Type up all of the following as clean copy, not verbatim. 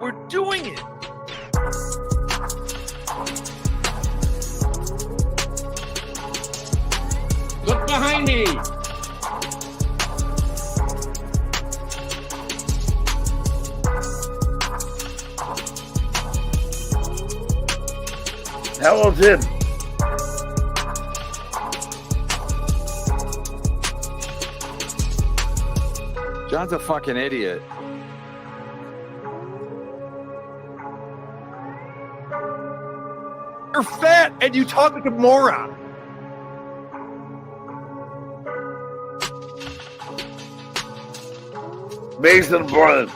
We're doing it. Look behind me. How old's him? John's a fucking idiot. You're fat and you talk like a moron. Mason Brother.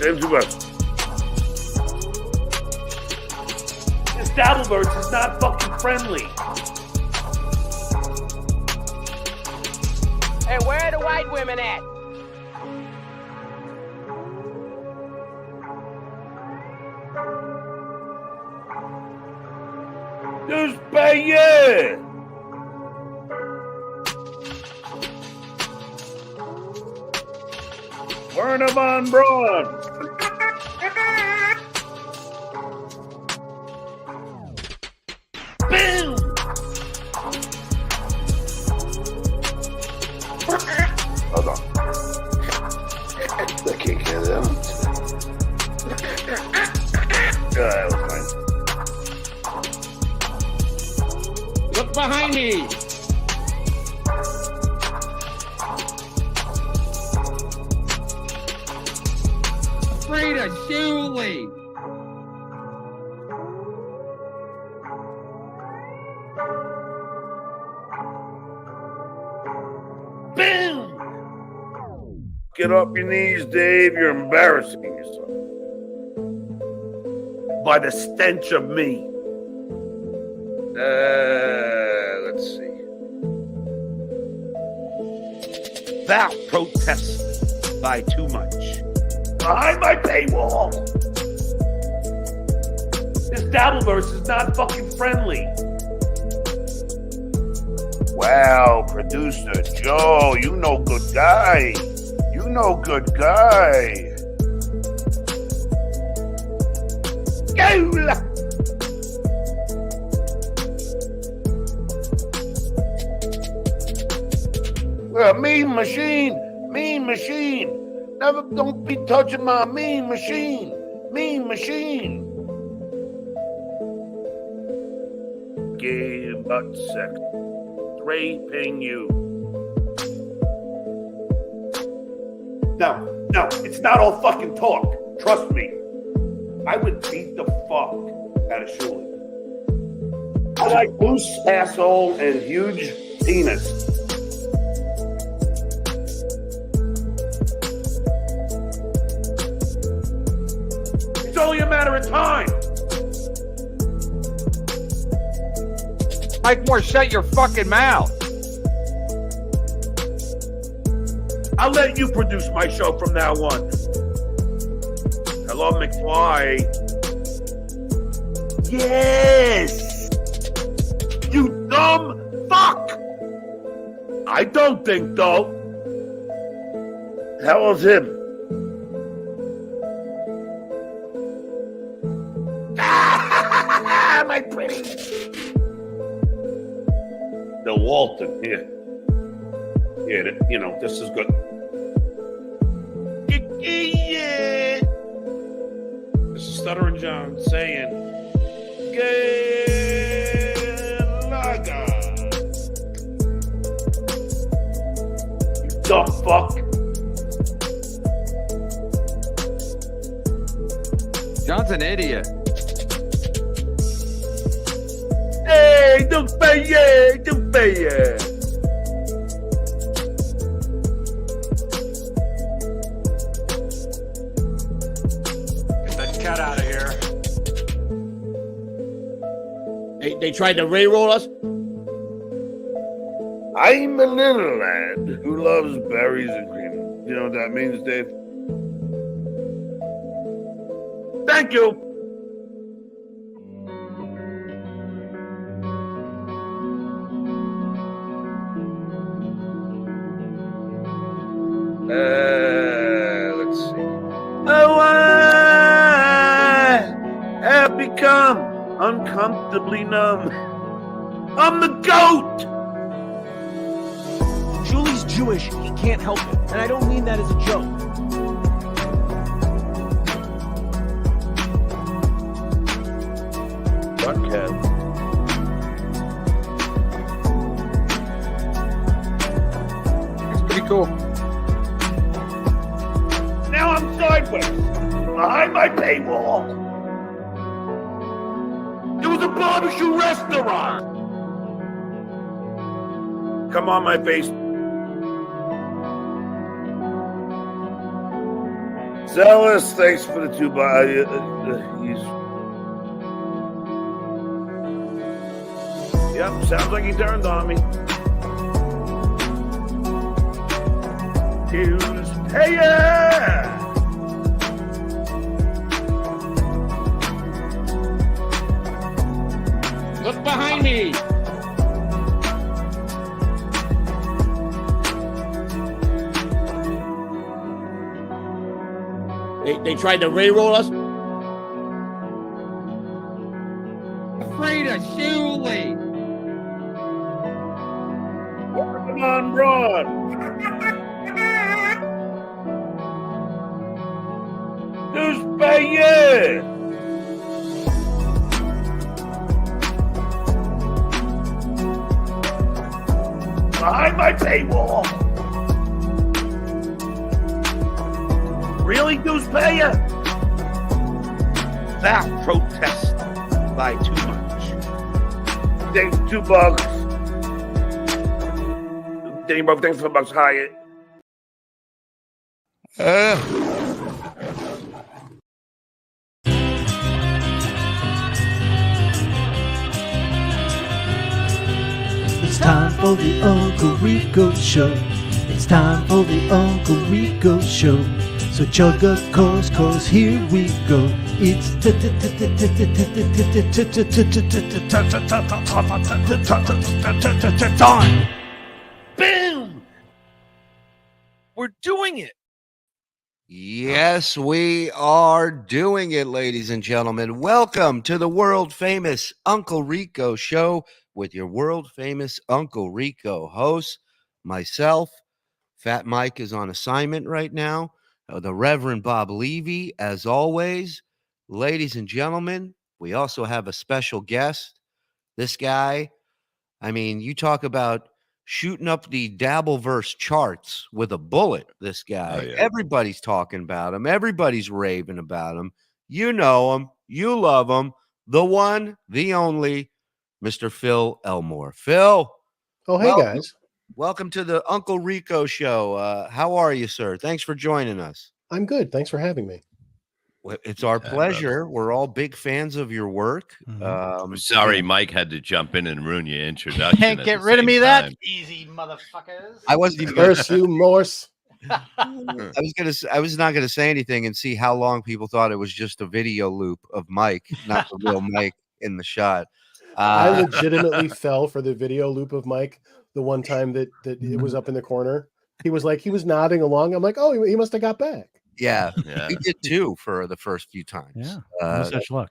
James West. This Dabbleverse is not fucking friendly. Hey, where are the white women at? Just pay yeah. Werner von Braun. Boom! Hold on. I can't get that one. That was fine. Look behind me. Afraid of Shuli. Boom! Get off your knees, Dave. You're embarrassing yourself. By the stench of me. Let's see. Thou protest by too much. Behind my paywall. This Dabbleverse is not fucking friendly. Wow, producer Joe, you know good guy. You know good guy. Gola! We're a mean machine. Mean machine. Never don't be touching my mean machine. Mean machine. Gay butt sex. Raping you. No, it's not all fucking talk. Trust me. I would beat the fuck out of Shuli. I like loose asshole and huge penis. It's only a matter of time. Mike Moore, shut your fucking mouth. I'll let you produce my show from now on. Hello, McFly. Yes! You dumb fuck! I don't think, though. How old's him? My pretty. The Walton, here. Yeah, this is good. Yeah. This is Stuttering John saying, Galaga. You dumb fuck. John's an idiot. Hey, don't pay it, don't pay it. Get that cat out of here. They tried to re-roll us? I'm a little lad who loves berries and cream. You know what that means, Dave? Thank you. Let's see. Oh, I have become uncomfortably numb. I'm the goat! Shuli's Jewish. He can't help it. And I don't mean that as a joke. What, Kev? It's pretty cool. Now I'm sideways, behind my paywall. It was a barbecue restaurant. Come on, my face. Zealous, thanks for the 2 buys. Yep, sounds like he turned on me. Here's payer! Look behind me. They tried to re-roll us? Afraid of Shuli. Come on, Broad. Who's paying? Behind my paywall. Really, Goose Payer? That protest by too much. Thanks, $2. Danny Bro, thanks for the bucks, Hyatt. It's time for the Uncle Rico Show. It's time for the Uncle Rico Show. So chug a course, here we go. It's time. Boom! We're doing it. Yes, we are doing it, ladies and gentlemen. Welcome to the world famous Uncle Rico Show with your world famous Uncle Rico host, myself. Fat Mike is on assignment right now. The Reverend Bob Levy, as always. Ladies and gentlemen, we also have a special guest. This guy, I mean, you talk about shooting up the Dabbleverse charts with a bullet, this guy. Oh, yeah. Everybody's talking about him. Everybody's raving about him. You know him. You love him. The one, the only, Mr. Phil Elmore. Phil. Oh, hey, guys. Welcome to the Uncle Rico Show. How are you, sir? Thanks for joining us. I'm good. Thanks for having me. Well, it's our pleasure. We're all big fans of your work. I'm sorry, Mike had to jump in and ruin your introduction. Can't get rid of me that easy, motherfuckers. I wasn't even Curse you, Morse. I was not gonna say anything and see how long people thought it was just a video loop of Mike, not the real Mike in the shot. I legitimately fell for the video loop of Mike the one time that it was up in the corner. He was nodding along. I'm like, oh, he must have got back. Yeah, we did too for the first few times. Yeah, no such luck.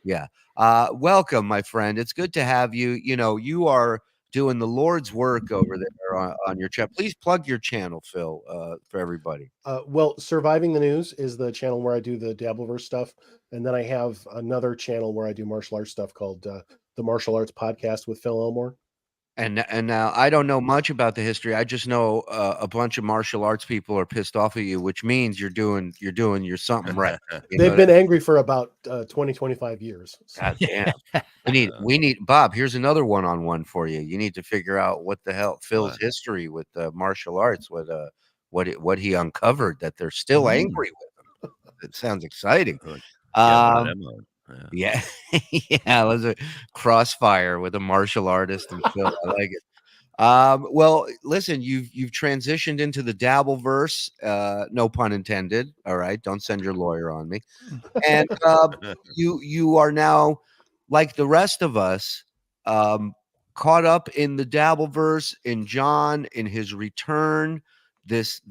Yeah. Welcome, my friend. It's good to have you. You know, you are doing the Lord's work over there on your channel. Please plug your channel, Phil, for everybody. Well, Surviving the News is the channel where I do the Dabbleverse stuff. And then I have another channel where I do martial arts stuff called the Martial Arts Podcast with Phil Elmore. And now I don't know much about the history. I just know a bunch of martial arts people are pissed off at you, which means you're doing your something right. They've been angry for about 25 years. So. God damn. We need Bob. Here's another one-on-one for you. You need to figure out what the hell Phil's history with martial arts, what he uncovered that they're still angry with him. It sounds exciting. Yeah. Yeah. Let's crossfire with a martial artist and Phil. I like it. Well, listen, you've transitioned into the dabble verse, no pun intended. All right, don't send your lawyer on me. And you are now, like the rest of us, caught up in the dabble verse, in John, in his return, this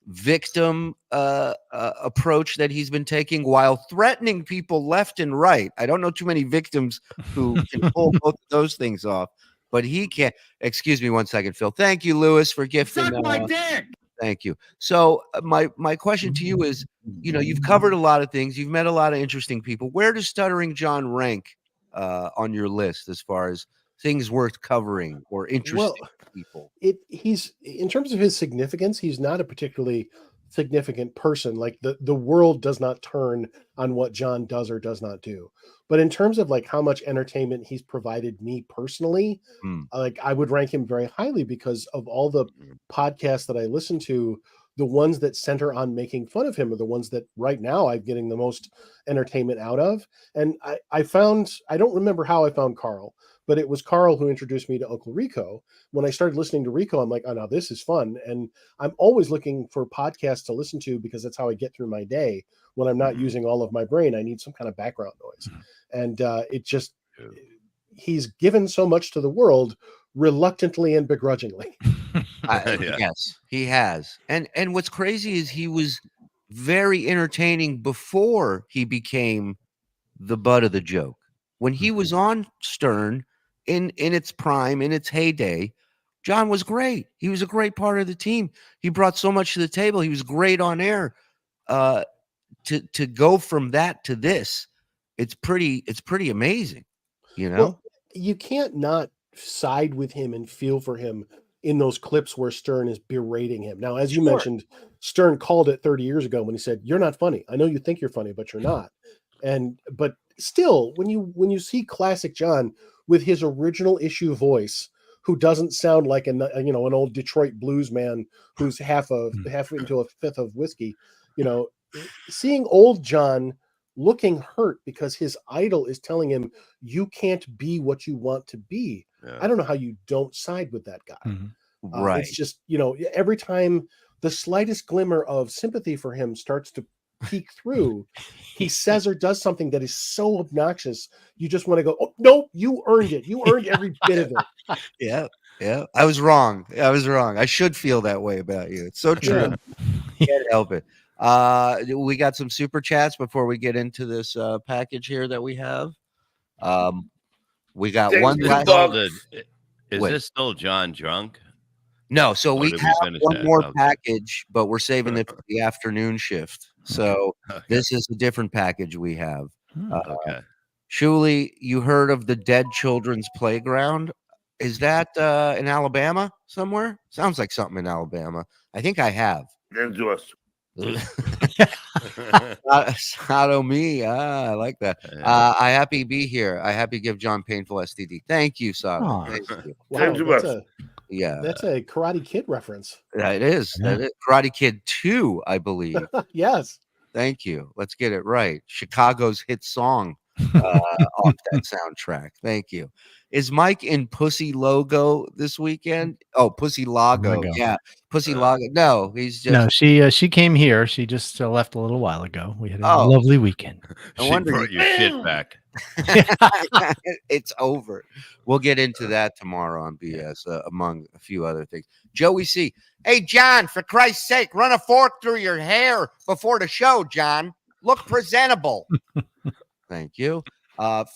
victim approach that he's been taking while threatening people left and right. I don't know too many victims who can pull both of those things off, but he can't. Excuse me one second, Phil. Thank you, Lewis, for gifting. Suck my dick. Thank you. So my question to you is, you've covered a lot of things. You've met a lot of interesting people. Where does Stuttering John rank on your list as far as things worth covering or interesting people? He's, in terms of his significance, he's not a particularly significant person. Like the world does not turn on what John does or does not do. But in terms of like how much entertainment he's provided me personally, like I would rank him very highly because of all the podcasts that I listen to. The ones that center on making fun of him are the ones that right now I'm getting the most entertainment out of. And I found, I don't remember how I found Carl, but it was Carl who introduced me to Uncle Rico. When I started listening to Rico, I'm like, oh, now this is fun. And I'm always looking for podcasts to listen to because that's how I get through my day. When I'm not using all of my brain, I need some kind of background noise. And it just, he's given so much to the world reluctantly and begrudgingly. Yes, he has. And what's crazy is he was very entertaining before he became the butt of the joke. When he was on Stern in its prime, in its heyday, John was great. He was a great part of the team. He brought so much to the table. He was great on air. To go from that to this, it's pretty amazing, you know. Well, you can't not side with him and feel for him in those clips where Stern is berating him. Now, as you mentioned, Stern called it 30 years ago when he said, "You're not funny. I know you think you're funny, but you're not." But still, when you see classic John with his original issue voice, who doesn't sound like an old Detroit blues man who's half into a fifth of whiskey, seeing old John looking hurt because his idol is telling him you can't be what you want to be. Yeah. I don't know how you don't side with that guy. Right. It's just, every time the slightest glimmer of sympathy for him starts to peek through, he says or does something that is so obnoxious. You just want to go, "Oh, no, you earned it. You earned every bit of it." Yeah. I was wrong. I should feel that way about you. It's so true. Can't help it. We got some super chats before we get into this package here that we have. We got one. Is this still John drunk? No, so we have one more package, but we're saving it for the afternoon shift. So this is a different package we have. Okay. Shuli, you heard of the Dead Children's Playground? Is that in Alabama somewhere? Sounds like something in Alabama. I think I have. Into us. Sato I like that. I happy to be here. I happy to give John painful STD. Thank you, Sato. Thank you. Wow, that's a Karate Kid reference. It is. That is Karate Kid 2, I believe. Yes. Thank you. Let's get it right. Chicago's hit song off that soundtrack. Thank you. Is Mike in Pussy Logo this weekend? Oh, Pussy Lago. Yeah, Pussy Lago. No, he's just she came here. She just left a little while ago. We had a lovely weekend. She brought your shit back. It's over. We'll get into that tomorrow on BS, among a few other things. Joey C. Hey, John, for Christ's sake, run a fork through your hair before the show, John. Look presentable. Thank you.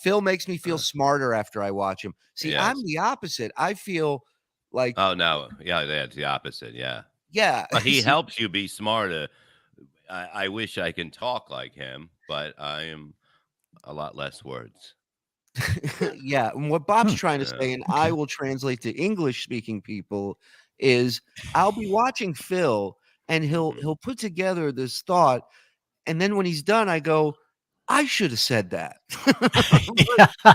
Phil makes me feel smarter after I watch him. See, yes. I'm the opposite. I feel like it's the opposite. Yeah. But he helps you be smarter. I wish I can talk like him, but I am a lot less words. Yeah. And what Bob's trying to say, and I will translate to English speaking people, is I'll be watching Phil and he'll put together this thought, and then when he's done, I go, I should have said that. I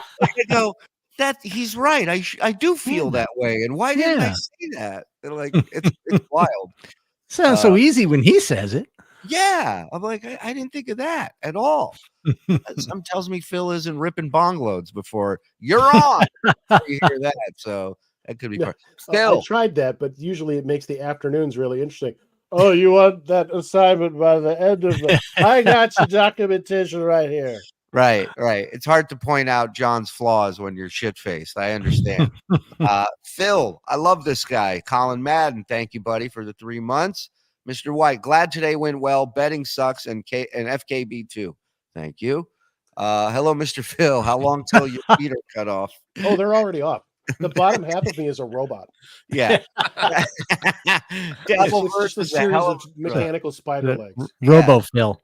go, that he's right. I do feel that way. And why didn't I say that? They're like, it's wild. Sounds so easy when he says it. Yeah, I'm like, I didn't think of that at all. Some tells me Phil isn't ripping bong loads before you're on. You hear that, so that could be Yeah, part. I Phil, tried that, but usually it makes the afternoons really interesting. Oh, you want that assignment by the end of the? I got your documentation right here. right. It's hard to point out John's flaws when you're shit faced. I understand. Phil, I love this guy. Colin Madden, thank you, buddy, for the 3 months. Mr. White, glad today went well. Betting sucks, and FKB too. Thank you. Hello, Mr. Phil. How long till your feet are cut off? Oh, they're already off. The bottom half of me is a robot. Yeah. It's just a series of mechanical spider legs. Robo Phil.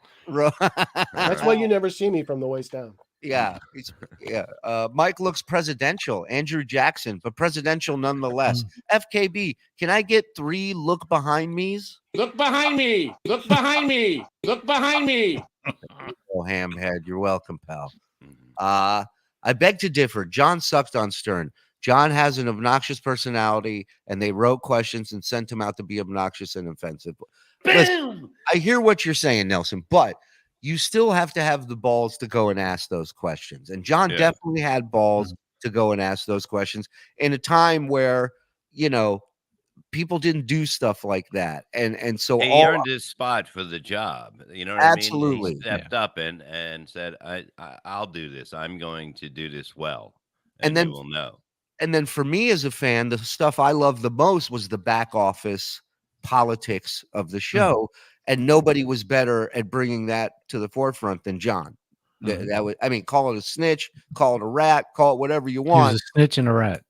That's why you never see me from the waist down. Yeah. Mike looks presidential. Andrew Jackson, but presidential nonetheless. FKB, can I get 3 look behind me's? Look behind me. Look behind me. Look behind me. Oh, hamhead, you're welcome, pal. I beg to differ. John sucked on Stern. John has an obnoxious personality, and they wrote questions and sent him out to be obnoxious and offensive. Listen, I hear what you're saying, Nelson, but you still have to have the balls to go and ask those questions. And John definitely had balls to go and ask those questions in a time where, people didn't do stuff like that. And so he earned his spot for the job. You know what absolutely. I mean? He stepped up and said, I'll do this. I'm going to do this well. And then we'll know. And then for me as a fan, the stuff I loved the most was the back office politics of the show. And nobody was better at bringing that to the forefront than John. That would, call it a snitch, call it a rat, call it whatever you want. He was a snitch and a rat.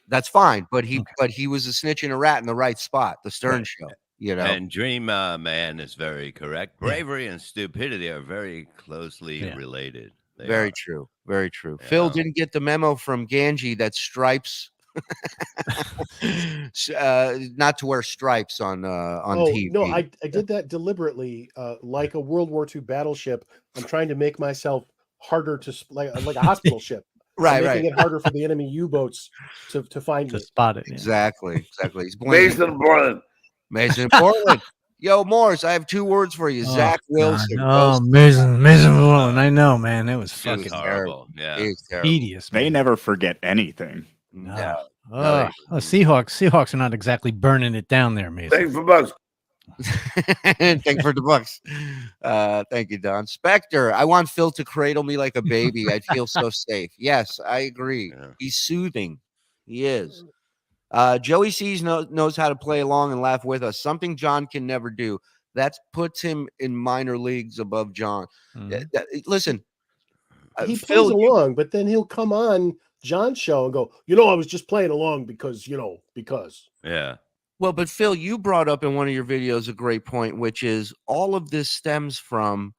That's fine, but he was a snitch and a rat in the right spot. The Stern Show, And Dream Man is very correct. Bravery and stupidity are very closely related. Very true. Very true. Yeah. Phil didn't get the memo from Ganji that stripes, not to wear stripes on TV. No, I did that deliberately, like a World War II battleship. I'm trying to make myself harder to like a hospital ship. Making it harder for the enemy U-boats to find me. Spot it. Yeah. Exactly. He's Mason Portland. Yo, Morris, I have 2 words for you. Zach Wilson. Mason Portland. I know, man. It was fucking horrible. Yeah. Tedious. They never forget anything. No. Seahawks are not exactly burning it down there, Mason. Thanks for bucks. Thanks for the bucks. Thank you, Don. Spectre, I want Phil to cradle me like a baby. I'd feel so safe. Yes, I agree. Yeah. He's soothing. He is. Joey C's knows how to play along and laugh with us. Something John can never do. That puts him in minor leagues above John. Listen, he plays along, but then he'll come on John's show and go, I was just playing along because. Yeah. Well, but Phil, you brought up in one of your videos a great point, which is all of this stems from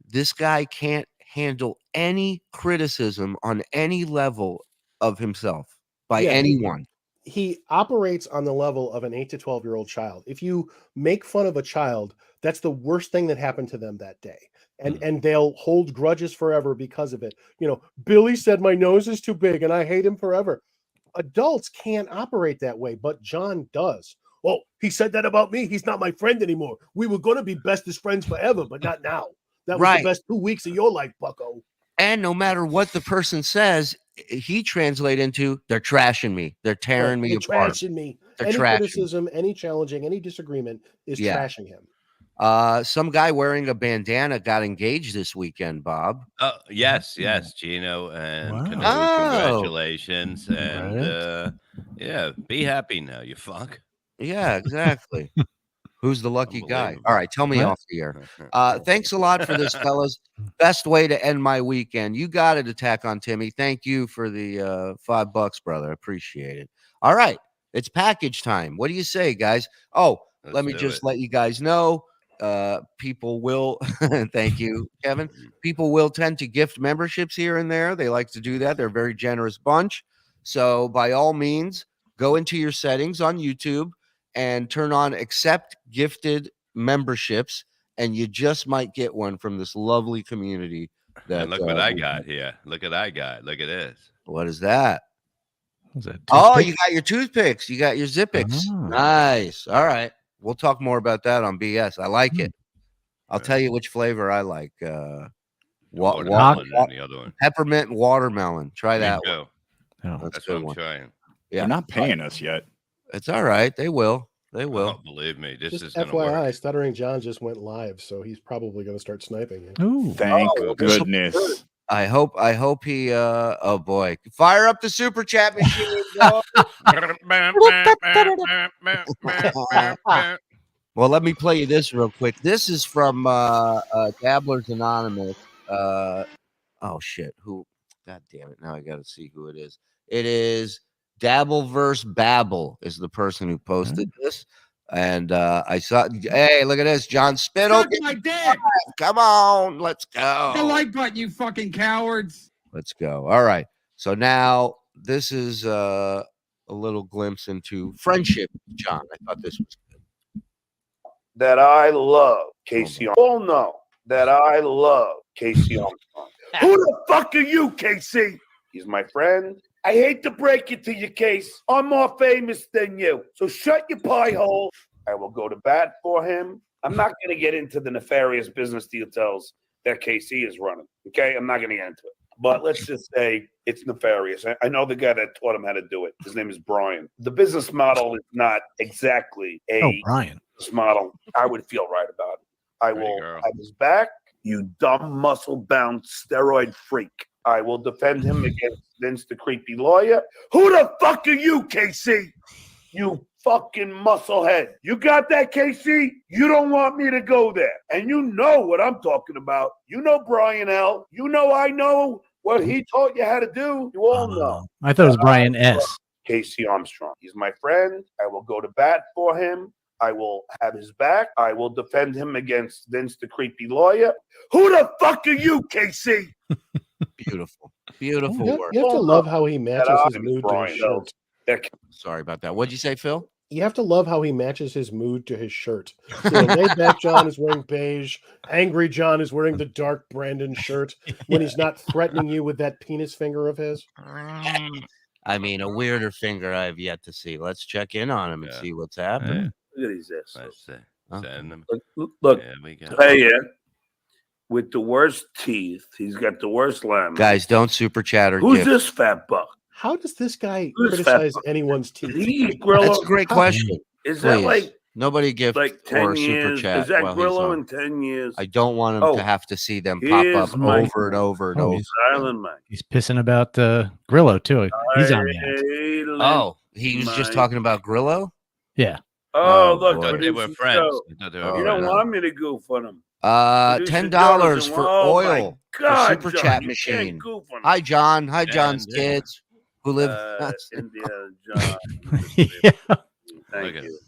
this guy can't handle any criticism on any level of himself by anyone. He operates on the level of an 8 to 12-year-old child. If you make fun of a child, that's the worst thing that happened to them that day. And they'll hold grudges forever because of it. Billy said my nose is too big and I hate him forever. Adults can't operate that way, but John does. Oh, he said that about me. He's not my friend anymore. We were going to be bestest friends forever, but not now. That was the best 2 weeks of your life, bucko. And no matter what the person says, he translates into they're trashing me. They're tearing me apart. Trashing me. They're any trashing. Criticism, any challenging, any disagreement is trashing him. Some guy wearing a bandana got engaged this weekend, Bob. Yes, Gino, and congratulations. And be happy now, you fuck. Yeah, exactly. Who's the lucky guy? All right, tell me off the air. Thanks a lot for this, fellas. Best way to end my weekend. You got it, Attack on Timmy. Thank you for the $5, brother. Appreciate it. All right, it's package time. What do you say, guys? Oh, let me just let you guys know. People will thank you, Kevin. People will tend to gift memberships here and there. They like to do that. They're a very generous bunch. So by all means, go into your settings on YouTube and turn on accept gifted memberships, and you just might get one from this lovely community. That look what I got here. Look at this. What is that? Is that you got your toothpicks. You got your Zippix. Nice. All right. We'll talk more about that on BS. I like it. I'll tell you which flavor I like. Watermelon and the other one. Peppermint and watermelon. Try Me that too. one. Oh, That's what I'm trying. Yeah, They're not paying us yet. it's all right. They will. They will. Oh, believe me, this Just is going to FYI, work. Stuttering John just went live, so he's probably going to start sniping. Ooh. Thank goodness. I hope he oh boy. Fire up the super chat machine. Well, let me play you this real quick. This is from Dabblers Anonymous. Oh shit. Who? God damn it. Now I got to see who it is. It is Dabbleverse Babble is the person who posted this. And I saw, hey, look at this. John Spittle. Suck my dick. Come on. Let's go. The like button, you fucking cowards. Let's go. All right. So now this is a little glimpse into friendship, John. I thought this was good. That I love Casey. All know that I love Casey Armstrong. Who the fuck are you, Casey? He's my friend. I hate to break it to you, Case. I'm more famous than you. So shut your pie hole. I will go to bat for him. I'm not going to get into the nefarious business details that KC is running. Okay? I'm not going to get into it. But let's just say it's nefarious. I know the guy that taught him how to do it. His name is Brian. The business model is not exactly a Brian. business model I would feel right about it. I will have his back, you dumb muscle-bound steroid freak. I will defend him against Vince the creepy lawyer. Who the fuck are you, KC? You fucking musclehead. You got that, KC? You don't want me to go there. And you know what I'm talking about. You know Brian L. You know I know what he taught you how to do. You all know. I thought it was Brian S. Casey Armstrong. He's my friend. I will go to bat for him. I will have his back. I will defend him against Vince the creepy lawyer. Who the fuck are you, KC? Beautiful. Beautiful You work. have to love how he matches his mood to his shirt. Sorry about that. What'd you say, Phil? You have to love how he matches his mood to his shirt. So laid back John is wearing beige. Angry John is wearing the dark Brandon shirt when he's not threatening you with that penis finger of his. I mean, a weirder finger I've yet to see. Let's check in on him and see what's happening. Look at these Let's assholes. send them. Look, There we go. hey, with the worst teeth, he's got the worst lamb. Guys, don't super chat or Who's gift. this fat buck? How does this guy Who's criticize fat? anyone's teeth? Did he eat Grillo? That's a great question. Is that Please. like Nobody gift like 10 or super years? chat Is that while he's Grillo on. in 10 years? I don't want him Oh, to have to see them pop here's up my- over and over and over. Silent Mike. He's pissing about Grillo too. He's on the act. Oh, he was just talking about Grillo? Yeah. Oh, Oh, look, boy. They were producer friends. show. I thought they Oh, were You don't friends. want me to goof on him. Producer $10 Jonathan, for oh my oil God, for super John, chat you machine. can't goof on him. Hi, John. Hi, John's Yeah. kids who live. India John. Yeah. Thank Look at you.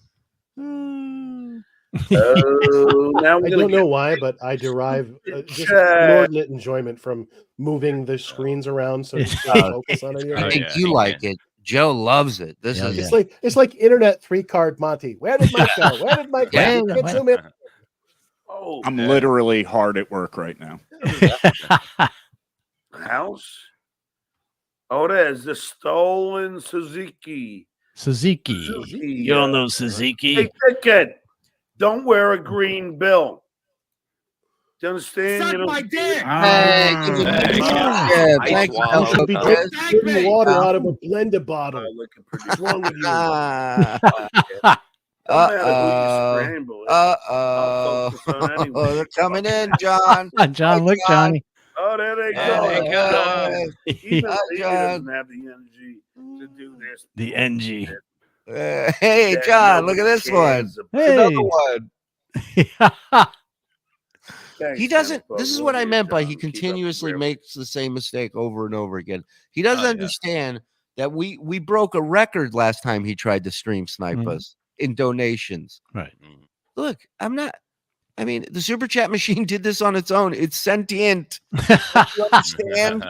Oh, now I we're don't gonna know why, but I derive just Chat. inordinate enjoyment from moving the screens around so you can focus on it. I think you like it. Joe loves it. This Yeah, is It's like internet 3-card Monty. Where did Mike go? Where did Mike go? Yeah. You can't zoom in. Oh, I'm literally hard at work right now. house. Oh, there's the stolen Suzuki. Suzuki. You don't know Suzuki. Hey, ticket. Don't wear a green bill. Do you understand? Suck You know- my dick. Hey, give me Thank you. yeah, I thank you, swallowed Uncle Should be Chris. drinking water out of a blender bottle. looking pretty What's wrong with you? No matter who you scramble it. I'll focus on anyone. They're coming in, John. John, look, Johnny. Oh, there they There go. they go. Even Hi, Lee John. doesn't have the energy to do this. The NG. Hey, That John, look at nobody this one. cares about. Hey. Another one. Thanks, He doesn't. Jennifer. This is Love what I you, meant by John. he Keep up the continuously great makes the same mistake over and over again. He doesn't Oh, yeah. understand that we broke a record last time he tried to stream snipe Mhm. us in donations. Right. Look, I'm not. I mean, the super chat machine did this on its own. It's sentient. You understand?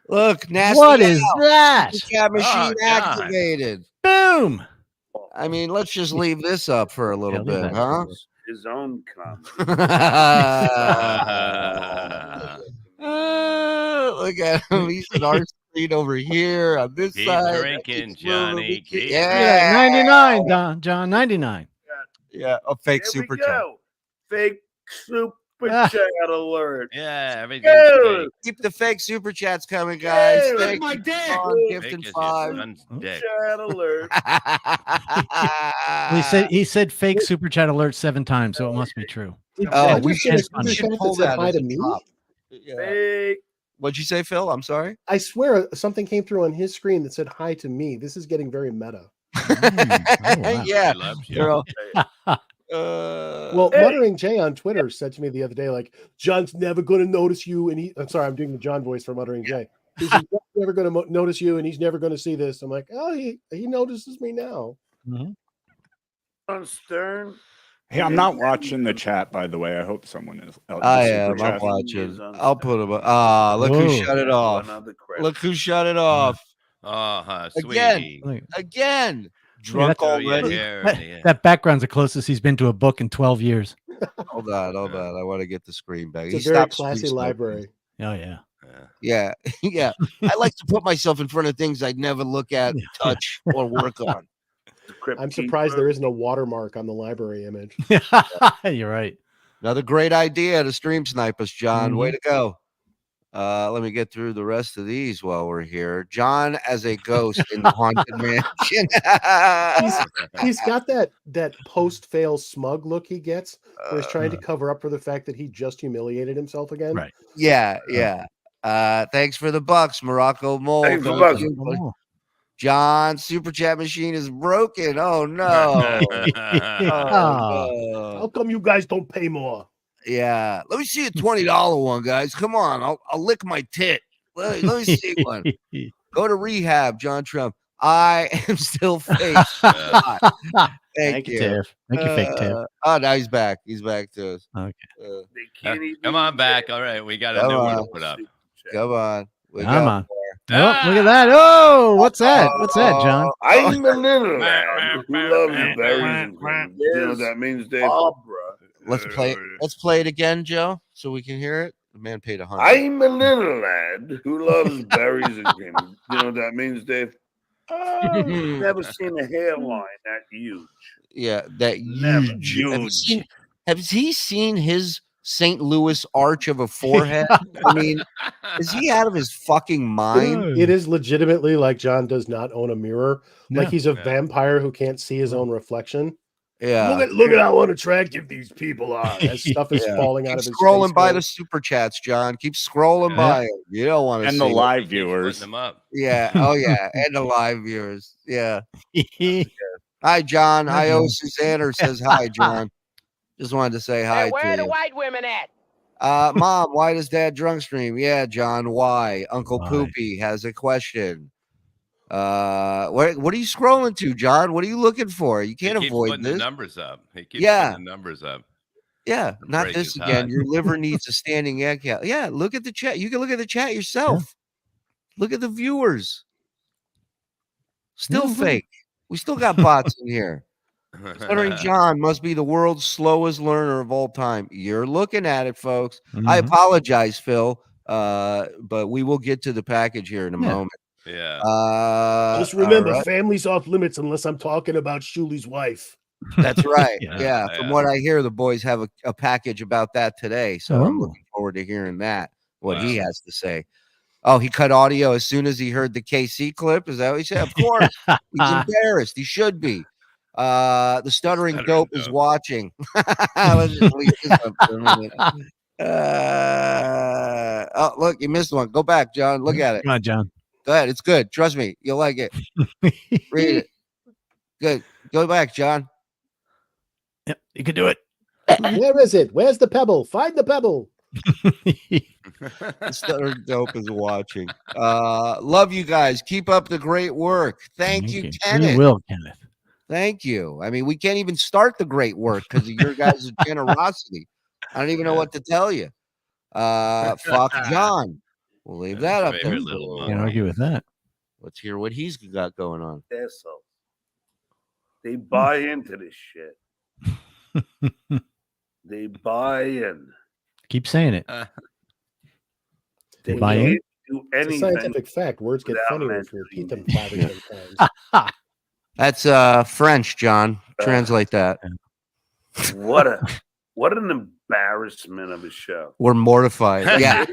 Look, nasty. What is Al, that? super chat machine Oh, God. activated. Boom. I mean, let's just leave this up for a little Yeah, leave bit, that. huh? His own comment. Look at him. He's in our street over here on this Keep side. drinking, Keeps moving. Johnny. Keep Yeah. 99, John, 99. Yeah. A fake Here super we chat. go. Fake super chat alert. Yeah, everything's Yeah. fake. Keep the fake super chats coming, guys. Yeah. Thank my you, dick. John, gift Fake and is your five. son's dick. Chat alert. He said fake super chat alert 7 times, so it must be true. Did Oh, John we just get a should super chat that pull said that hi as to a me? top. Yeah. Fake. What'd you say, Phil? I'm sorry. I swear something came through on his screen that said hi to me. This is getting very meta. Wow. Yeah. He loves you. They're all- Well, Muttering Jay on Twitter said to me the other day, like, John's never going to notice you. And I'm sorry, I'm doing the John voice for Muttering Jay. He's never going to notice you, and he's never going to see this. I'm like, oh, he notices me now. On Stern. Hey, I'm not watching the chat, by the way. I hope someone is. I am. I'm watching. I'll put him. Look who shut it off. Look who shut it off. Sweetie. Again. Drunk already. That background's the closest he's been to a book in 12 years. Hold on. I want to get the screen back. It's a very classy library. Oh, yeah. Yeah. Yeah. I like to put myself in front of things I'd never look at, touch, or work on. I'm surprised there isn't a watermark on the library image. You're right. Another great idea to stream snipe us, John. Way to go. Let me get through the rest of these while we're here. John as a ghost in the haunted mansion. he's got that post-fail smug look he gets, where he's trying to cover up for the fact that he just humiliated himself again. Right. Yeah. Thanks for the bucks, Morocco Mole. Thanks for the bucks. John, super chat machine is broken. Oh no. How come you guys don't pay more? Yeah. Let me see a $20 one, guys. Come on. I'll lick my tit. Let me see one. Go to rehab, John Trump. I am still fake. Thank you, Tiff. Thank you, fake Tiff. Oh, now he's back. He's back to us. Okay. Come on back. All right, we got a new one to put up. Come on. Come on. Oh, look at that. Oh, what's that? What's that, John? I'm a little lad who loves berries and cream. You know what that means, Dave? Let's play it again, Joe, so we can hear it. The man paid $100. I'm a little lad who loves berries and cream. You know what that means, Dave? I've never seen a hairline that huge. Yeah, that huge. Has he seen his St. Louis arch of a forehead? I mean, is he out of his fucking mind? It is legitimately like John does not own a mirror. No. Like he's a vampire who can't see his own reflection. Yeah. Look at how unattractive these people are. That stuff is falling out of his scrolling face, by man. the super chats, John. Keep scrolling by it. You don't want to see And the it. live viewers. Them up. Yeah. Oh, yeah. And the live viewers. Yeah. Hi, John. I.O. Susanner says hi, John. Just wanted to say hi Hey, where to are the you. white women at? Mom, why does Dad drunk stream? Yeah, John, why? Uncle Poopy has a question. What are you scrolling to, John? What are you looking for? You can't avoid putting this. the numbers up. He keeps putting the numbers up. Yeah, not break this is again. hot. Your liver needs a standing egg count. Yeah, look at the chat. You can look at the chat yourself. Look at the viewers. Still fake. We still got bots in here. Stuttering John must be the world's slowest learner of all time. You're looking at it, folks. I apologize, Phil, but we will get to the package here in a moment. Yeah. Just remember, all right. family's off limits unless I'm talking about Shuli's wife. That's right. Yeah. From what I hear, the boys have a package about that today. So I'm looking forward to hearing that, what he has to say. Oh, he cut audio as soon as he heard the KC clip. Is that what he said? Of course. He's embarrassed. He should be. The stuttering dope is watching. Let's just leave this up for a minute. Oh, look, you missed one. Go back, John. Look at it. Come on, John. Go ahead. It's good. Trust me. You'll like it. Read it. Good. Go back, John. Yep, you can do it. Where is it? Where's the pebble? Find the pebble. The stuttering dope is watching. Love you guys. Keep up the great work. Thank you, Kenneth. We will, Kenneth. Thank you. I mean, we can't even start the great work because of your guys' generosity. I don't even know what to tell you. Fuck John. We'll leave that up there. Can't argue with that. Let's hear what he's got going on. Assholes. They buy into this shit. They buy in. Keep saying it. They buy in? can't do It's a anything scientific fact. Words get without funnier if you repeat them 5 or 10 times. That's French, John. Translate that. What a What an embarrassment of a show. We're mortified. Yeah.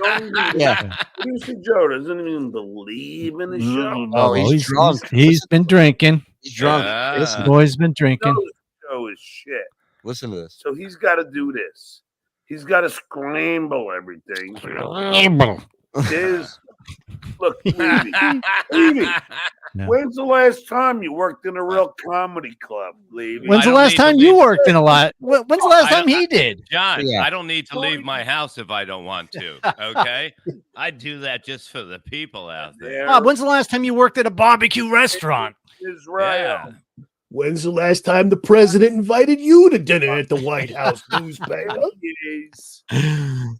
Yeah. Producer Joe doesn't even believe in the show. Oh, he's drunk. He's been drinking. He's drunk. This boy's been drinking. The show is shit. Listen to this. So he's got to do this. He's got to scramble everything. Look, Levy, when's the last time you worked in a real comedy club, Levy? When's the last time you worked in a lot? When's the last time he did? John, I don't need to leave my house if I don't want to. Okay, I do that just for the people out there. Bob, when's the last time you worked at a barbecue restaurant? Israel. When's the last time the president invited you to dinner at the White House, newspaper?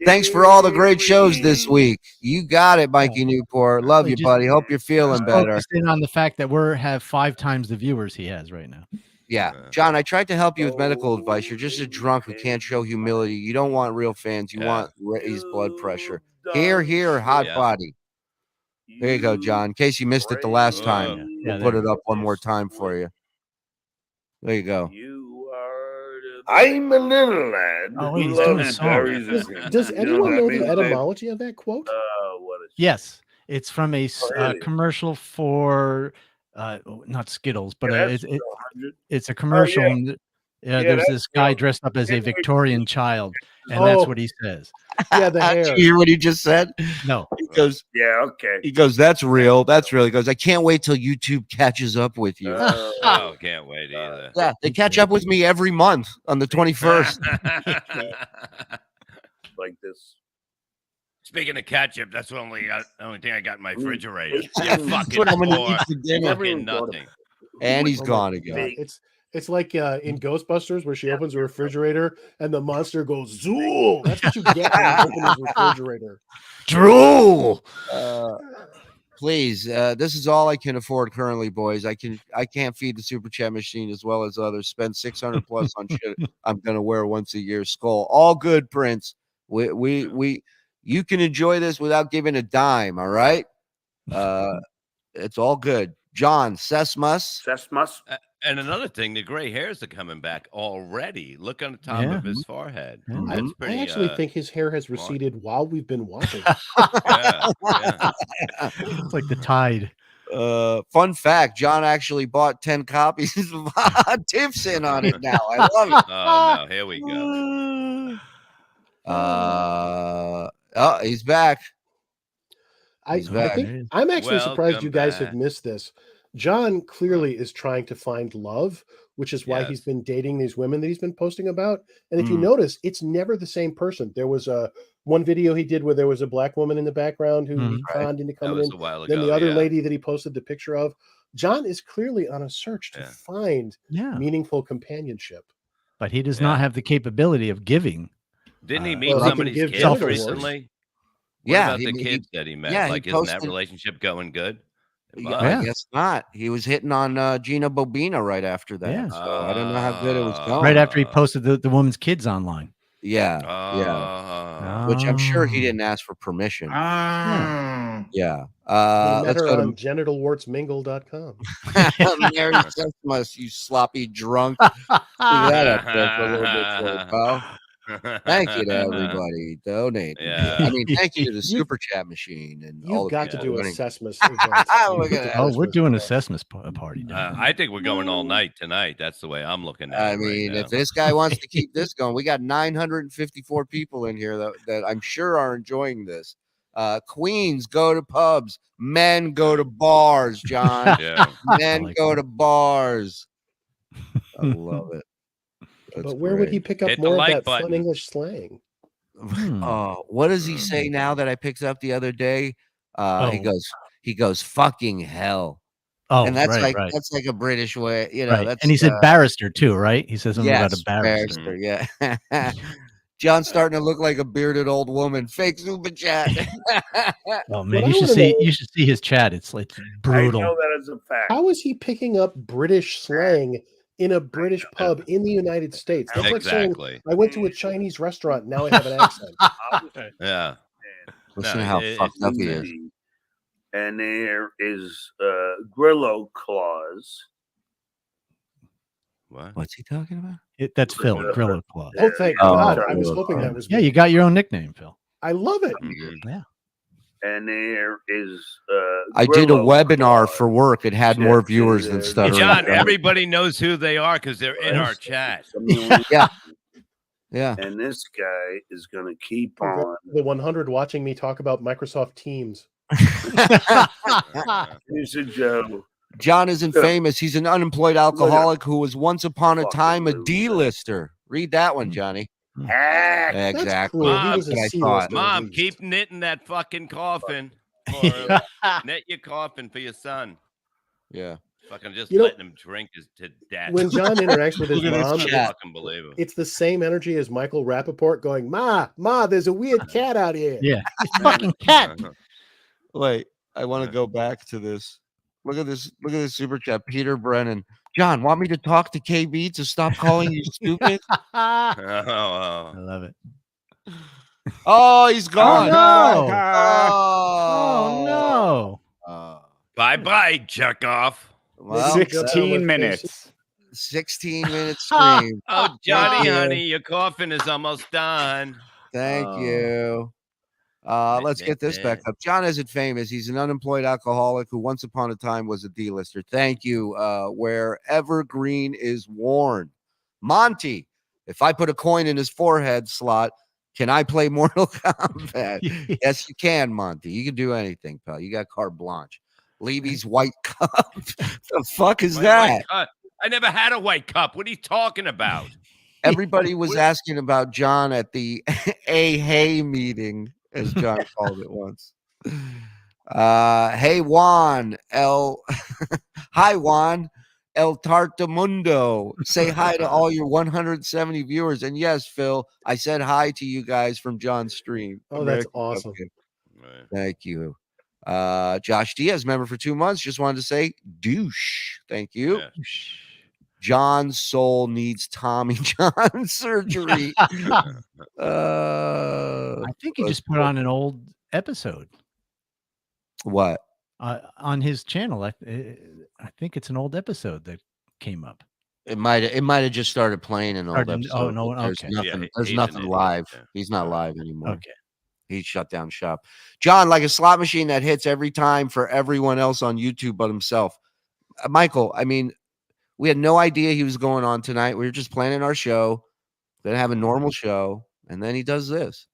Thanks for all the great shows this week. You got it, Mikey Newport. Love you, buddy. Hope you're feeling better. Focused in on the fact that we have 5 times the viewers he has right now. Yeah. John, I tried to help you with medical advice. You're just a drunk who can't show humility. You don't want real fans. You want raised blood pressure. Here, hot body. There you go, John. In case you missed it the last time, we'll put it up one more time for you. There you go. I'm a little lad. Oh, he's doing a song. Does anyone know the etymology of that quote? Yes, it's from a commercial for not Skittles, but it's a commercial. And, there's this guy dressed up as a Victorian child, and that's what he says. Yeah, the hair. Did you hear what he just said? No. He goes, yeah, okay. He goes, that's real. That's real. He goes, I can't wait till YouTube catches up with you. Oh, can't wait either. Yeah, they catch up with me every month on the 21st. Like this. Speaking of ketchup, that's the only thing I got in my refrigerator. Yeah, fucking what I'm gonna poor. eat for dinner. Fucking nothing. And he's gone again. It's like in Ghostbusters where she opens a refrigerator and the monster goes Zool. That's what you get when you open his refrigerator. Drool. Please, this is all I can afford currently, boys. I can't feed the super chat machine as well as others. Spend 600 plus on shit I'm gonna wear once a year. Skull. All good, Prince. We you can enjoy this without giving a dime. All right. It's all good. John, Sesmus. And another thing, the gray hairs are coming back already. Look on the top of his forehead. That's pretty, I actually think his hair has receded while we've been watching. It's like the tide. Fun fact, John actually bought 10 copies of Tiff's in on it now. I love it. Oh, no. Here we go. He's back. I think I'm actually surprised you guys have missed this. John clearly is trying to find love, which is why he's been dating these women that he's been posting about. And if you notice, it's never the same person. There was one video he did where there was a black woman in the background who he conned into coming in. Then the other lady that he posted the picture of. John is clearly on a search to find meaningful companionship. But he does not have the capability of giving. Didn't he meet somebody's kids recently? What about the kids that he met? Like, isn't that relationship going good? I guess not. He was hitting on Gina Bobina right after that. Yeah. So I don't know how good it was going. Right after he posted the woman's kids online. Yeah. Which I'm sure he didn't ask for permission. Yeah. Let's go on genitalwartsmingle.com. Mary Sesmus, you sloppy drunk. Leave that up there for a little bit for it, pal. Thank you to everybody donating. I mean, thank you to the super chat machine and all. You've got to do assessments. We're doing assessments party. I think we're going all night tonight. That's the way I'm looking at it. I mean, if this guy wants to keep this going, we got 954 people in here that I'm sure are enjoying this. Queens go to pubs, men go to bars. John, men go to bars. I love it. But where would he pick up more of that fun English slang? What does he say now that I picked up the other day? He goes, fucking hell. Oh, and that's right. that's like a British way, you know. That's, and he said barrister too, right? He says something about a barrister. Yeah. John's starting to look like a bearded old woman. Fake super chat. Oh man, you should see his chat. It's like brutal. I know that as a fact. How is he picking up British slang in a British pub in the United States? That's like saying I went to a Chinese restaurant. Now I have an accent. Yeah. Listen to how fucked up he is. And there is Grillo clause. What? What's he talking about? That's Phil. Gorilla Claws. Oh, thank God! I was hoping that was. Yeah, you got your own nickname, Phil. I love it. Yeah. And there is. I did a Grillo webinar Claws. for work. It had more viewers than Stuttering John, John. everybody knows who they are because they're in our chat. Yeah. Yeah. And this guy is going to keep on. The 100 watching me talk about Microsoft Teams. Here's a Joe. John isn't famous. He's an unemployed alcoholic who was once upon a time a D-lister. Read that one, Johnny. Exactly. Cool. Mom, He was a C-lister, Mom, at least. keep knitting that fucking coffin. For, knit your coffin for your son. Yeah. Fucking just You know, letting him drink to death. When John interacts with his mom, fucking believe him. it's the same energy as Michael Rappaport going, Ma, there's a weird cat out here. Yeah. It's fucking cat. Wait, I want to go back to this. Look at this. Look at this super chat. Peter Brennan. John, want me to talk to KB to stop calling you stupid? I love it. Oh, he's gone. Oh, Oh, no. Bye-bye, jerk off. Well, 16 minutes. 16 minutes scream. Oh, Johnny, Thank you. honey, your coffin is almost done. Thank you. Let's get this back up. John isn't famous. He's an unemployed alcoholic who once upon a time was a D-lister. Thank you. Wherever green is worn. Monty, if I put a coin in his forehead slot, can I play Mortal Kombat? Yes, you can, Monty. You can do anything, pal. You got carte blanche. Levy's white cup. The fuck is that? I never had a white cup. What are you talking about? Everybody was asking about John at the hey meeting, as John called it once. Hey Juan, hi Juan, El Tartamundo. Say hi to all your 170 viewers. And yes, Phil, I said hi to you guys from John's stream. Oh, that's awesome. Thank you. Josh Diaz, member for 2 months, just wanted to say douche. Thank you. Yeah. John's soul needs Tommy John surgery. I think he just put on an old episode. What? On his channel. I think it's an old episode that came up. It might have just started playing an old episode. Oh no, There's okay. nothing. There's he's nothing an live. idiot, He's not live anymore. Okay. He shut down shop. John, like a slot machine that hits every time for everyone else on YouTube but himself. Michael, I mean, we had no idea he was going on tonight. We were just planning our show, gonna have a normal show, and then he does this.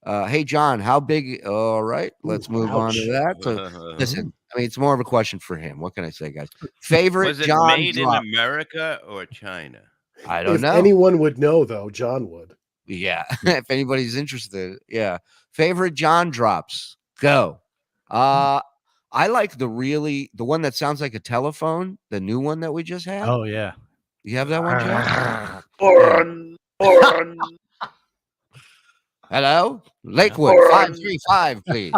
Hey John, how big? All right, let's move on to that. So, listen, I mean, it's more of a question for him. What can I say, guys? Favorite Was it John made drop? in America or China? I don't If know. anyone would know, though, John would. Yeah, if anybody's interested. Yeah. Favorite John drops. Go. I like the one that sounds like a telephone, the new one that we just had. Oh yeah. You have that one, John? Born. Hello? Lakewood 535, please.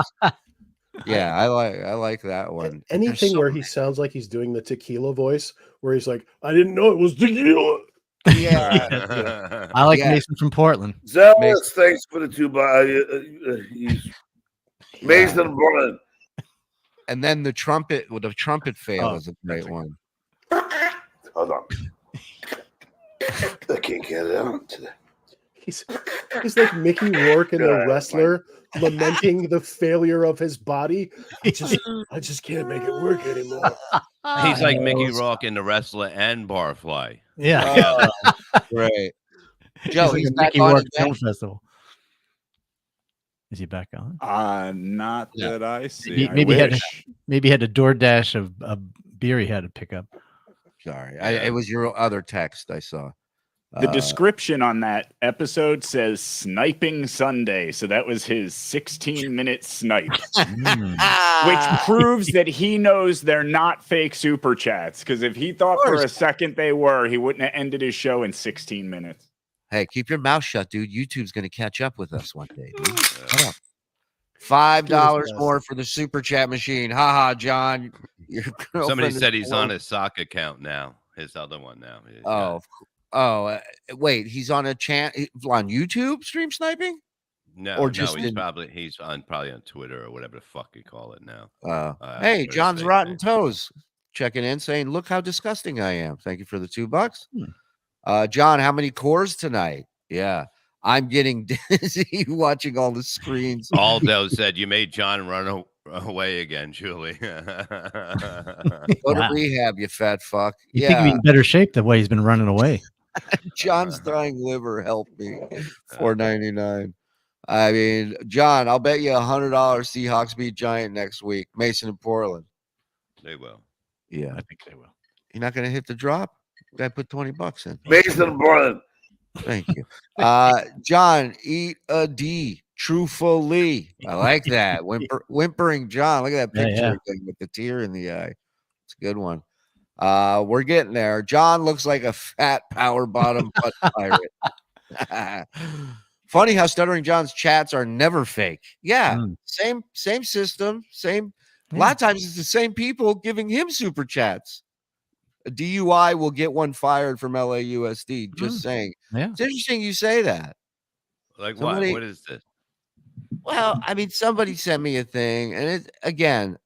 Yeah, I like that one. Anything where he sounds like he's doing the tequila voice, where he's like, I didn't know it was tequila. Yeah. I like Mason from Portland. Zealous, thanks for the two. He's Mason Brian. And then the trumpet fail is a great one. Hold on. I can't get it out today. He's like Mickey Rourke in The Wrestler, lamenting the failure of his body. I just can't make it work anymore. He's like Mickey Rourke in The Wrestler and Barfly. Yeah. Great. Joe, he's like back Mickey on Rourke again. Film Festival. Is he back on? Not that I see. Maybe he had a DoorDash of a beer he had to pick up. Sorry, it was your other text I saw. The description on that episode says Sniping Sunday. So that was his 16-minute snipe, which proves that he knows they're not fake super chats. Because if he thought for a second they were, he wouldn't have ended his show in 16 minutes. Hey, keep your mouth shut, dude. YouTube's going to catch up with us one day. Dude. Shut up. $5 more for the super chat machine. Haha, John. Somebody said he's on his sock account now. His other one now. Wait, he's on a on YouTube stream sniping? No, or just he's probably on Twitter or whatever the fuck you call it now. Hey, John's Rotten Toes. checking in saying, look how disgusting I am. Thank you for the $2. John, how many cores tonight? Yeah. I'm getting dizzy watching all the screens. Aldo said you made John run away again, Julie. Go to rehab, you fat fuck. You think he'd be in better shape the way he's been running away. John's dying liver. Help me. $4.99. I mean, John, I'll bet you $100 Seahawks beat Giant next week. Mason and Portland. They will. Yeah. I think they will. You're not going to hit the drop? Guy put 20 bucks in. Mason and Portland. Thank you. John, eat a D. Truthfully. I like that. Whimpering John. Look at that picture with the tear in the eye. It's a good one. We're getting there. John looks like a fat power bottom butt pirate. Funny how Stuttering John's chats are never fake. Yeah. Same system. Same. A lot of times it's the same people giving him super chats. A DUI will get one fired from LAUSD. Just saying. Yeah. It's interesting you say that. Like somebody, what is this? Well, I mean, somebody sent me a thing, and it again,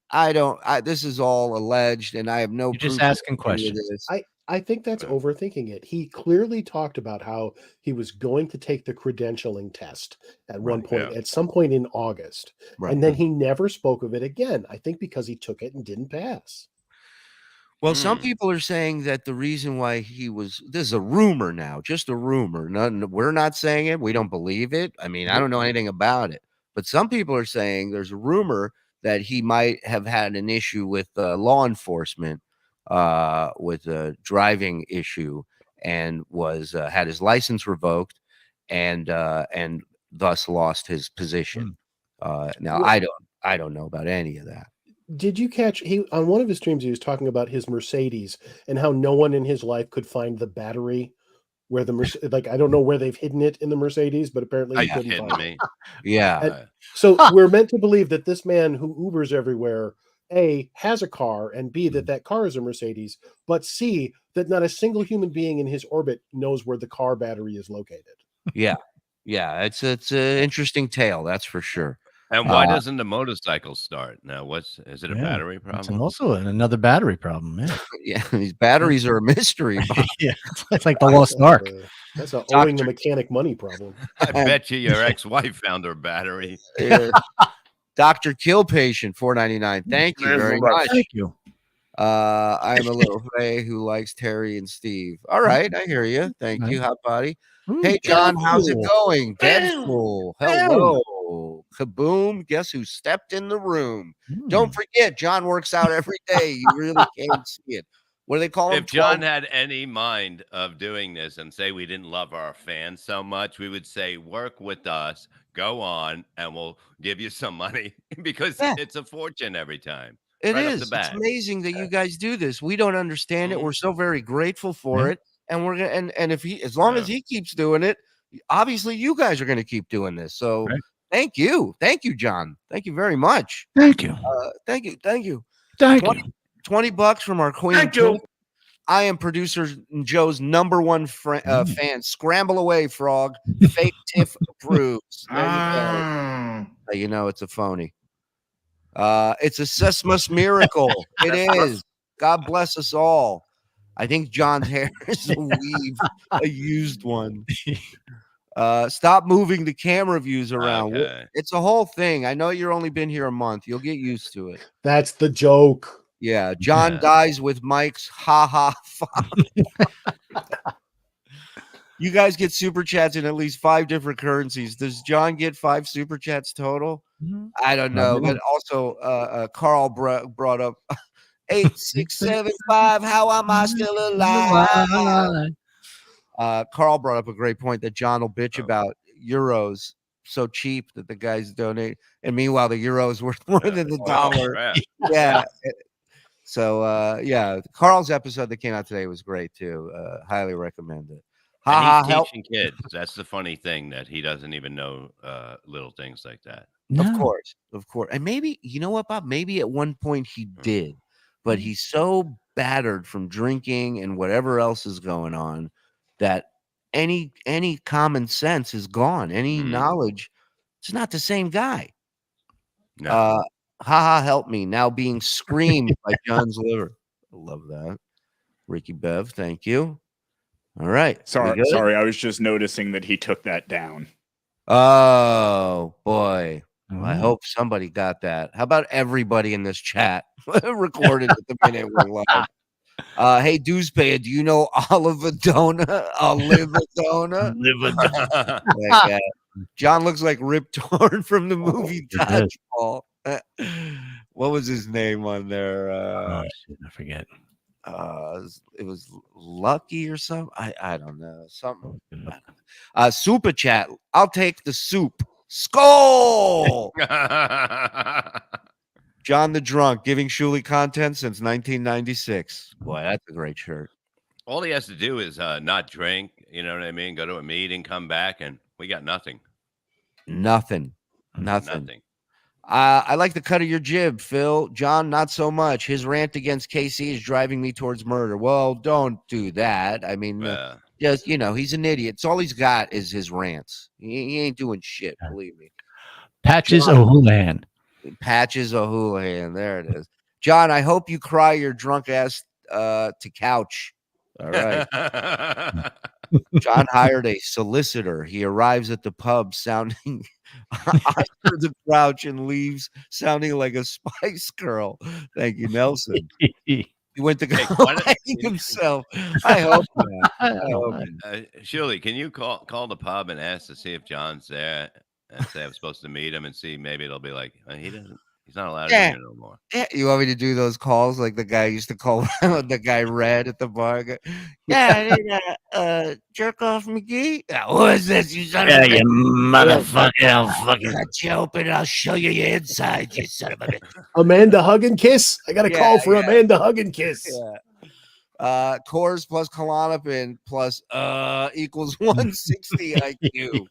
this is all alleged, and I have no You're proof just asking questions. I think that's overthinking it. He clearly talked about how he was going to take the credentialing test at one point, at some point in August. And then he never spoke of it again. I think because he took it and didn't pass. Well, some people are saying that the reason why this is a rumor now, just a rumor. We're not saying it. We don't believe it. I mean, I don't know anything about it. But some people are saying there's a rumor that he might have had an issue with law enforcement, with a driving issue, and had his license revoked, and thus lost his position. Now, I don't know about any of that. Did you catch on one of his streams he was talking about his Mercedes and how no one in his life could find the battery where I don't know where they've hidden it in the Mercedes, but apparently he couldn't find it. Yeah. And so we're meant to believe that this man who Ubers everywhere, A, has a car, and B, that car is a Mercedes, but C, that not a single human being in his orbit knows where the car battery is located. Yeah. Yeah. It's an interesting tale. That's for sure. And why doesn't the motorcycle start? Now, is it a battery problem? It's also another battery problem. Yeah. Yeah. These batteries are a mystery. Yeah. It's like the Lost Ark. That's a owing the mechanic money problem. I bet you your ex-wife found her battery. Dr. Kill Patient, $4.99. Thank you very much. Thank you. I'm a little Ray who likes Terry and Steve. All right, I hear you. Thank you, Hot Body. Hey, John, how's it going? Deadpool. Hello. Kaboom. Guess who stepped in the room? Don't forget, John works out every day. You really can't see it. What do they call him? If John had any mind of doing this and say we didn't love our fans so much, we would say, work with us, go on, and we'll give you some money because it's a fortune every time. It is. It's amazing that you guys do this. We don't understand it. We're so very grateful for it. And we're gonna and if as long as he keeps doing it, obviously you guys are gonna keep doing this. So thank you, John. Thank you very much. Thank you. Thank you. 20 bucks from our queen. Thank you. I am producer Joe's #1 fan. Scramble away, frog. Fake Tiff approves. There you go. You know it's a phony. It's a Sesmus miracle. It is. God bless us all. I think John's hair is a weave, a used one. Stop moving the camera views around. Okay. It's a whole thing. I know you've only been here a month. You'll get used to it. That's the joke. Yeah. John dies with Mike's ha. You guys get super chats in at least 5 different currencies. Does John get 5 super chats total? I don't know. But also, Carl brought up 8675. How am I still alive? Carl brought up a great point that John will bitch about euros so cheap that the guys donate, and meanwhile the euro is worth more than the dollar. Yeah. So Carl's episode that came out today was great too. Highly recommend it. And he's teaching kids. That's the funny thing, that he doesn't even know little things like that. No. Of course. And maybe, you know what, Bob? Maybe at one point he did, but he's so battered from drinking and whatever else is going on that any common sense is gone. Any knowledge. It's not the same guy. No. Help me. Now being screamed by John's liver. Love that. Ricky Bev, thank you. All right. Sorry, I was just noticing that he took that down. Oh boy. I hope somebody got that. How about everybody in this chat recorded at the minute we're live? Hey, Dewspayer, do you know Olivadona? Like, John looks like Rip Torn from the movie Dodgeball. What was his name on there? I forget. It was Lucky or something. I don't know. Something. Super chat. I'll take the soup. Skull. John the Drunk giving Shuli content since 1996. Boy, that's a great shirt. All he has to do is not drink. You know what I mean? Go to a meeting, come back, and we got nothing. Nothing. I like the cut of your jib, Phil. John, not so much. His rant against KC is driving me towards murder. Well, don't do that. I mean, just, he's an idiot. It's all he's got is his rants. He ain't doing shit, believe me. Patches O'Houlihan. Patches O'Houlihan. There it is. John, I hope you cry your drunk ass to couch. All right. John hired a solicitor. He arrives at the pub sounding Oscar the Grouch and leaves sounding like a Spice Girl. Thank you, Nelson. He went to go hang himself. I hope not. Shirley, can you call the pub and ask to see if John's there and say I'm supposed to meet him and see maybe it'll be like he's not allowed in here no more. Yeah, you want me to do those calls like the guy used to call the guy Red at the bar? Jerk off McGee. Who is this? You son of a you motherfucker! I'll fucking cut you open. I'll show you your inside. You son of a bitch. Amanda Hug and Kiss. I got a call for Amanda Hug and Kiss. Yeah. Coors plus Klonopin plus equals 160 IQ.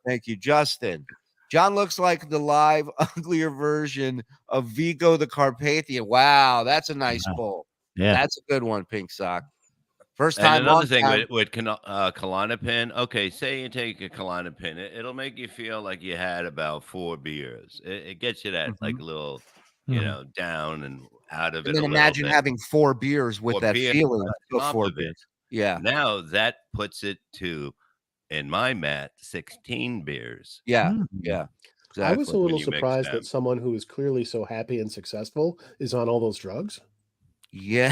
Thank you, Justin. John looks like the live, uglier version of Vigo the Carpathian. Wow, that's a nice pull. Yeah, that's a good one, Pink Sock. First And time. another thing with Klonopin. Okay, say you take a Klonopin, it'll make you feel like you had about 4 beers. It gets you that like a little, down and out of it. And then imagine having 4 beers with that feeling of 4 beers. Yeah. Now that puts it to, in my math, 16 beers. Yeah. Yeah. Exactly. I was a little surprised that someone who is clearly so happy and successful is on all those drugs. Yeah,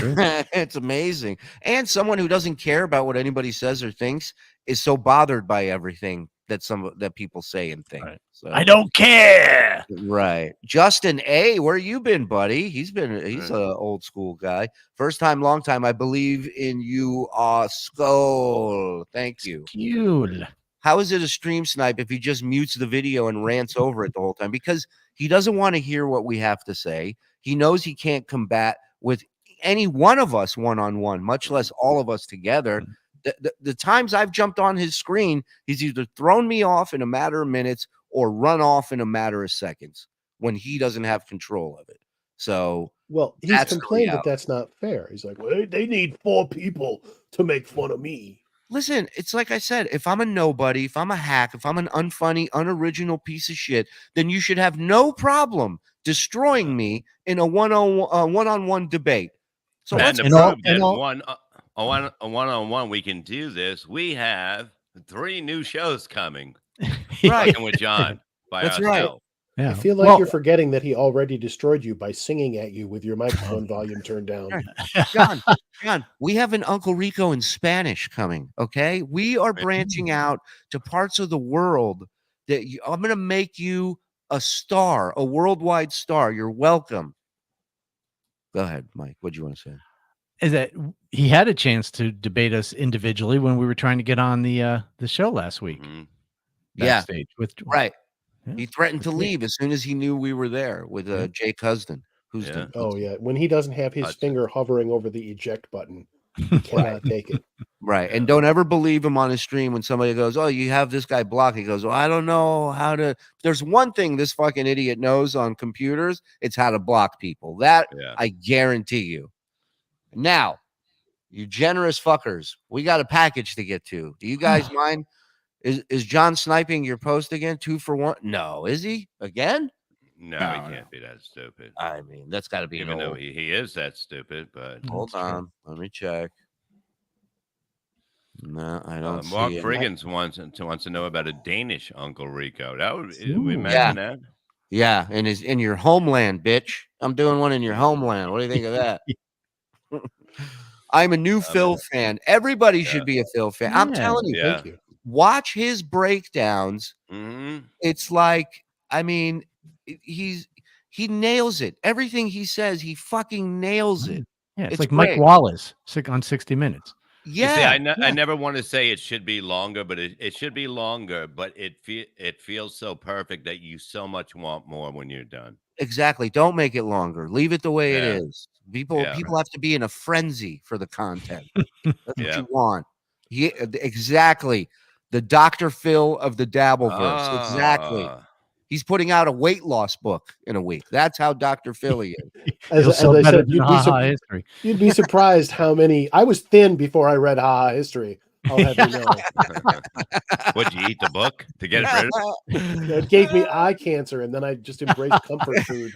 it's amazing. And someone who doesn't care about what anybody says or thinks is so bothered by everything that people say and think. Right. So, I don't care. Right. Justin A, where you been, buddy? He's an old school guy. First time, long time. I believe in you, Skull. Thank you. Cool. How is it a stream snipe if he just mutes the video and rants over it the whole time? Because he doesn't want to hear what we have to say. He knows he can't combat with any one of us one-on-one, much less all of us together. The times I've jumped on his screen, he's either thrown me off in a matter of minutes or run off in a matter of seconds when he doesn't have control of it. So, well, he's complained that that's not fair. He's like, well, they need 4 people to make fun of me. Listen, it's like I said, if I'm a nobody, if I'm a hack, if I'm an unfunny, unoriginal piece of shit, then you should have no problem destroying me in a one-on-one debate. So and to prove that a one-on-one we can do this, we have 3 new shows coming. Right. With John by That's ourselves. right. Yeah. I feel like you're forgetting that he already destroyed you by singing at you with your microphone volume turned down. John, we have an Uncle Rico in Spanish coming, okay? We are branching out to parts of the world that I'm going to make you a star, a worldwide star. You're welcome. Go ahead, Mike. What do you want to say? Is that he had a chance to debate us individually when we were trying to get on the show last week. Backstage right. Yeah. He threatened to leave as soon as he knew we were there with Jay Cusden. When he doesn't have his finger hovering over the eject button, he cannot take it. Right. And don't ever believe him on his stream when somebody goes, oh, you have this guy blocked. He goes, well, I don't know how to. There's one thing this fucking idiot knows on computers. It's how to block people. That I guarantee you. Now, you generous fuckers, we got a package to get to. Do you guys mind? Is John sniping your post again? 2 for 1? No, is he again? No, No, he no. can't be that stupid. I mean, that's got to be Even an though old. he is that stupid, but Hold on, let me check. No, I don't Mark see it. Friggins wants to know about a Danish Uncle Rico. That would Ooh. we mention that? Yeah, in your homeland, bitch. I'm doing one in your homeland. What do you think of that? I'm a new Phil fan. Everybody should be a Phil fan. I'm telling you, Yeah. watch his breakdowns. Mm-hmm. It's like, I mean, he nails it. Everything he says, he fucking nails it. Yeah, it's like great. Mike Wallace on 60 Minutes. Yeah, You see, I never want to say it should be longer, but it should be longer. But it feels so perfect that you so much want more when you're done. exactly. Don't make it longer. Leave it the way it Yeah. is. People have to be in a frenzy for the content. That's what you want. Yeah, exactly. The Dr. Phil of the Dabbleverse. Exactly. He's putting out a weight loss book in a week. That's how Dr. Philly is. As I said, you'd be surprised how many. I was thin before I read Ha Ha History. I'll have you know. Would you eat the book to get rid of it? It gave me eye cancer, and then I just embraced comfort food.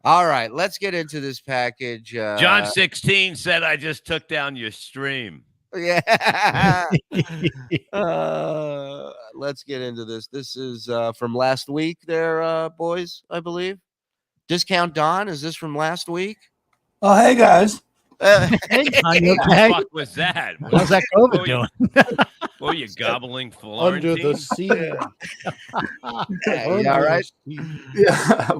All right, let's get into this package. John 16 said, "I just took down your stream." Yeah. Let's get into this. This is from last week there, boys, I believe. Discount Don, is this from last week? Oh, hey, guys. Hey, Don, you okay? What the fuck was that? How's that COVID doing? What were you gobbling for? Under the sea. Hey, you all right? Yeah.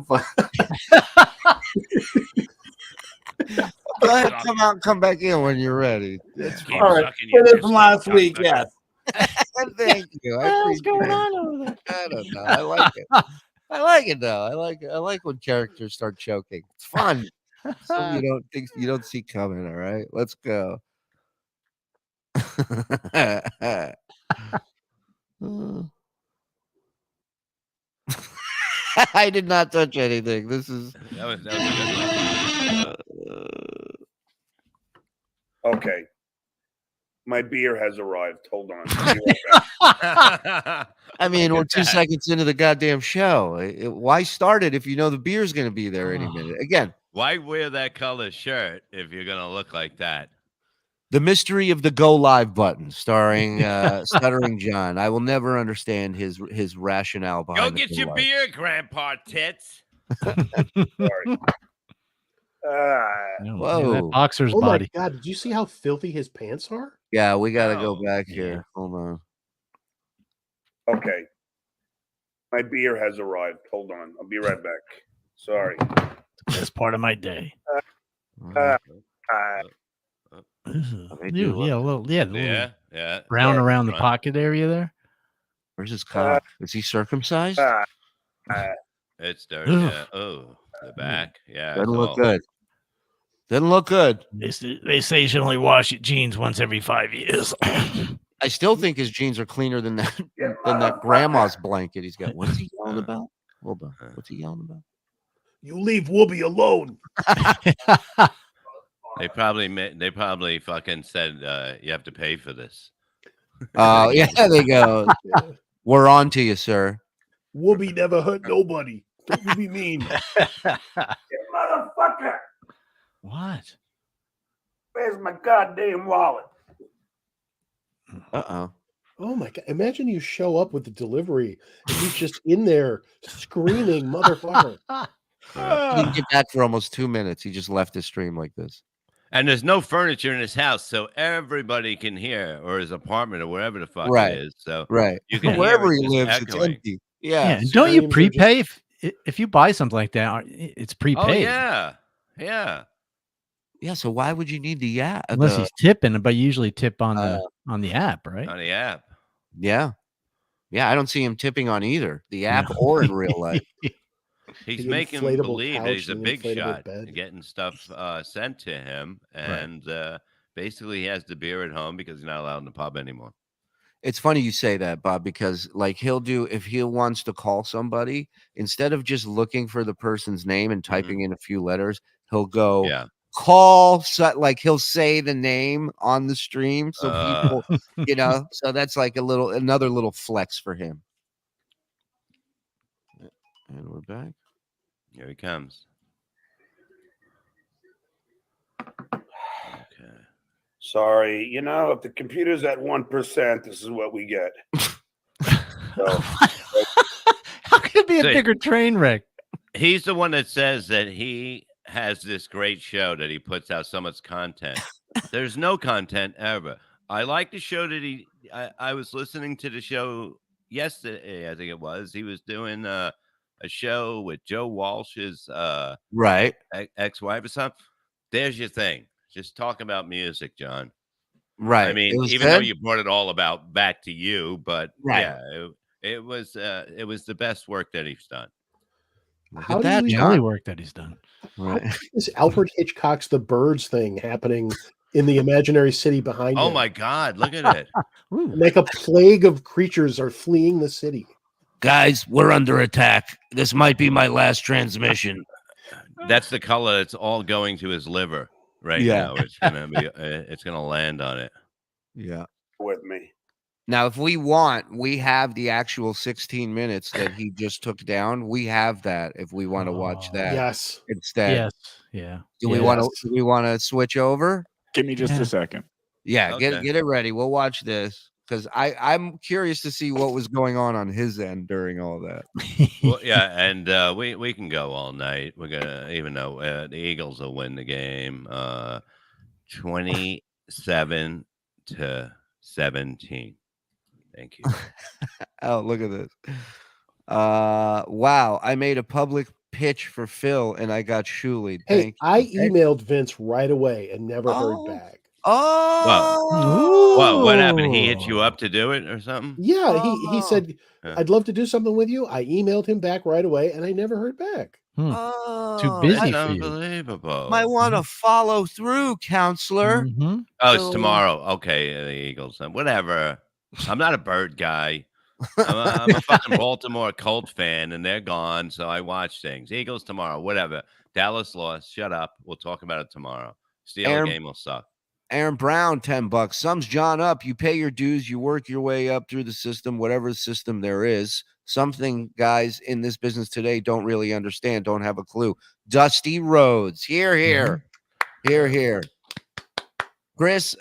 Go ahead, come out and come back in when you're ready. It's Keep All right. sucking your It is from dick. last week, yes. Thank you. What's going on over there? I don't know. I like it. I like it though. I like when characters start choking. It's fun. Something you don't see coming. All right, let's go. I did not touch anything. This is That was a good one. Okay. My beer has arrived. Hold on. I'll be right back. I mean, we're 2 seconds into the goddamn show. Why start it if you know the beer's going to be there any minute? Again, Why wear that color shirt if you're gonna look like that? The Mystery of the Go Live button, starring Stuttering John. I will never understand his rationale behind. Go get your beer, Grandpa Tits. Sorry. Whoa. That boxer's Oh body. my God! Did you see how filthy his pants are? Yeah, we got to go back here. Hold on. Okay. My beer has arrived. Hold on. I'll be right back. Sorry. That's part of my day. do Yeah, a little, the little Yeah. brown Yeah. around the Right. pocket area there. Where's his cock? Is he circumcised? It's dirty. Ugh. Yeah. Oh, the back. Yeah. Doesn't it's look all- good. Doesn't look good. They say you should only wash your jeans once every 5 years. I still think his jeans are cleaner than that grandma's blanket he's got. What is he yelling about? Hold on. What's he yelling about? You leave Whoopi alone. They probably fucking said you have to pay for this. Oh, yeah, they go. We're on to you, sir. Whoopi never hurt nobody. Don't you be mean. Motherfucker. What? Where's my goddamn wallet? Uh-oh. Oh my God! Imagine you show up with the delivery and he's just in there screaming, "Motherfucker!" He didn't get back for almost 2 minutes. He just left his stream like this. And there's no furniture in his house, so everybody can hear, or his apartment, or wherever the fuck Right. it is. So Right. you can Wherever hear it he just lives, it's echoing. empty. Yeah, Yeah. and don't you screams are just- prepay if you buy something like that? It's prepaid. Oh yeah, yeah. Yeah. So why would you need the app? Unless he's tipping, but you usually tip on the app, right? On the app. Yeah. Yeah. I don't see him tipping on either the app or in real life. He's The making inflatable believe that couch he's a and big inflatable shot, bed. getting stuff sent to him, and basically he has the beer at home because he's not allowed in the pub anymore. It's funny you say that, Bob, because like he'll do if he wants to call somebody, instead of just looking for the person's name and typing in a few letters, he'll go Yeah. call. So, like he'll say the name on the stream, so people, so that's like another little flex for him. And we're back. Here he comes. Okay. Sorry, you know, if the computer's at 1%, this is what we get. So, How can it be a bigger train wreck? He's the one that says that he has this great show that he puts out so much content. There's no content ever. I like the show that I was listening to the show yesterday, I think it was. He was doing a show with Joe Walsh's right ex-wife or something. There's your thing. Just talk about music, John. Right. I mean, even though you brought it all about back to you, but yeah, it was the best work that he's done. How do That's you the only work that he's done. Right. Is Alfred Hitchcock's The Birds thing happening in the imaginary city behind him? Oh my God, look at it. Like a plague of creatures are fleeing the city. Guys, we're under attack. This might be my last transmission. That's the color that's all going to his liver right now. It's gonna be it's gonna land on it. Yeah. With me. Now, if we want, we have the actual 16 minutes that he just took down. We have that if we want to watch that. Yes. Instead. Yes. Yeah. Do we want to switch over? Give me just a second. Yeah, Okay. get it ready. We'll watch this because I'm curious to see what was going on his end during all that. Well, yeah, and we can go all night. We're gonna, even though the Eagles will win the game, 27-17. Thank you. Oh, look at this. Wow, I made a public pitch for Phil and I got Shuli. Hey, I emailed Vince right away and never heard back. Oh, well, what happened? He hit you up to do it or something? Yeah, he said, I'd love to do something with you. I emailed him back right away and I never heard back. Too busy That's for you. unbelievable. Might want to follow through, counselor. Oh, it's tomorrow. Okay, the Eagles. Whatever. I'm not a bird guy. I'm a fucking Baltimore Colt fan, and they're gone, so I watch things. Eagles tomorrow, whatever. Dallas lost. Shut up. We'll talk about it tomorrow. Steelers game will suck. Aaron Brown, $10. Sums John up. You pay your dues. You work your way up through the system, whatever system there is. Something guys in this business today don't really understand, don't have a clue. Dusty Rhodes. Here. Here. Chris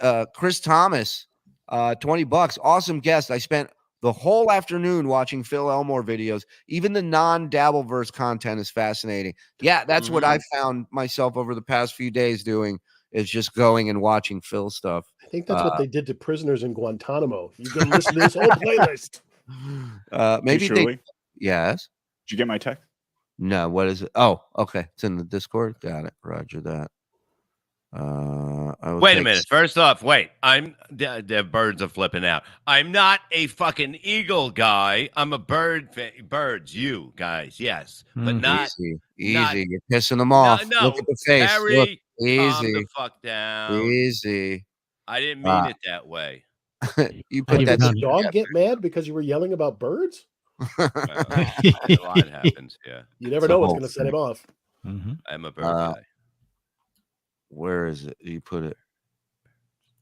Thomas, $20. Awesome guest. I spent the whole afternoon watching Phil Elmore videos. Even the non-Dabbleverse content is fascinating. Yeah, that's what I found myself over the past few days doing, is just going and watching Phil stuff. I think that's what they did to prisoners in Guantanamo. You can listen to this whole playlist. Maybe Hey, Shuli? Yes. Did you get my text? No, what is it? Oh, okay. It's in the Discord. Got it. Roger that. Wait a minute. First off, wait. The birds are flipping out. I'm not a fucking eagle guy. I'm a bird. Birds, you guys, yes, but not easy. You're pissing them off. No, Look at the face. Harry, Look, calm easy. the fuck down. Easy. I didn't mean it that way. You put that. Did the dog get mad because you were yelling about birds? A lot happens. Yeah, you never know what's going to set him off. I'm a bird guy. Where is it? You put it?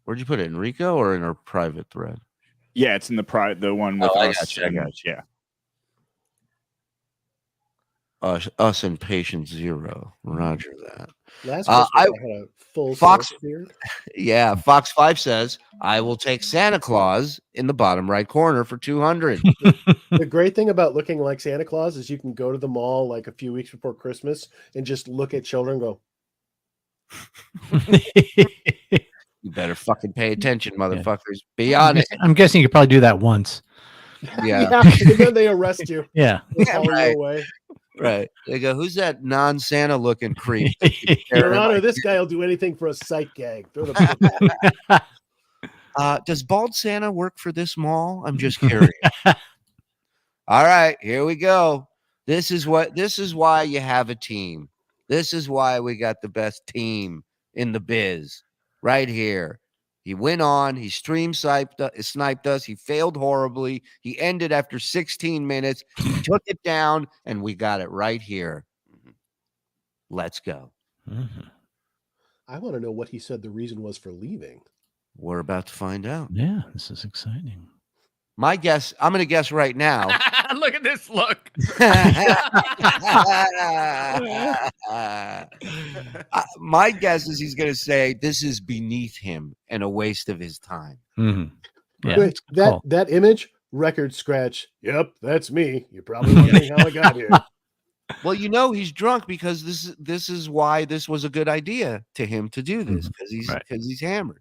Where'd you put it? In Rico or in our private thread? Yeah, it's in the one with us. I got you. Yeah. Us and Patient Zero. Roger that. Last Christmas, I had a full Fox beard. Yeah, Fox 5 says I will take Santa Claus in the bottom right corner for 200. The great thing about looking like Santa Claus is you can go to the mall like a few weeks before Christmas and just look at children and go, you better fucking pay attention, motherfuckers. Be honest. I'm guessing you could probably do that once. Yeah. And then they arrest you. Yeah. Right. Right. They go, who's that non-Santa looking creep? Your Honor, this guy will do anything for a sight gag. Does Bald Santa work for this mall? I'm just curious. All right, here we go. This is why you have a team. This is why we got the best team in the biz right here. He went on, he sniped us. He failed horribly. He ended after 16 minutes. He took it down, and we got it right here. Let's go. I want to know what he said the reason was for leaving. We're about to find out. Yeah, this is exciting. My guess, I'm going to guess right now. Look at this look. My guess is he's going to say this is beneath him and a waste of his time. Yeah, Wait, that image, record scratch. Yep, that's me. You're probably wondering how I got here. Well, you know he's drunk because this is why this was a good idea to him to do this, because he's hammered.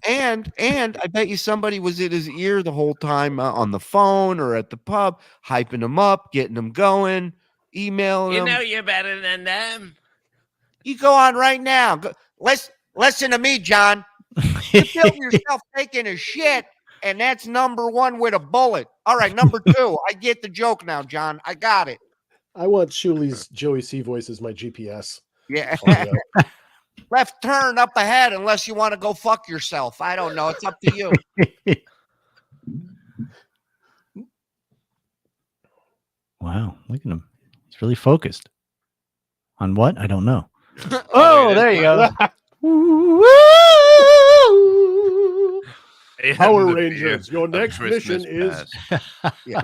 And I bet you somebody was in his ear the whole time on the phone or at the pub, hyping him up, getting him going, emailing him. You know you're better than them. You go on right now. Listen to me, John. You film yourself taking a shit, and that's number one with a bullet. All right, number two. I get the joke now, John. I got it. I want Shuli's Joey C voice as my GPS. Yeah. Left turn up ahead unless you want to go fuck yourself. I don't know. It's up to you. Wow, look at him. He's really focused. On what? I don't know. Oh, there you go. Power Rangers, your next mission is... Yeah.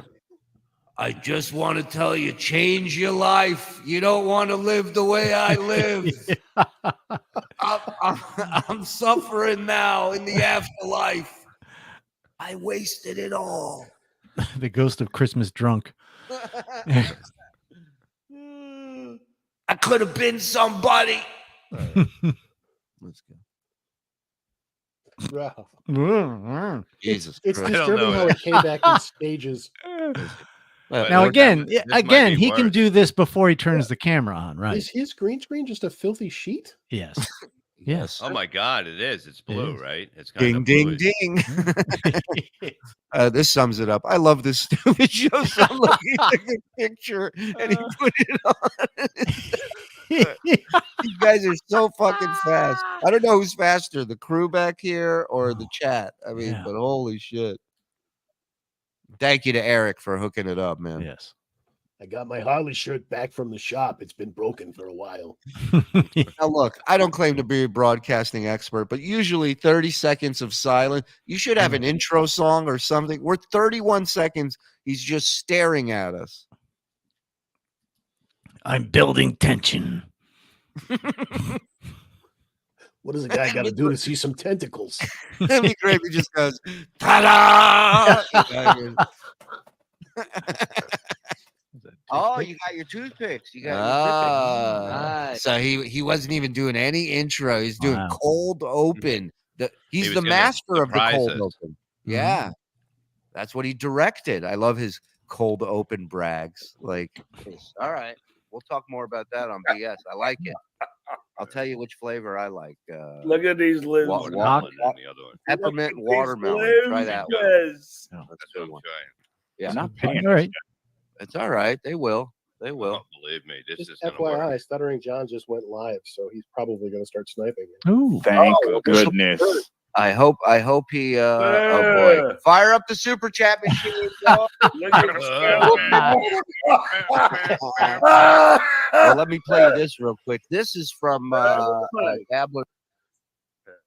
I just want to tell you, change your life. You don't want to live the way I live. I'm suffering now in the afterlife. I wasted it all. The ghost of Christmas drunk. I could have been somebody. Let's Wow. Jesus It's Christ. disturbing how it came back in stages. Now again, he can do this before he turns the camera on, right? Is his green screen just a filthy sheet? Yes. Yes. Oh my God, it is. It's blue, right? It's Ding, ding, ding. This sums it up. I love this stupid show. So I'm looking at the picture and he put it on. You guys are so fucking fast. I don't know who's faster, the crew back here or the chat. I mean, but holy shit. Thank you to Eric for hooking it up, man. Yes. I got my Harley shirt back from the shop. It's been broken for a while. Now, look, I don't claim to be a broadcasting expert, but usually 30 seconds of silence. You should have an intro song or something. We're 31 seconds. He's just staring at us. I'm building tension. What does a guy got to do to see some tentacles? That'd be great. He just goes, ta-da! Oh, you got your toothpicks. You got nice. So he wasn't even doing any intro. He's doing cold open. He's the master of the cold open. Yeah. That's what he directed. I love his cold open brags. Like, all right. We'll talk more about that on BS. I like it. I'll tell you which flavor I like. Look at these lips. Peppermint and watermelon. Try that one. Yes. That's a good one. Yeah. Not paying. All right. It's all right. They will. They will. Believe me, this Just is gonna work. FYI, Stuttering John just went live, so he's probably going to start sniping. Ooh. Thank goodness. I hope he oh boy. Fire up the super chat machine. Well, let me play you this real quick. This is from Dabbler.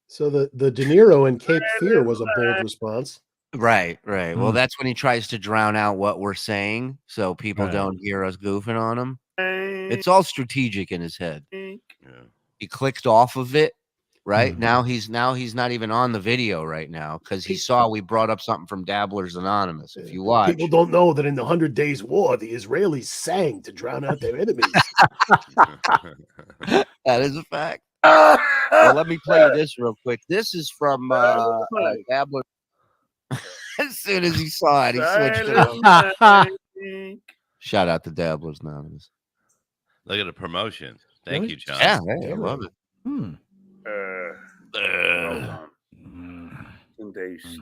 So the De Niro in Cape Fear was a bold response. Right. Well, that's when he tries to drown out what we're saying so people don't hear us goofing on him. It's all strategic in his head. He clicked off of it. Right now, he's not even on the video right now because he saw we brought up something from Dabblers Anonymous. If you watch, people don't know that in the 100 Days War, the Israelis sang to drown out their enemies. That is a fact. Well, let me play you this real quick. This is from Dabbler. As soon as he saw it, he switched it up. Shout out to Dabblers Anonymous. Look at the promotion. Thank you, John. Yeah, I love it. Hold on. 2 days.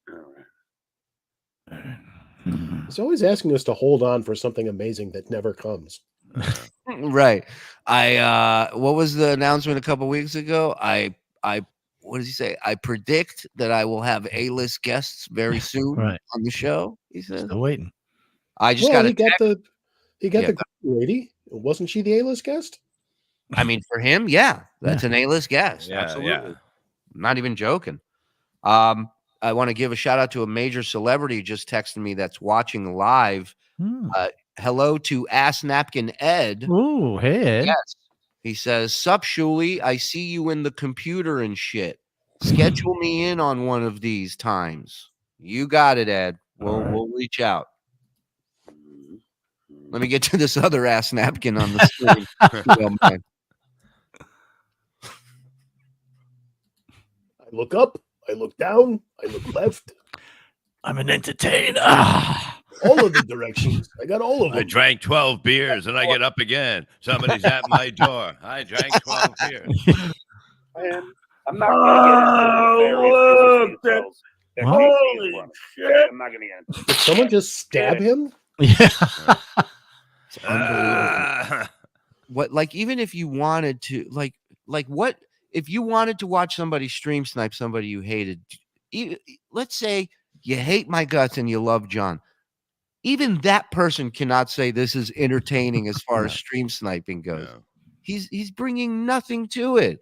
All right. He's always asking us to hold on for something amazing that never comes. Right. What was the announcement a couple weeks ago? What does he say? I predict that I will have A-list guests very soon on the show. He says. Still waiting. I just he got the lady. Wasn't she the A-list guest? I mean, for him, yeah, that's an A-list guest. Yeah, Absolutely. yeah. I'm not even joking. I want to give a shout out to a major celebrity who just texted me that's watching live. Hello to Ass Napkin Ed. Ooh, hey Ed. Yes. He says, "Sup, Shuli? I see you in the computer and shit. Schedule me in on one of these times." You got it, Ed. We'll reach out. Let me get to this other ass napkin on the screen. If you don't mind. I look up, I look down, I look left. I'm an entertainer. All of the directions. I got all of them. I drank 12 beers and I get up again. Somebody's at my door. I drank 12 beers. Man, I'm not going to get into the Holy shit. I'm not going to get into Did someone just stab him? Yeah. It's unbelievable. What, like, even if you wanted to, like what if you wanted to watch somebody stream snipe somebody you hated? Let's say you hate my guts and you love John. Even that person cannot say this is entertaining as far as stream sniping goes. He's bringing nothing to it.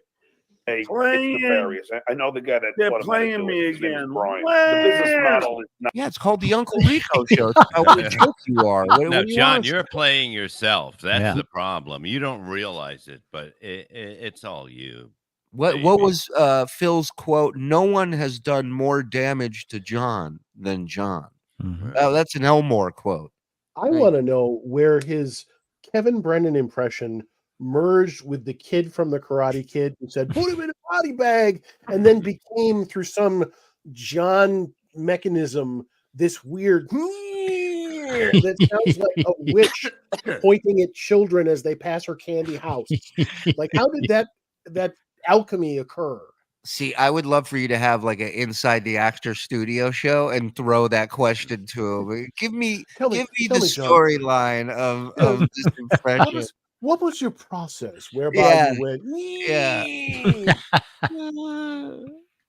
Hey, it's nefarious. I know the guy that They're taught him how to playing do me it. His name is again. Brian. The business model is not. Yeah, it's called the Uncle Rico Show. That's how what a joke you are. Now, do you John, want? you're playing yourself. That's Yeah. the problem. You don't realize it, but it's all you. What was Phil's quote? "No one has done more damage to John than John." Oh, that's an Elmore quote. I want to know where his Kevin Brennan impression merged with the kid from the Karate Kid who said, "Put him in a body bag," and then became, through some John mechanism, this weird that sounds like a witch pointing at children as they pass her candy house. Like, how did that alchemy occur? See, I would love for you to have like an Inside the Actor Studio show and throw that question to him. Give me the John. storyline of this impression. What was your process whereby you went?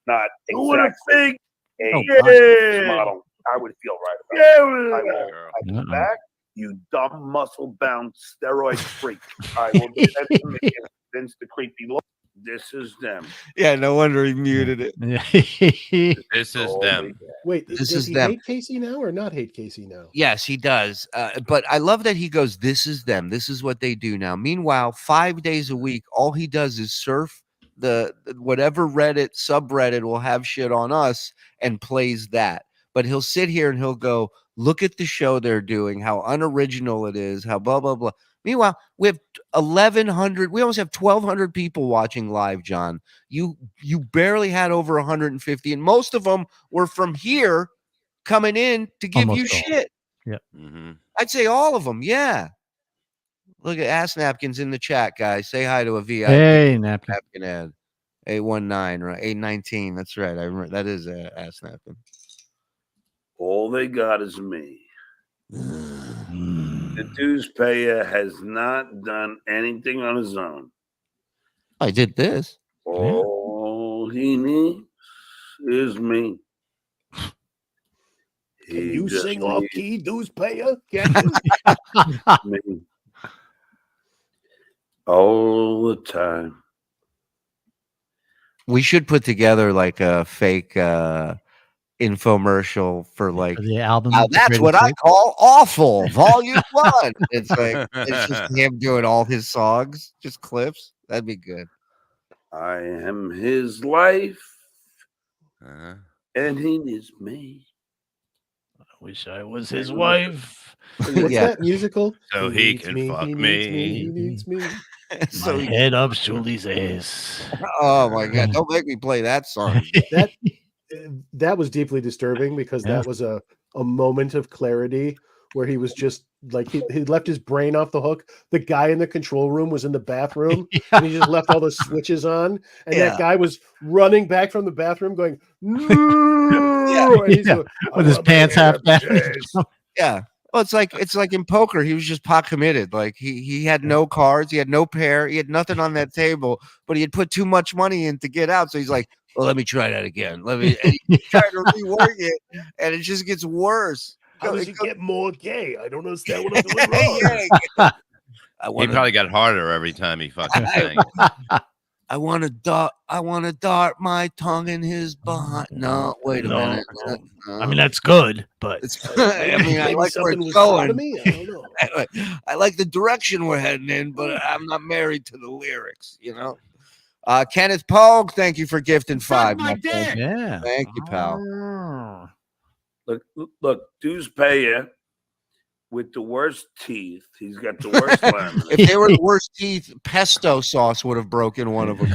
Not What a exactly fake model. I would feel right about it. I will back, you dumb muscle-bound steroid freak. I will do that to me and convince the creepy look. This is them. Yeah, no wonder he muted it. This is them. Wait, This does is he them. hate Casey now or not hate Casey now? Yes, he does. But I love that he goes, "This is them. This is what they do now." Meanwhile, 5 days a week, all he does is surf the whatever Reddit subreddit will have shit on us and plays that. But he'll sit here and he'll go, "Look at the show they're doing, how unoriginal it is, how blah, blah, blah." Meanwhile, we have 1,100, we almost have 1,200 people watching live, John. You barely had over 150, and most of them were from here coming in to give you shit. Yeah. I'd say all of them, yeah. Look at Ass Napkins in the chat, guys. Say hi to a VIP. Hey, Napkin. Napkin ad. 819, right? 819. That's right. I remember that is Ass Napkin. All they got is me. The dues payer has not done anything on his own. I did this. All he needs is me. Can you sing off key, dues payer? Can Me. All the time. We should put together like a fake infomercial for like the album. Now that's what I call awful. Volume 1. It's like it's just him doing all his songs, just clips. That'd be good. I am his life, and he needs me. I wish I was his wife. What's that musical? So he can fuck me. He needs me. My head up Shuli's ass. Oh my god! Don't make me play that song. That was deeply disturbing because that was a moment of clarity where he was just like he left his brain off the hook. The guy in the control room was in the bathroom and he just left all the switches on, and that guy was running back from the bathroom going no! And he's going, with his pants half back. Yeah. Well, it's like in poker, he was just pot committed. Like he had no cards, he had no pair, he had nothing on that table, but he had put too much money in to get out. So he's like, "Well, let me try that again. Let me try to rework it," and it just gets worse. How does it get more gay? I don't understand what I'm doing wrong. He probably got harder every time he fucking sang. I want to dart my tongue in his behind. No, wait a minute. I mean, that's good, but I mean, I maybe like where something it's was going. me. I don't know. I like the direction we're heading in, but I'm not married to the lyrics, you know. Kenneth Pogue, thank you for gifting 5. my dick. yeah. Thank you, pal. Look, dues payer with the worst teeth. He's got the worst laminate. If they were the worst teeth, pesto sauce would have broken one of them.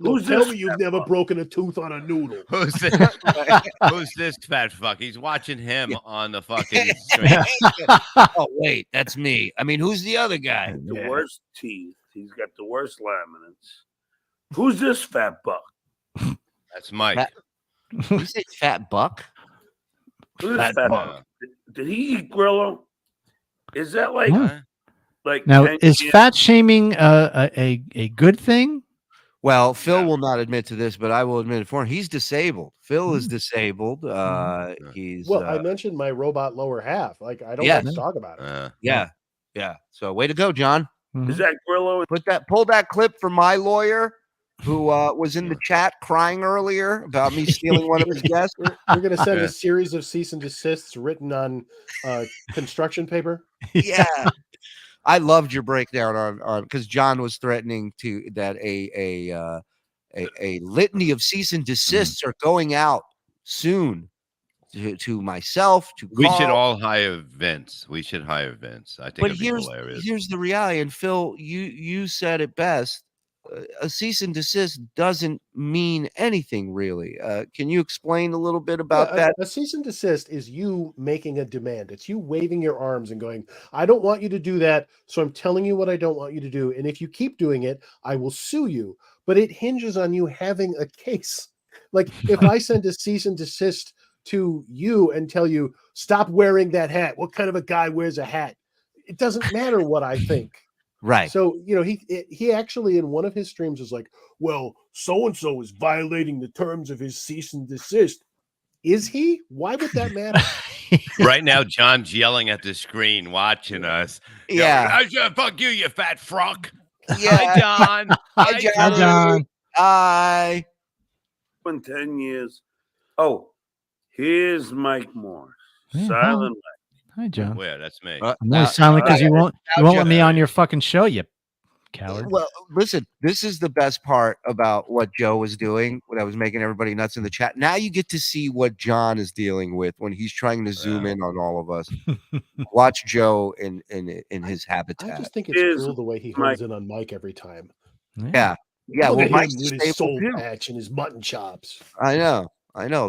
Look, tell me you've never broken a tooth on a noodle. Who's this fat fuck? He's watching him on the fucking stream. Oh, wait, that's me. I mean, who's the other guy? The worst teeth. He's got the worst laminates. Who's this fat buck? That's Mike. You say fat buck? Who's this fat buck? Did he eat Grillo? Is that like Now, 10 is years? fat shaming a good thing? Well, Phil will not admit to this, but I will admit it for him. He's disabled. Phil is disabled. He's I mentioned my robot lower half. Like, I don't Yeah. like to talk about it. yeah. So way to go, John. Is that Grillo? Pull that clip from my lawyer who was in the chat crying earlier about me stealing one of his guests. We're going to send a series of cease and desists written on construction paper. Yeah. I loved your breakdown on because John was threatening that a litany of cease and desists are going out soon to myself, to We Carl. should all hire Vince. I think But it'd be hilarious. here's the reality, and Phil, you said it best. A cease and desist doesn't mean anything really. Can you explain a little bit about that? A cease and desist is you making a demand. It's you waving your arms and going, I don't want you to do that, so I'm telling you what I don't want you to do. And if you keep doing it, I will sue you. But it hinges on you having a case. Like if I send a cease and desist to you and tell you, stop wearing that hat. What kind of a guy wears a hat? It doesn't matter what I think. Right. So, he actually in one of his streams was like, well, so-and-so is violating the terms of his cease and desist. Is he? Why would that matter? Right now, John's yelling at the screen, watching us. Yeah. Fuck you, you fat fuck. Yeah. Hi, John. Hi, John. Hi. In 10 years. Oh, here's Mike Moore. Yeah, Silent Mike. Hi, John. Where? That's me. I'm only silent because you won't let me on your fucking show, you coward. Well, listen, this is the best part about what Joe was doing that was making everybody nuts in the chat. Now you get to see what John is dealing with when he's trying to zoom in on all of us. Watch Joe in his habitat. I just think it's cool the way he hones in on Mike every time. Yeah. Yeah. Look Well, at him Mike's with his disabled soul too. patch and his mutton chops. I know.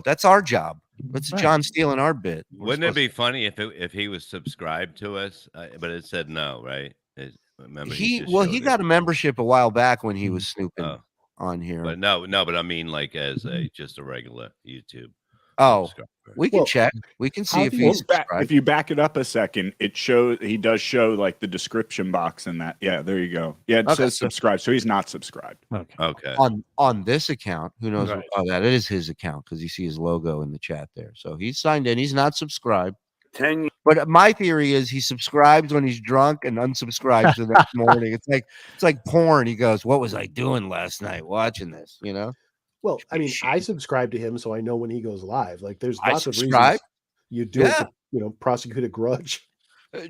That's our job. That's John stealing our bit. Wouldn't it be funny if he was subscribed to us, but it said no, right? Remember He just showed it. got a membership a while back when he was snooping on here. But but I mean like as just a regular YouTube. Oh, subscriber. we can check. We can see if he's if you back it up a second, he does show like the description box in that. Yeah, there you go. Yeah, it says subscribe, so he's not subscribed. Okay. On this account, who knows? Right. Oh, that is his account because you see his logo in the chat there. So he's signed in. He's not subscribed. 10 years. But my theory is he subscribes when he's drunk and unsubscribes the next morning. It's like porn. He goes, "What was I doing last night watching this?" You know. Well, I mean, I subscribe to him, so I know when he goes live. Like, there's I lots of subscribe. reasons you do it to, prosecute a grudge.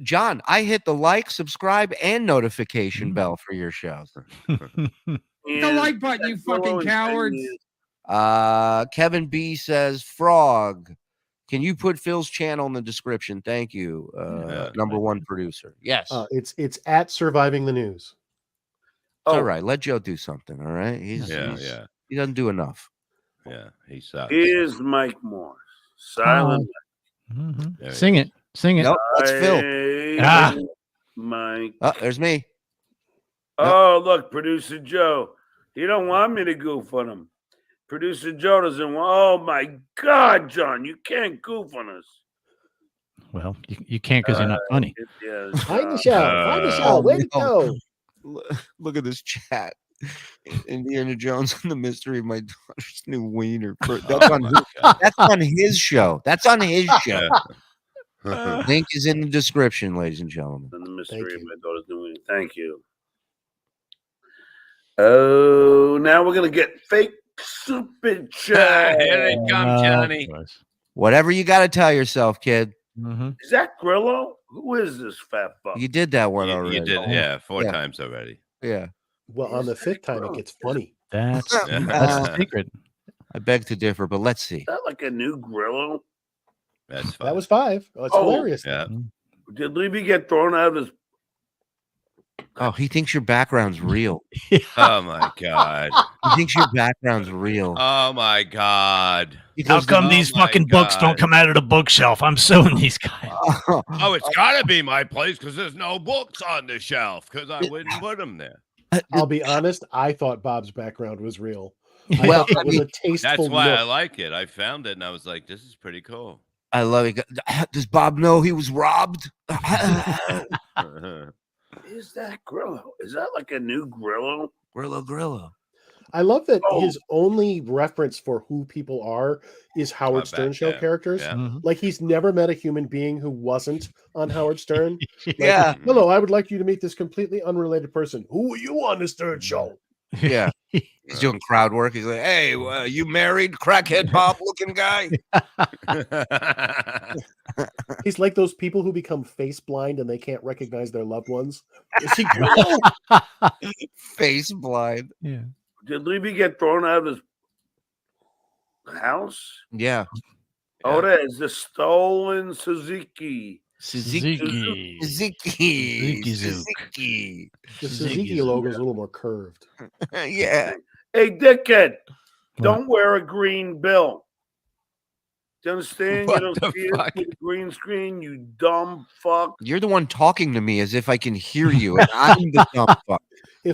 John, I hit the like, subscribe, and notification bell for your shows. The like button, you fucking cowards. Kevin B says, Frog, can you put Phil's channel in the description? Thank you. Number one producer. Yes. It's at Surviving the News. All right. Let Joe do something. All right. He doesn't do enough. Yeah, he sucks. Here's Mike Moore. Silent Sing it. Nope, that's Phil. Mike. Oh, there's me. Oh, look, Producer Joe. He don't want me to goof on him. Producer Joe doesn't want. Oh my God, John, you can't goof on us. Well, you can't because you're not funny. Find the show. Way to go. Look at this chat. Indiana Jones and the Mystery of My Daughter's New Wiener. That's on his show. That's on his show. Link is in the description, ladies and gentlemen. And the mystery of my daughter's doing it. Thank you. Oh, now we're gonna get fake super chat. Here they come, Johnny. Whatever you got to tell yourself, kid. Is that Grillo? Who is this fat fuck? You did that one already. You did, yeah, 4 times already. Yeah. Well, on the 5th time, it gets funny. That's the secret. I beg to differ, but let's see. Is that like a new Grillo? That's fine. That was 5. Oh, it's hilarious. Yeah. Did Levy get thrown out of his? Oh, he thinks your background's real. Oh my God. He thinks your background's real. Oh my God. How come these fucking books don't come out of the bookshelf? I'm suing these guys. Oh, it's got to be my place because there's no books on the shelf because I wouldn't put them there. I'll be honest. I thought Bob's background was real. Well, it was a tasteful that's why I look. like it. I found it and I was like, this is pretty cool. I love it. Does Bob know he was robbed? Is that Grillo? Is that like a new Grillo? Grillo. I love that his only reference for who people are is Howard Stern show characters. Yeah. Like he's never met a human being who wasn't on Howard Stern. Like, Yeah. Hello, I would like you to meet this completely unrelated person. Who are you on the Stern show? Yeah. He's doing crowd work. He's like, hey, you married crackhead Bob looking guy? He's like those people who become face blind and they can't recognize their loved ones. Is he face blind? Yeah. Did Levy get thrown out of his house? Yeah. Oh, that is the stolen Suzuki. Suzuki. The Suzuki logo is a little more curved. Yeah. Hey, dickhead, don't wear a green bill. Do you understand? What you the don't see it fuck? with a green screen, you dumb fuck. You're the one talking to me as if I can hear you. And I'm the dumb fuck.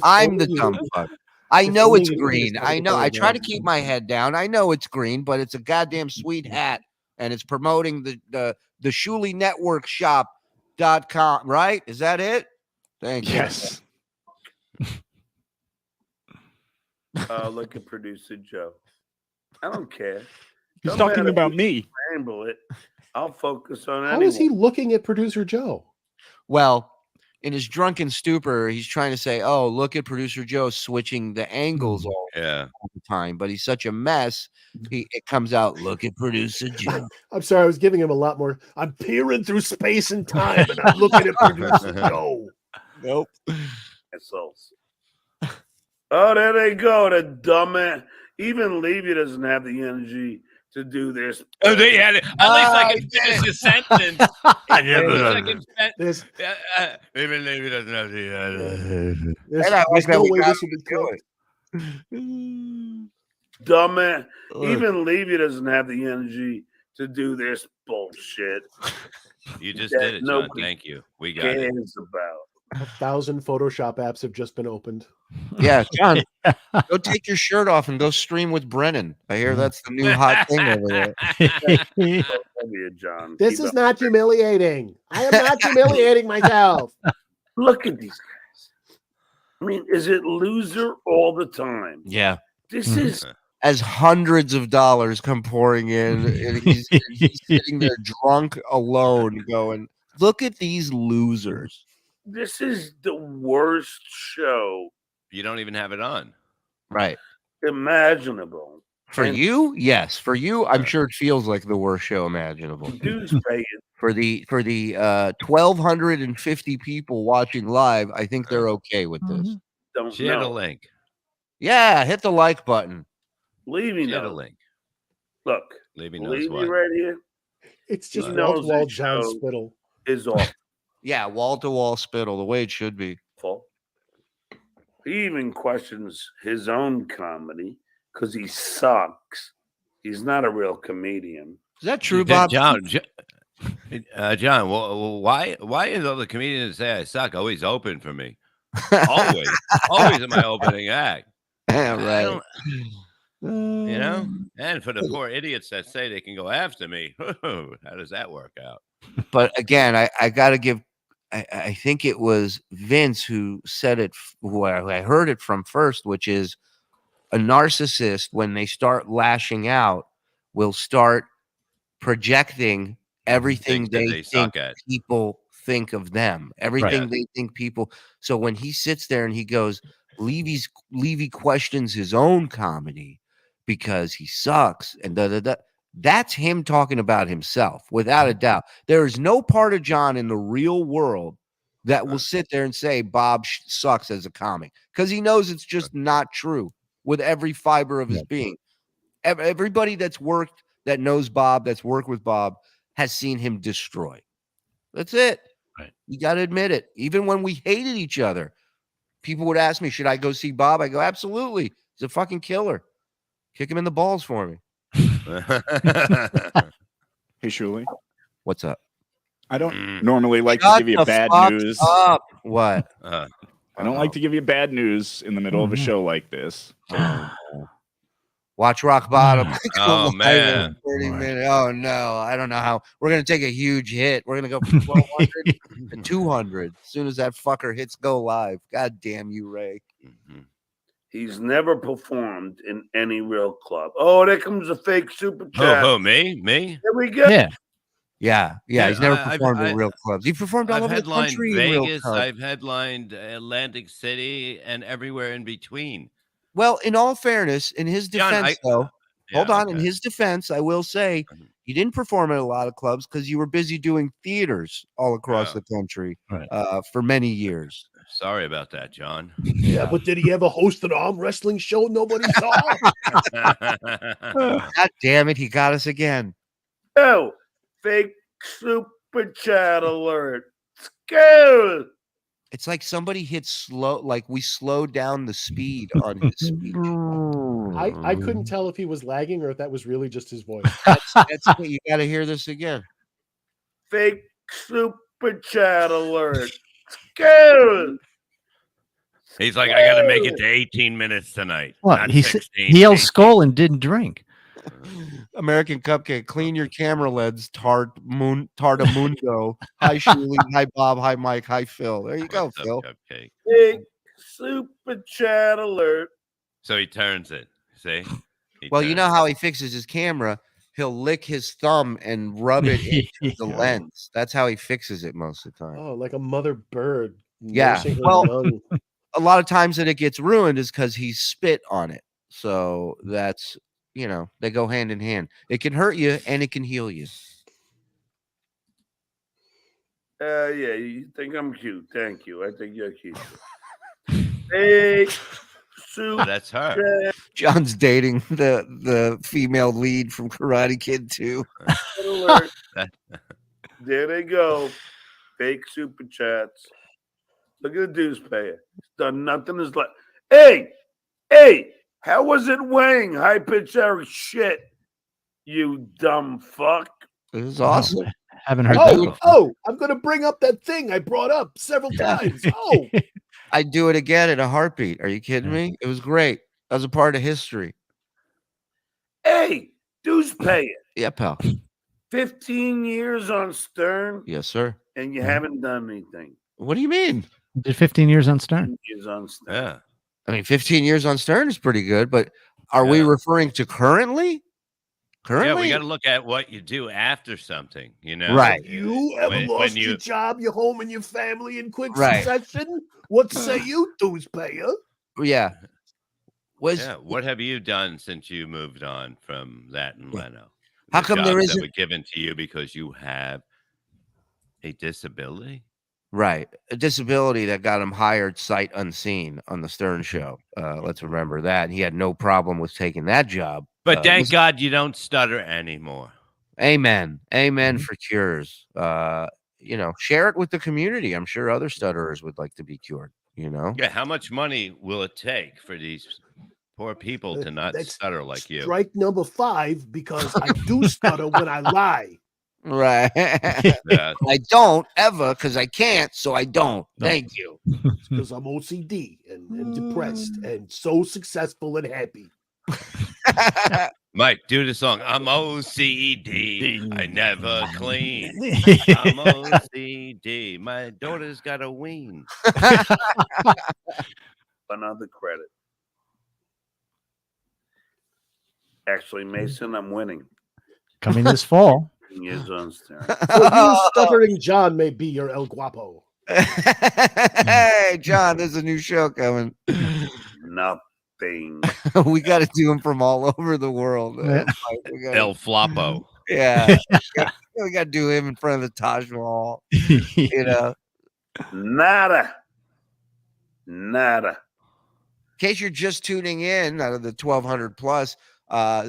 I'm the dumb fuck. I know it's green. I know. I try to keep my head down. I know it's green, but it's a goddamn sweet hat. And it's promoting the Shuli Network shop.com, right? Is that it? Thank you. Yes. Look at producer Joe. I don't care. He's Don't talking matter about if me. you Ramble it. I'll focus on How anyone. is he looking at producer Joe? Well, in his drunken stupor, he's trying to say, oh, look at producer Joe switching the angles all the time. But he's such a mess. It comes out, look at producer Joe. I'm sorry, I was giving him a lot more. I'm peering through space and time and I'm looking at producer Joe. Nope. Assholes. Oh, there they go. The dumbass. Even Levy doesn't have the energy to do this. Oh, they had it. At least I can finish the sentence. Even Levy doesn't have the. There's no way this would be good. Dumbass. Even Levy doesn't have the energy to do this bullshit. You just that did it, John. nobody Thank you. We got it. cares about. 1,000 Photoshop apps have just been opened. Yeah, John, go take your shirt off and go stream with Brennan. I hear that's the new hot thing over there. John. This is not humiliating. I am not humiliating myself. Look at these guys. I mean, is it loser all the time? Yeah. This is as hundreds of dollars come pouring in, and he's sitting there drunk alone going, look at these losers. This is the worst show You don't even have it on. Right. imaginable. For you, yes. For you, I'm sure it feels like the worst show imaginable. Dude's paying. For the 1,250 people watching live, I think they're okay with this. Don't Share the know. link. Yeah, hit the like button. Levy Share the knows. link. Look, Levy knows Levy what. right here It's just He knows wall-to-wall this John show Spittle. is awful. Yeah, wall-to-wall spittle, the way it should be. He even questions his own comedy because he sucks. He's not a real comedian. Is that true, Bob? John, John, why is all the comedians say I suck always open for me? Always in my opening act. Yeah, I right. don't- you know, and for the poor idiots that say they can go after me, how does that work out? But again, I got to give. I think it was Vince who said it, who I heard it from first, which is a narcissist, when they start lashing out, will start projecting everything they think suck at. people think of them, everything they think people. So when he sits there and he goes, Levy questions his own comedy because he sucks and that's him talking about himself without a doubt. There is no part of John in the real world that will sit there and say Bob sucks as a comic, because he knows it's just not true with every fiber of his being. Everybody that knows Bob, that's worked with Bob, has seen him destroy. That's it. Right. You got to admit it. Even when we hated each other, people would ask me, should I go see Bob? I go, absolutely. He's a fucking killer. Kick him in the balls for me. Hey, Shuli. What's up? I don't normally like to Shut give you the bad fuck news. up. What? I don't like to give you bad news in the middle of a show like this. Watch Rock Bottom. Oh, man. 30 minutes. Oh, no. I don't know how. We're going to take a huge hit. We're going to go from 1,200 to 200 as soon as that fucker hits go live. God damn you, Ray. He's never performed in any real club. Oh, there comes a fake super chat. Oh, me? There we go. Yeah. He's never performed in real clubs. He performed all I've over the headlined country in real Vegas. clubs. I've headlined Atlantic City and everywhere in between. Well, in all fairness, in his defense, John, in his defense, I will say he didn't perform at a lot of clubs because you were busy doing theaters all across the country for many years. Sorry about that, John. Yeah, but did he ever host an arm wrestling show nobody saw? God damn it, he got us again. Oh, fake super chat alert. Scared. It's like somebody hit slow, like we slowed down the speed on his speech. I couldn't tell if he was lagging or if that was really just his voice. That's you got to hear this again. Fake super chat alert. Scared. He's like, I got to make it to 18 minutes tonight. What? Not He 16. yelled skull and didn't drink. American Cupcake, clean your camera lens, Tartamundo. Hi, Shuli. Hi, Bob. Hi, Mike. Hi, Phil. There you go, Phil. Cupcake. Big super chat alert. So he turns it. See? Well, you know how he fixes his camera? He'll lick his thumb and rub it into the lens. That's how he fixes it most of the time. Oh, like a mother bird. Yeah. nursing her Well, young. a lot of times that it gets ruined is because he spit on it. So that's, they go hand in hand. It can hurt you and it can heal you. Yeah, you think I'm cute. Thank you. I think you're cute. Hey, that's her. John's dating the female lead from Karate Kid 2. Alert. There they go. Fake super chats. Look at the dues payer. He's done nothing. Is like, hey, how was it weighing high pitch Eric shit? You dumb fuck. It was awesome. Haven't heard that before. I'm going to bring up that thing I brought up several times. Oh, I'd do it again in a heartbeat. Are you kidding me? It was great. That was a part of history. Hey, dues payer. Yeah, pal. 15 years on Stern. Yes, sir. And you haven't done anything. What do you mean? Did 15 years on Stern? 15 years on Stern. Yeah. I mean, 15 years on Stern is pretty good, but are we referring to currently? Yeah, we got to look at what you do after something, Right. You ever lost your job, your home, and your family in quick succession? What say you, dues payer? Yeah. What have you done since you moved on from that and Leno? How come there jobs isn't that were given to you because you have a disability? Right. A disability that got him hired sight unseen on the Stern show. Let's remember that. He had no problem with taking that job. But thank God you don't stutter anymore. Amen. Amen for cures. Share it with the community. I'm sure other stutterers would like to be cured, Yeah, how much money will it take for these poor people to not stutter like you? Strike number 5, because I do stutter when I lie. Right. I don't ever because I can't, so I don't. Thank you. Because I'm OCD and depressed and so successful and happy. Mike, do the song. I'm OCD. I never clean. I'm OCD. My daughter's got a wean. Another credit. Actually, Mason, I'm winning. Coming this fall. Years on stern. For you, Stuttering John may be your El Guapo. Hey, John, there's a new show coming. Nothing. We got to do them from all over the world. El Floppo. Yeah. We got to do him in front of the Taj Mahal. You know, Nada. In case you're just tuning in out of the 1200 plus,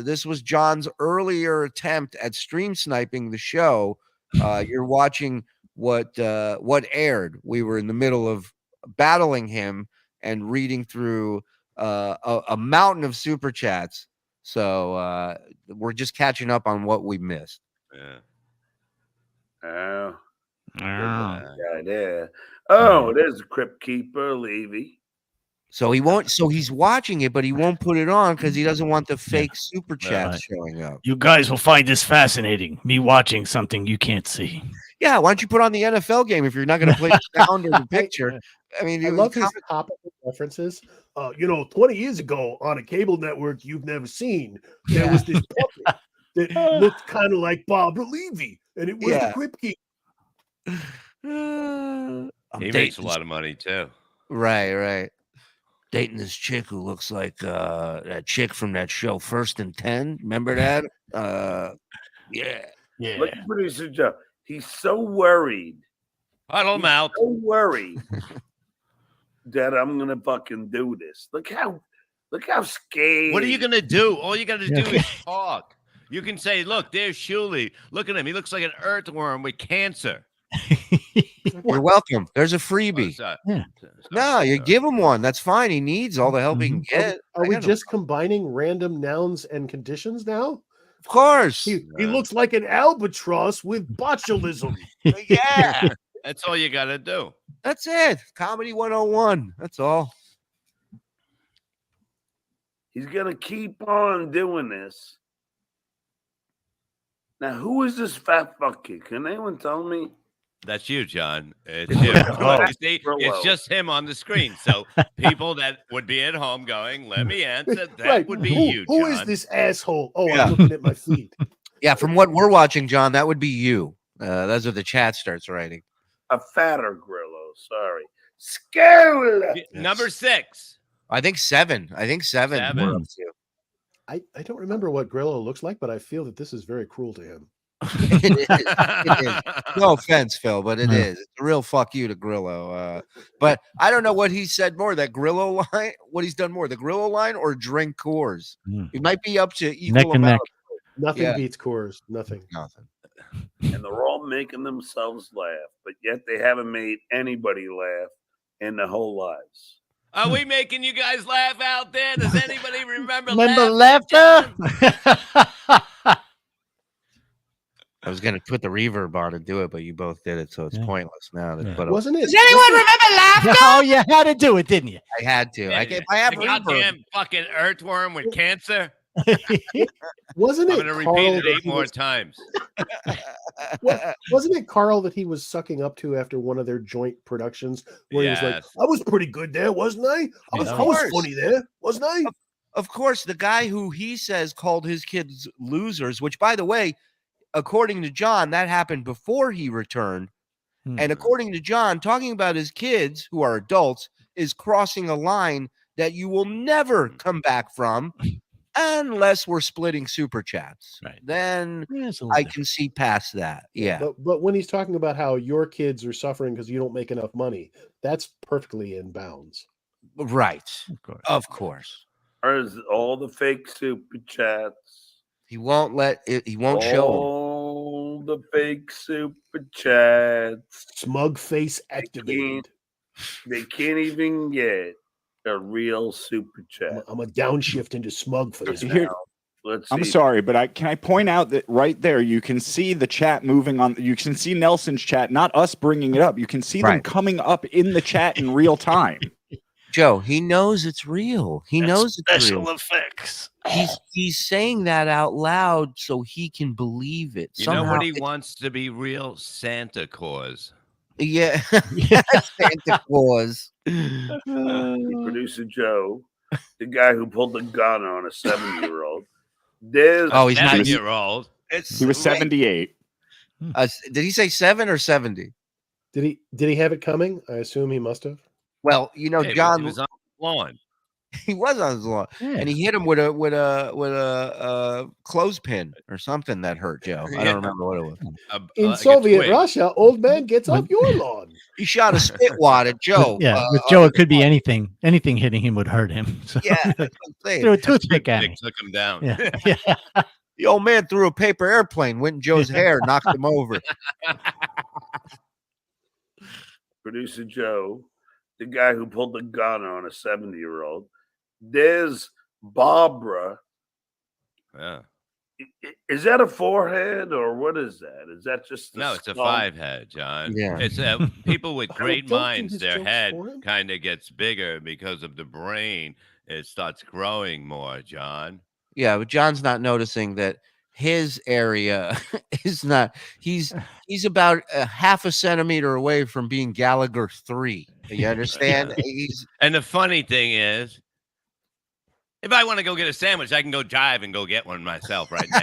this was John's earlier attempt at stream sniping the show. You're watching what aired. We were in the middle of battling him and reading through a mountain of super chats. So we're just catching up on what we missed. Yeah. Oh, there's a Crypt Keeper, Levy. So he won't. So he's watching it, but he won't put it on because he doesn't want the fake super chats showing up. You guys will find this fascinating. Me watching something you can't see. Yeah, why don't you put on the NFL game if you're not going to play the sound or the picture? I mean, I love his topical references. 20 years ago on a cable network you've never seen, there was this puppet that looked kind of like Barbara Levy, and it was the Crypt Keeper. He makes a lot of money too. Right. Dating this chick who looks like that chick from that show First and 10. Remember that? Yeah. Look at producer Joe. He's so worried. Huddle him out. So worried that I'm gonna fucking do this. Look how scared. What are you gonna do? All you gotta do is talk. You can say, "Look, there's Shuli. Look at him. He looks like an earthworm with cancer." You're welcome. There's a freebie. No, you give him one. That's fine. He needs all the help he can get. Are we just combining random nouns and conditions now? Of course. He looks like an albatross with botulism. Yeah. That's all you got to do. That's it. Comedy 101. That's all. He's going to keep on doing this. Now, who is this fat fucker? Can anyone tell me? That's you, John. It's you. You see, it's just him on the screen. So people that would be at home going, let me answer, that would be you, John. Who is this asshole? Oh, I'm looking at my feet. Yeah, from what we're watching, John, that would be you. Those are the chat starts writing. A fatter Grillo, sorry. Skull! Number 6. I think 7. We're up to. I don't remember what Grillo looks like, but I feel that this is very cruel to him. It is. No offense, Phil, but it is. It's a real fuck you to Grillo. But I don't know what he said more, that Grillo line, what he's done more, the Grillo line or drink Coors. He might be up to equal amount. Nothing beats Coors. Nothing. And they're all making themselves laugh, but yet they haven't made anybody laugh in their whole lives. Are we making you guys laugh out there? Does anybody remember laughter? I was gonna put the reverb on and do it, but you both did it, so it's pointless now. Wasn't it? Does anyone remember laughter? Oh, you had to do it, didn't you? I had to. Yeah, I have the goddamn fucking earthworm with cancer. Wasn't it? I'm going to repeat it 8 more times. Wasn't it Carl that he was sucking up to after one of their joint productions where he was like, I was pretty good there, wasn't I? I was funny there, wasn't I? Of course, the guy who he says called his kids losers, which, by the way, according to John, that happened before he returned. And according to John, talking about his kids who are adults is crossing a line that you will never come back from unless we're splitting super chats. Right. Then I can see past that. Yeah. But when he's talking about how your kids are suffering because you don't make enough money, that's perfectly in bounds. Right. Of course. There's all the fake super chats. He won't let it. He won't show all the fake super chats. Smug face activated. They can't even get a real super chat. I'm a downshift into smug face. Let's see. I'm sorry, but can I point out that right there you can see the chat moving on. You can see Nelson's chat, not us bringing it up. You can see them coming up in the chat in real time. Joe, he knows it's real. He knows it's special real. effects. He's saying that out loud so he can believe it. You know what he wants to be real? Santa Claus. Yeah. Santa Claus. Producer Joe, the guy who pulled the gun on a 7-year-old. He's not 7-year-old. He was 78. Did he say 7 or 70? Did he have it coming? I assume he must have. Well, you know, Hey, John he was on the lawn. He was on his lawn, and he hit him with a clothespin or something that hurt Joe. I don't remember what it was. In Soviet Russia, old man gets off your lawn. He shot a spit wad at Joe. Yeah, with Joe, it could be anything. Anything hitting him would hurt him. So, Yeah, that's what I'm saying. threw a toothpick at him. Took him down. Yeah. The old man threw a paper airplane, went in Joe's hair, knocked him over. Producer Joe, the guy who pulled the gun on a 70-year-old. There's Barbara. Yeah. Is that a forehead or what is that? Is that just No, it's a skull? 5-head, John. Yeah. It's people with great don't think minds, his their joke's head for him. kind of gets bigger because of the brain. It starts growing more, John. Yeah, but John's not noticing that his area is not. He's about a half a centimeter away from being Gallagher 3. You understand? And the funny thing is, if I want to go get a sandwich, I can go drive and go get one myself right now.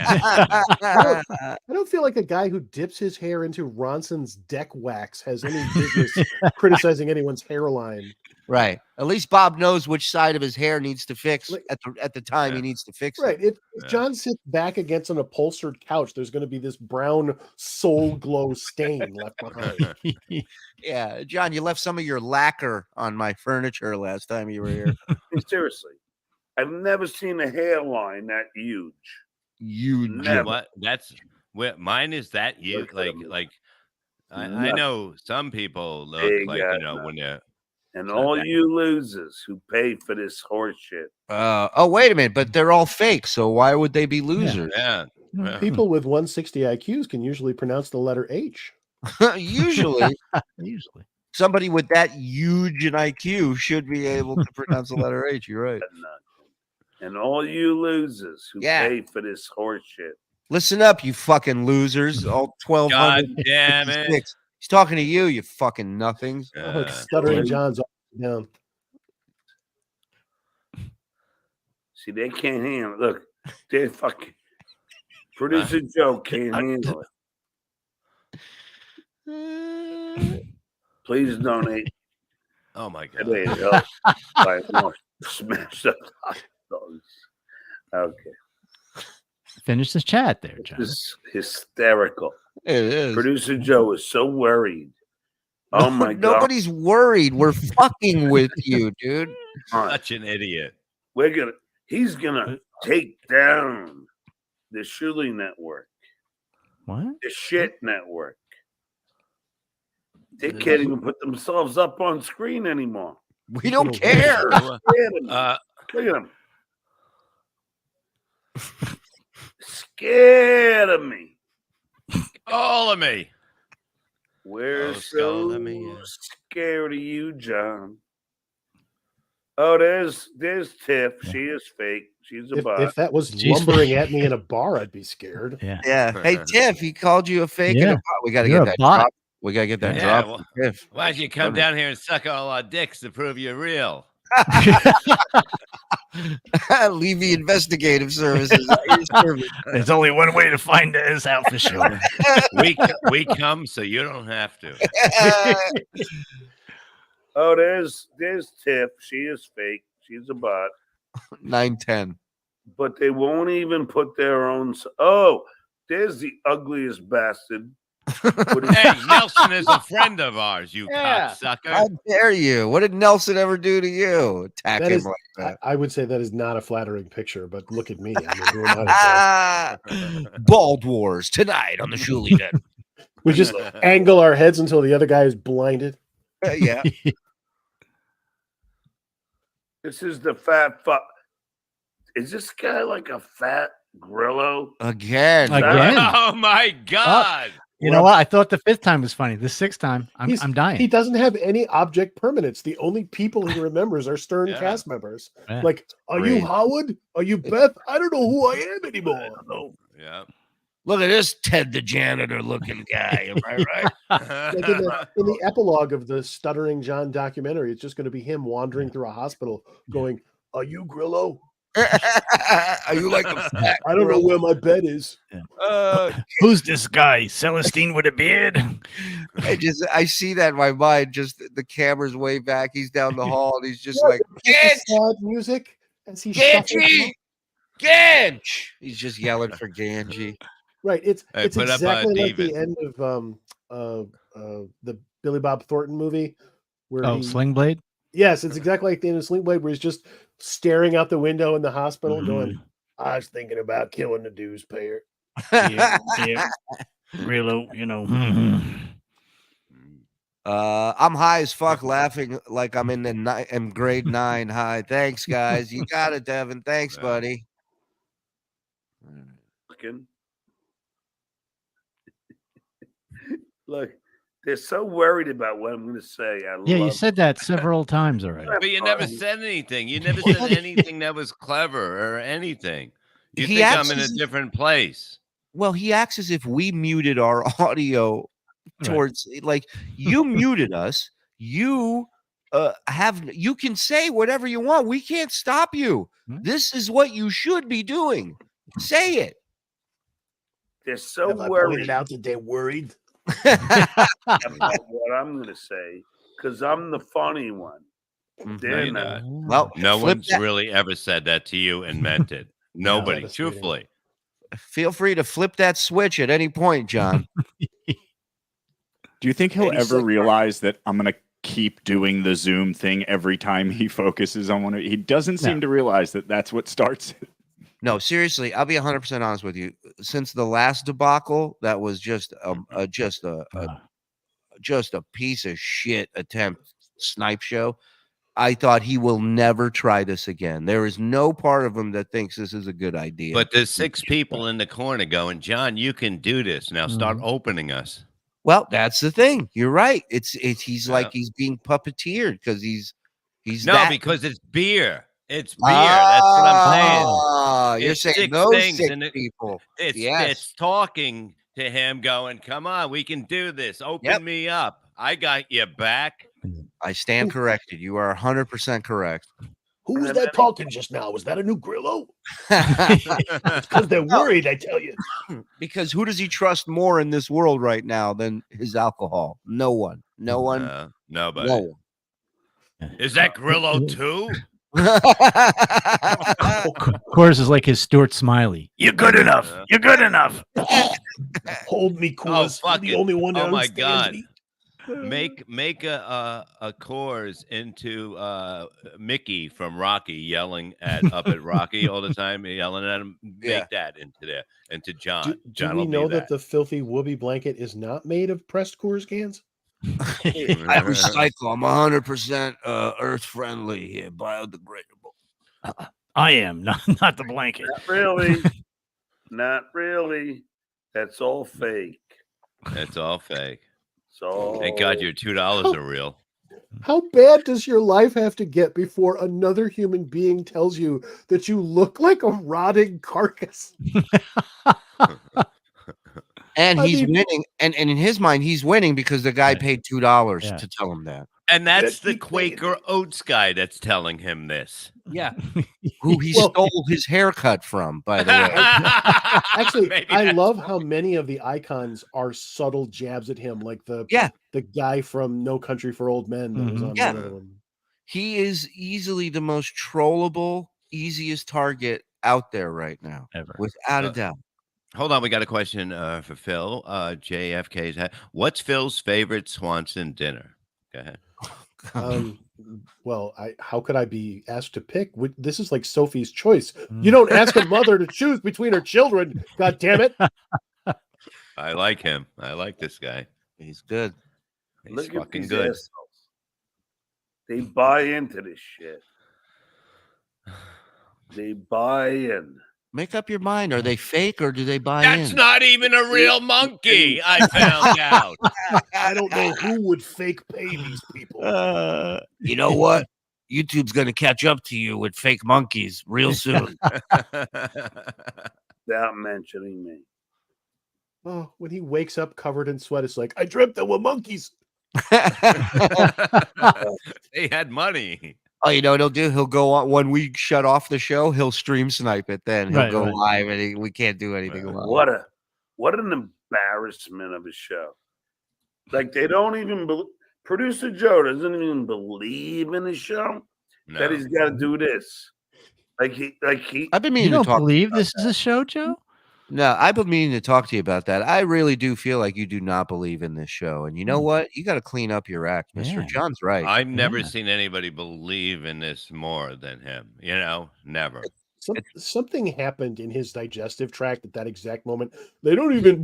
I don't feel like a guy who dips his hair into Ronson's deck wax has any business criticizing anyone's hairline. Right. At least Bob knows which side of his hair needs to fix at the time he needs to fix Right. it. If John sits back against an upholstered couch, there's going to be this brown soul glow stain left behind. Yeah, John, you left some of your lacquer on my furniture last time you were here. Seriously, I've never seen a hairline that huge. Huge. Never. What? That's where mine is that you like. I know some people look They like got when they're. And all you losers who pay for this horse shit. Oh, wait a minute, but they're all fake, so why would they be losers? Yeah. People with 160 IQs can usually pronounce the letter H. Usually, Usually. somebody with that huge an IQ should be able to pronounce the letter H. You're right. And all you losers who pay for this horse shit. Listen up, you fucking losers. All 1,200. God damn it. He's talking to you, you fucking nothings. Stuttering John's up and down. See, they can't handle it. Look, they fucking producer Joe can't handle it. Please donate. Oh my God. Today to help buy more smashed up hot dogs. Okay. Finish this chat there, John. This is hysterical. It is. Producer Joe is so worried. Oh my God. Nobody's worried. We're fucking with you, dude. Such an idiot. He's gonna take down the Shuli Network. What? The shit network. They can't even put themselves up on screen anymore. We don't care. Look at him. Scared of me. All of me. We're skull so of me, yeah. scared of you, John. Oh, there's Tiff. She is fake. She's a bot. If that was lumbering at me in a bar, I'd be scared. Yeah. Hey, Tiff, he called you a fake and a bot. We got to get that drop. We got to get that drop. Well, Tiff. why'd you come down here and suck all our dicks to prove you're real? Levy Investigative Services. There's only one way to find this out for sure. we come so you don't have to. Oh, there's Tiff. She is fake. She's a bot. 910. But they won't even put their own. Oh, there's the ugliest bastard. Hey, Nelson is a friend of ours, you cocksucker. How dare you? What did Nelson ever do to you? Attack That him is, like that. I would say that is not a flattering picture, but look at me. I mean, who am I to say? Bald Wars tonight on the Shuli Network. We just angle our heads until the other guy is blinded. Yeah. This is the fat fuck. Is this guy like a fat Grillo? Again. Oh my God. You know what? I thought the 5th time was funny. The 6th time, I'm dying. He doesn't have any object permanence. The only people he remembers are Stern cast members. Yeah. Like, are you Howard? Are you Beth? I don't know who I am anymore. Yeah. Look at this Ted the janitor looking guy. Am I right? Like in the epilogue of the Stuttering John documentary, it's just going to be him wandering through a hospital going, are you Grillo? Are you like a fat I don't know where my bed is. Who's this guy? Celestine with a beard? I see that in my mind. Just the camera's way back. He's down the hall, and he's just Yeah, like, it's sad music as he shuffles Ganji, out. Ganj. He's just yelling for Ganji. Right. It's Hey, it's put up, exactly like David. the end of the Billy Bob Thornton movie where Oh, he, Sling Blade? Yes, it's exactly like the end of Sling Blade where he's just staring out the window in the hospital Mhm. going, I was thinking about killing the dues payer. Yeah, yeah. Grillo, you know. I'm high as fuck, laughing like I'm in grade 9 high. Thanks, guys. You got it, Devin. Thanks, buddy. Look, they're so worried about what I'm going to say. Yeah, you said that several times already. But you never said anything. You never said anything that was clever or anything. You He think acts I'm in a as if- different place. Well, he acts as if we muted our audio towards like you muted us. You you can say whatever you want. We can't stop you. This is what you should be doing. Say it. They're so Have I worried pointed out that they're worried? about what I'm going to say because I'm the funny one. They're You're not. not. Well, No flip one's that- really ever said that to you and meant it. Nobody, that's truthfully. Feel free to flip that switch at any point, John. Do you think he'll 80 ever seconds. realize that I'm going to keep doing the Zoom thing every time he focuses on one? He doesn't seem to realize that that's what starts it. No, seriously, I'll be 100% honest with you. Since the last debacle, that was just a piece of shit attempt snipe show. I thought he will never try this again. There is no part of him that thinks this is a good idea. But there's 6 people in the corner going, John, you can do this. Now start opening us. Well, that's the thing. You're right. He's like he's being puppeteered because he's No, that. because it's beer. It's beer. That's what I'm saying. Ah, you're It's saying 6 those things, 6 and people. It's talking to him, going, "Come on, we can do this. Open me up. I got your back." I stand corrected. You are 100% correct. Who was that talking just now? Was that a new Grillo? Because they're worried, I tell you. Because who does he trust more in this world right now than his alcohol? No one. No one. Nobody. No one. Is that Grillo too? Coors is like his Stuart Smiley. You're good enough. You're good enough. Hold me, Coors. fuck You're the it. only one that Oh my understands God. me. Make a Coors into Mickey from Rocky yelling up at Rocky all the time, yelling at him. Make that into John. Do John we will know be that the filthy whoopee blanket is not made of pressed Coors cans? I recycle. I'm 100% earth friendly here, biodegradable. I am, not the blanket. Not really. Not really. That's all fake. It's all fake. So Thank God your $2 are real. How bad does your life have to get before another human being tells you that you look like a rotting carcass? And I he's mean- winning. And in his mind, he's winning because the guy paid $2 to tell him that. And that's the Quaker Oats guy that's telling him this. Yeah. Who he stole his haircut from, by the way. Actually, Maybe I that's love how many of the icons are subtle jabs at him, like the guy from No Country for Old Men that was on one of them. He is easily the most trollable, easiest target out there right now. Ever. Without a doubt. Hold on, we got a question for Phil. JFK's hat. What's Phil's favorite Swanson dinner? Go ahead. Well, how could I be asked to pick? This is like Sophie's Choice. You don't ask a mother to choose between her children. God damn it! I like him. I like this guy. He's good. He's Look at fucking these good. assholes. They buy into this shit. They buy in. Make up your mind. Are they fake or do they buy That's in? not even a real monkey, I found out. I don't know who would fake pay these people. You know what? YouTube's going to catch up to you with fake monkeys real soon. Without mentioning me. Oh, when he wakes up covered in sweat, it's like, I dreamt there were monkeys. They had money. Oh, you know what he'll do? He'll go on when we shut off the show. He'll stream snipe it. Then he'll go live, and we can't do anything live. What an embarrassment of a show! Like they don't even producer Joe doesn't even believe in his show that he's got to do this. Like he. I've been meaning to talk. You don't believe about this is a show, Joe? No, I've been meaning to talk to you about that. I really do feel like you do not believe in this show. And you know what? You got to clean up your act, Mr. John's right. I've never seen anybody believe in this more than him. You know, never. Something happened in his digestive tract at that exact moment. They don't even.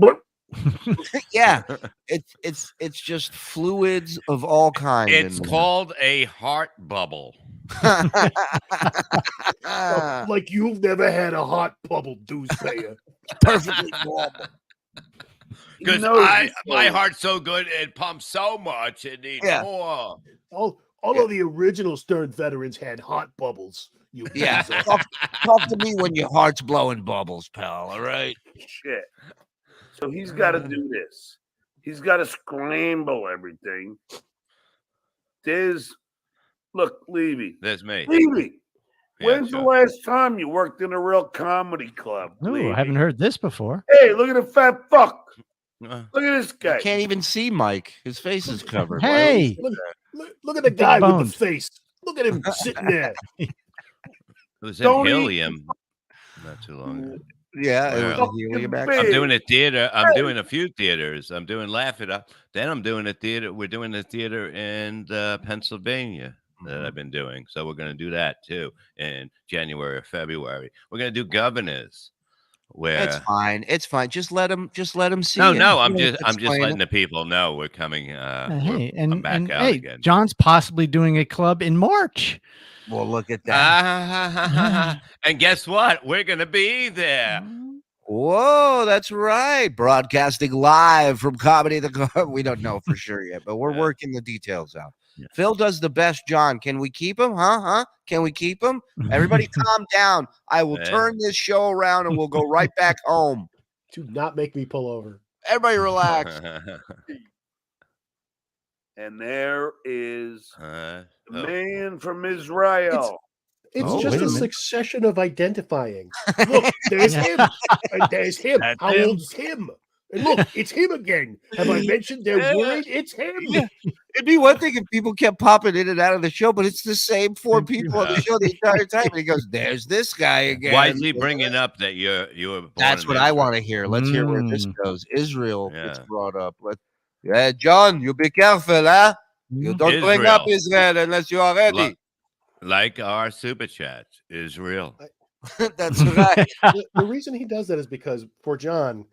Yeah, it's just fluids of all kinds. It's called a heart bubble. Like you've never had a hot bubble, Doosepayer. Perfectly normal. Because my heart's so good, it pumps so much, it needs more. All of the original Stern veterans had hot bubbles. Talk to me when your heart's blowing bubbles, pal. All right. Shit. So he's got to do this. He's got to scramble everything. Look, Levy. There's me. Levy, when's the last time you worked in a real comedy club? No, I haven't heard this before. Hey, look at the fat fuck. Look at this guy. You can't even see Mike. His face is covered. Hey, look at the guy with the face. Look at him sitting there. It was in helium not too long ago. Yeah, it was helium. I'm doing a theater. I'm doing a few theaters. I'm doing Laugh It Up. Then I'm doing a theater. We're doing a theater in Pennsylvania that I've been doing. So we're going to do that too in January or February. We're going to do Governors. Where it's fine. It's fine. Just let him see. No, I'm just letting the people know we're coming. I'm back out again. John's possibly doing a club in March. Well, look at that. And guess what? We're going to be there. Whoa, that's right. Broadcasting live from Comedy the Club. We don't know for sure yet, but we're working the details out. Yeah. Phil does the best, John. Can we keep him? Huh? Can we keep him? Everybody calm down. I will turn this show around and we'll go right back home. Do not make me pull over. Everybody relax. And there is the man from Israel. It's just a succession of identifying. Look, there's him. And there's him. How old's him? And look, it's him again. Have I mentioned they're worried? It's him. Yeah. It'd be one thing if people kept popping in and out of the show, but it's the same four people on the show the entire time. And he goes, "There's this guy again." Why is he bringing up that you were born? That's what I want to hear. Let's hear where this goes. Israel gets brought up. John, you be careful, huh? You don't bring up Israel unless you are ready. Like our super chat, Israel. That's right. The reason he does that is because for John,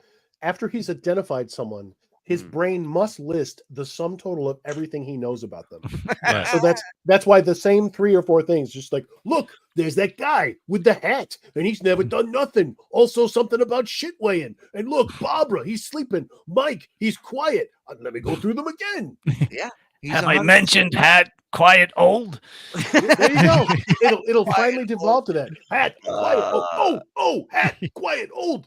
after he's identified someone, his brain must list the sum total of everything he knows about them. Right. So that's why the same 3 or 4 things, just like, look, there's that guy with the hat, and he's never done nothing. Also, something about shit weighing. And look, Barbara, he's sleeping. Mike, he's quiet. Let me go through them again. Yeah. Have I mentioned hat, quiet, old? There you go. It'll finally devolve to that. Hat, quiet, hat, quiet, old.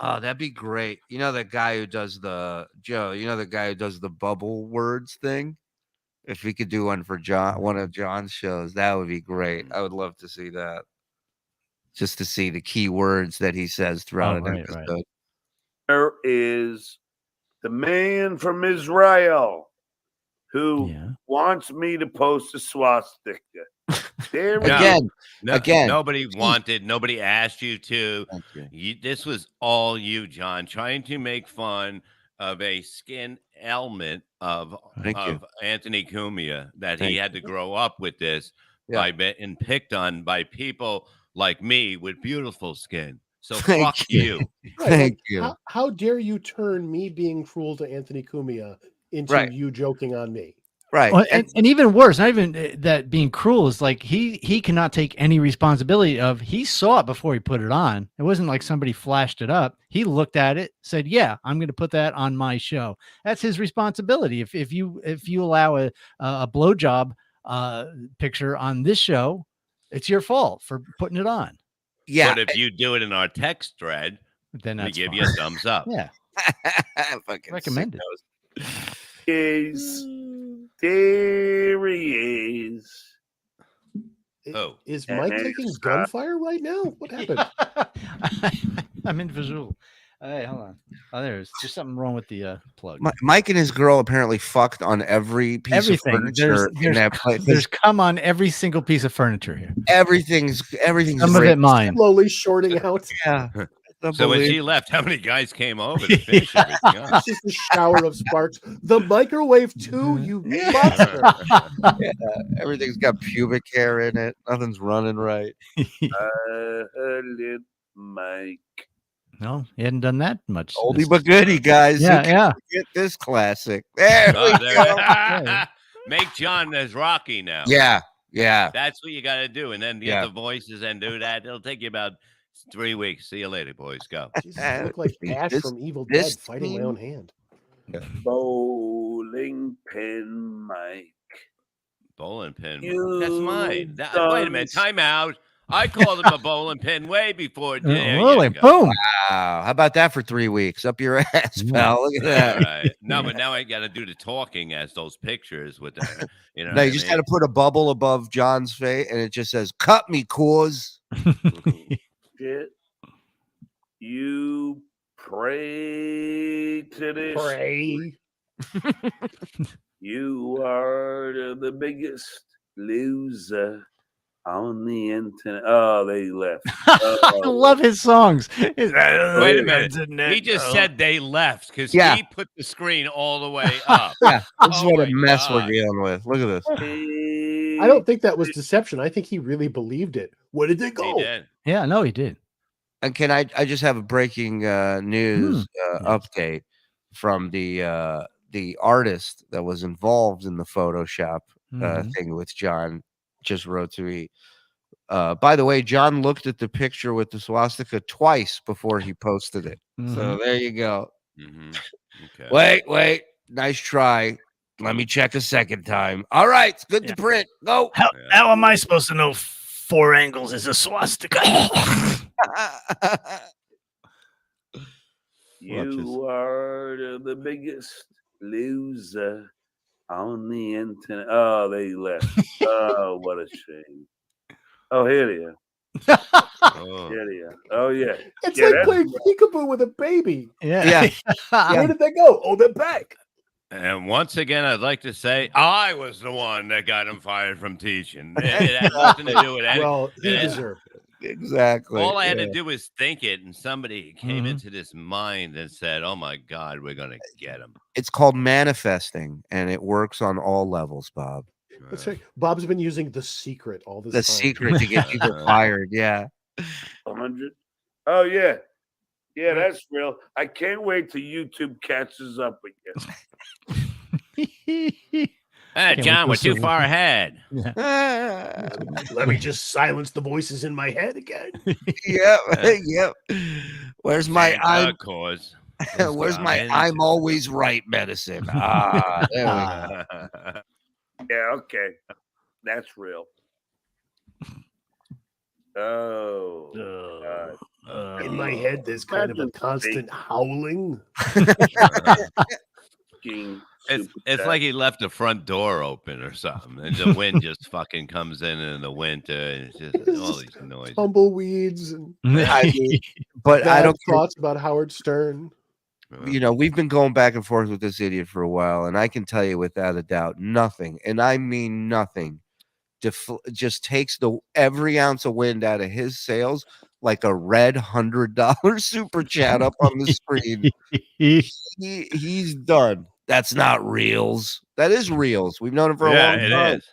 Oh, that'd be great. You know the guy who does the bubble words thing? If we could do one for John, one of John's shows, that would be great. I would love to see that. Just to see the key words that he says throughout an episode. Right. There is the man from Israel who wants me to post a swastika. There we again. Nobody asked you to. This was all you, John, trying to make fun of a skin ailment of Anthony Cumia that he had to grow up with this and picked on by people like me with beautiful skin. So fuck you. Thank you. How dare you turn me being cruel to Anthony Cumia into you joking on me? Right. Well, and even worse, not even that being cruel is like he cannot take any responsibility of he saw it before he put it on. It wasn't like somebody flashed it up. He looked at it, said, "Yeah, I'm going to put that on my show." That's his responsibility. If you allow a blowjob picture on this show, it's your fault for putting it on. Yeah. But if you do it in our text thread, then we give you a thumbs up. Yeah. Recommended. There he is. Oh, Is Mike taking gunfire right now? What happened? I'm in visual. Hey, hold on. Oh, there's something wrong with the plug. Mike and his girl apparently fucked on every piece of furniture in that place. There's come on every single piece of furniture here. Everything's some of it mine. Slowly shorting out. Yeah. So when she left, how many guys came over to finish everything up? It's just a shower of sparks. The microwave too, you monster. Yeah, everything's got pubic hair in it. Nothing's running right. Mike. No, he hadn't done that much. Oldie but goodie, guys. Yeah. Get this classic. There we go. Make John as Rocky now. Yeah. That's what you got to do, and then get the voices and do that. It'll take you about 3 weeks. See you later, boys. Go. Jesus, I look like Ash from Evil Dead fighting my own hand. Bowling pin, Mike. Bowling pin. That's mine. Wait a minute. Time out. I called him a bowling pin way before. Boom. Wow. How about that for 3 weeks? Up your ass, pal. Look at that. All right. No, but now I got to do the talking as those pictures with the, No, you just got to put a bubble above John's face, and it just says, "Cut me, cause." Shit. You pray to this. Pray. You are the biggest loser on the internet. Oh, they left. I love his songs. Wait a minute. He just said they left because he put the screen all the way up. Yeah, this is what a mess we're dealing with. Look at this. I don't think that was deception. I think he really believed it. Where did they go? He did. Yeah, no, he did. And can I just have a breaking news update from the artist that was involved in the Photoshop thing with John. Just wrote to me. By the way, John looked at the picture with the swastika twice before he posted it. So there you go. Okay. Wait. Nice try. Let me check a second time. All right, it's good to print. Go. How am I supposed to know 4 angles is a swastika? You are the biggest loser on the internet. Oh, they left. Oh, what a shame. Oh, here they are. Here they are. Oh, yeah. It's like playing peekaboo with a baby. Yeah. Where did they go? Oh, they're back. And once again, I'd like to say I was the one that got him fired from teaching. It had nothing to do with anything. Well, he deserved it. Exactly. All I had to do was think it, and somebody came into this mind and said, "Oh my God, we're gonna get him." It's called manifesting, and it works on all levels, Bob. That's right. Bob's been using The Secret all this time. The secret to get people fired. Yeah. 100. Oh, yeah. Yeah, that's real. I can't wait till YouTube catches up with you. John, we're too far ahead. Let me just silence the voices in my head again. Yep. Where's my cause? Where's my I'm always right medicine? There we go. Yeah, okay. That's real. Oh, God. In my head, there's kind of a constant howling. It's like he left the front door open or something, and the wind just fucking comes in the winter, and it's just all these noises. Tumbleweeds. And but I don't thoughts about Howard Stern. You know, we've been going back and forth with this idiot for a while, and I can tell you without a doubt, nothing, and I mean nothing, just takes every ounce of wind out of his sails like a red $100 super chat up on the screen. He's done. That's not Reels. That is Reels. We've known him for a long time. Yeah, it is.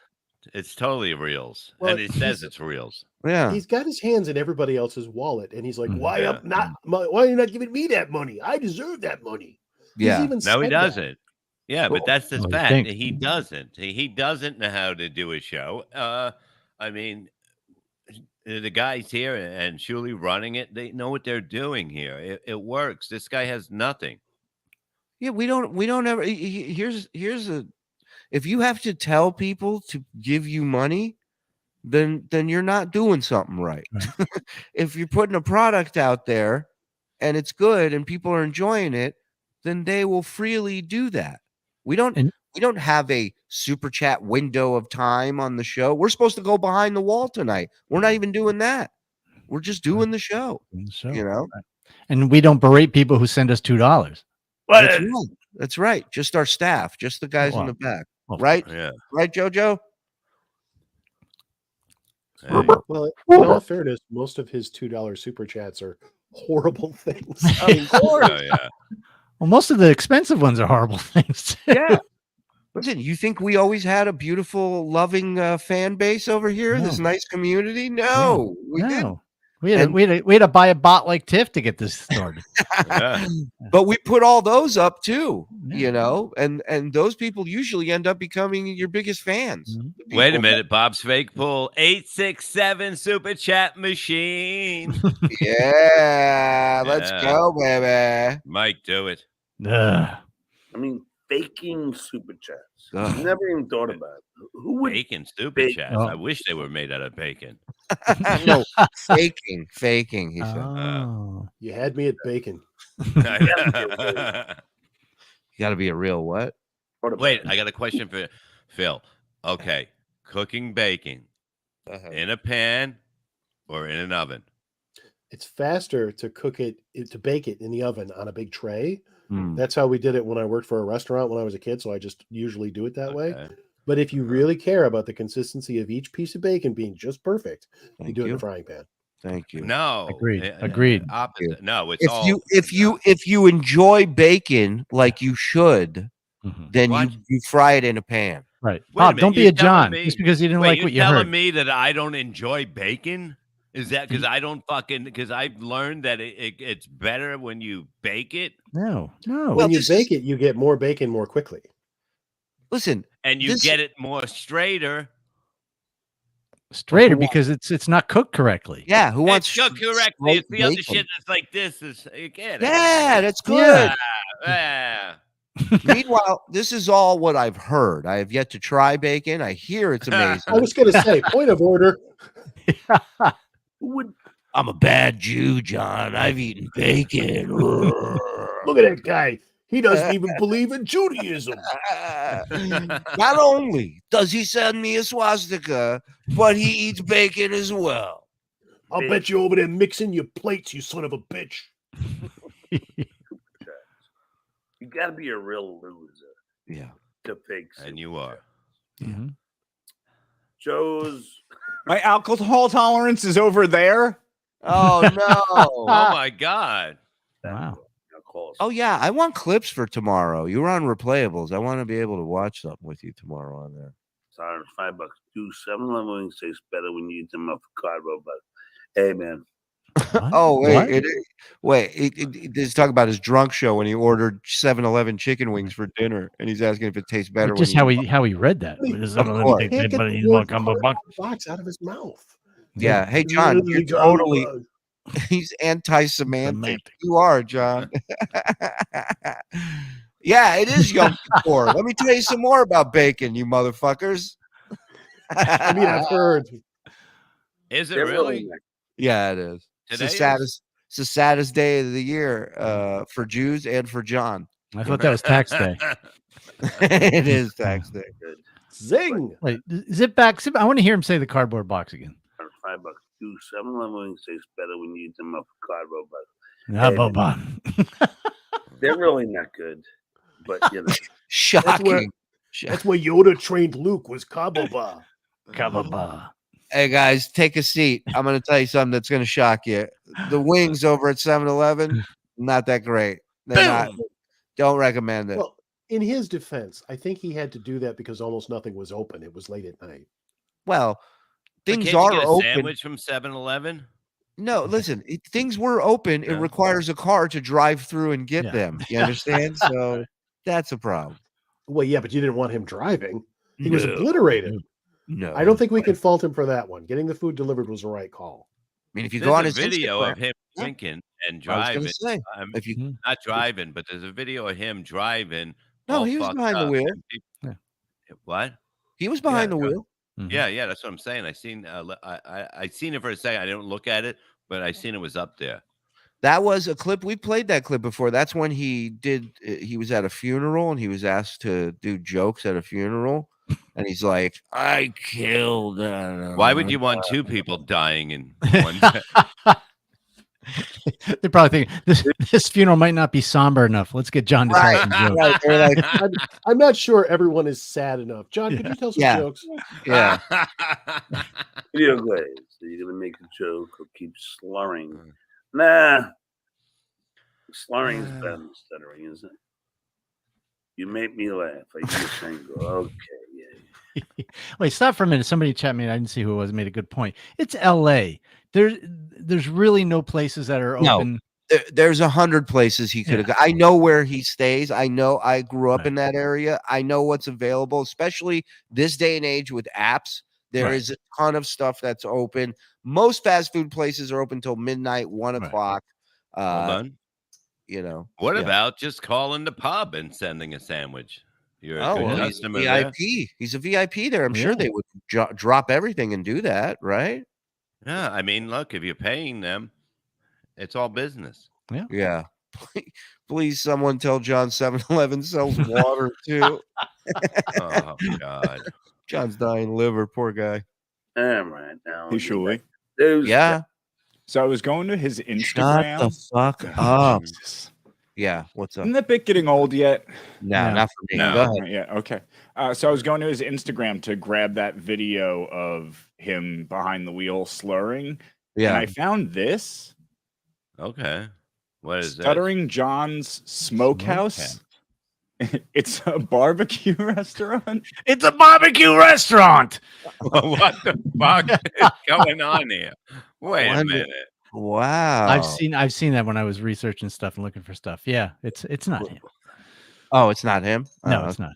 It's totally Reels, and it says it's Reels. Yeah, he's got his hands in everybody else's wallet, and he's like, "Why are you not giving me that money? I deserve that money." Yeah, no, he doesn't. Yeah, but that's the fact. He doesn't. He doesn't know how to do a show. I mean, the guys here and Shuli running it, they know what they're doing here. It works. This guy has nothing. Yeah, we don't ever. Here's if you have to tell people to give you money, then you're not doing something right. If you're putting a product out there and it's good and people are enjoying it, then they will freely do that. We don't have a super chat window of time on the show. We're supposed to go behind the wall tonight. We're not even doing that. We're just doing the show. You know, and we don't berate people who send us $2. That's right. That's right. Just our staff, just the guys in the back. Right? Yeah. Right, JoJo? Hey. Well, in all fairness, most of his $2 super chats are horrible things. Of course. Oh, yeah. Well, most of the expensive ones are horrible things. Yeah. Listen, you think we always had a beautiful, loving fan base over here? No. This nice community? No, we didn't. We had to buy a bot like Tiff to get this started. Yeah. But we put all those up too, you know, and those people usually end up becoming your biggest fans. Wait a minute, Bob's fake pull 867 super chat machine. Yeah, let's go, baby. Mike, do it. I mean, faking super chats. Never even thought about it. Who would Bacon super chats? I wish they were made out of bacon. No, faking. He said. You had me at bacon. You got to be a real what? Wait, I got a question for Phil. Okay, cooking bacon in a pan or in an oven? It's faster to to bake it in the oven on a big tray. Mm. That's how we did it when I worked for a restaurant when I was a kid. So I just usually do it that way. But if you really care about the consistency of each piece of bacon being just perfect, you do it in a frying pan. Thank you. No, agreed. Opposite. No, it's if you enjoy bacon like you should, then you fry it in a pan. Right. Wait a Bob, minute, don't be you're a John telling me- just because you didn't like what you You're telling heard. me that I don't enjoy bacon? Is that because I don't because I've learned that it's better when you bake it? No. When you bake it, you get more bacon more quickly. Listen, and you get it more straighter. Straighter because it's not cooked correctly. Yeah, who wants It's cooked correctly? It's the other bacon? shit that's like this. Is you get it? Yeah, that's good. Yeah. Meanwhile, this is all what I've heard. I have yet to try bacon. I hear it's amazing. I was going to say, point of order. I'm a bad Jew, John. I've eaten bacon. Look at that guy. He doesn't even believe in Judaism. Not only does he send me a swastika, but he eats bacon as well. I'll bet you over there mixing your plates, you son of a bitch. You got to be a real loser. Yeah. To fake. And you are. Joe's. My alcohol tolerance is over there. Oh no! Oh my God! Wow. Oh yeah, I want clips for tomorrow. You were on Replayables. I want to be able to watch something with you tomorrow on there. Sorry, $5. Do 7-Eleven wings taste better when you eat them off a cardboard box. Hey man. Oh wait, he's talking about his drunk show when he ordered 7-Eleven chicken wings for dinner, and he's asking if it tastes better. Just how he read that. Can't get the box out of his mouth. Yeah. Hey John, you're totally. He's anti-semantic. You are, John. Yeah, it is Yom Kippur. Let me tell you some more about bacon, you motherfuckers. I mean, I've heard. Is it really? Yeah, it is. It's the saddest day of the year for Jews and for John. I thought that was tax day. It is tax day. Zing! Wait, zip back. I want to hear him say the cardboard box again. $5. Do 7-Eleven wings taste better when you eat them off a cardboard box. They're really not good, but you know, shocking. That's where Yoda trained Luke was Kababa. Hey guys, take a seat. I'm going to tell you something that's going to shock you. The wings over at 7-Eleven, not that great. They're not. Don't recommend it. Well, in his defense, I think he had to do that because almost nothing was open. It was late at night. Well, things Can't you are get a open. sandwich from 7-Eleven? No, listen, things were open. It requires a car to drive through and get them. You understand? So that's a problem. Well, yeah, but you didn't want him driving. He was obliterated. No, I don't think we can fault him for that one. Getting the food delivered was the right call. I mean, if you There's go on a his video Instagram, of him drinking and I was driving. gonna say, if you not driving, but there's a video of him driving. No, all he was fucked behind the up, wheel. and people- What? He was behind the wheel. Yeah, that's what I'm saying. I seen it for a second. I didn't look at it, but I seen it was up there. That was a clip. We played that clip before. That's when he was at a funeral and he was asked to do jokes at a funeral. And he's like, I killed. Why would you want two people dying in one day? They probably think this funeral might not be somber enough. Let's get John to tell some jokes. Right. They're like, I'm not sure everyone is sad enough. John, could you tell some jokes? Yeah. Video glaze. So you're gonna make a joke or keep slurring? Nah. Slurring is better than stuttering, isn't it? You make me laugh. I hear single. Okay, yeah. Wait, stop for a minute. Somebody chat me. I didn't see who it was. Made a good point. It's L.A. There's really no places that are open. There's 100 places he could have gone. I know where he stays. I know I grew up in that area. I know what's available, especially this day and age with apps. There is a ton of stuff that's open. Most fast food places are open till midnight, 1 o'clock. Hold on. You know. What about just calling the pub and sending a sandwich? You're a good customer VIP. there. He's a VIP there. I'm sure they would drop everything and do that, right? Yeah, I mean, look, if you're paying them, it's all business. Yeah. Please, someone tell John 7-Eleven sells water too. Oh God, John's dying liver, poor guy. All right, now. Hey, Shuli. Yeah. So I was going to his Instagram. Shut the fuck up. Yeah, what's up? Isn't that bit getting old yet? No, not for me. No. Go ahead. Yeah, okay. So I was going to his Instagram to grab that video of him behind the wheel slurring. Yeah. And I found this. Okay. What is that? Stuttering John's Smokehouse. It's a barbecue restaurant. It's a barbecue restaurant. What the fuck is going on here? Wait a minute. Wow. I've seen that when I was researching stuff and looking for stuff. Yeah, it's not him. Oh, it's not him? No, it's not him.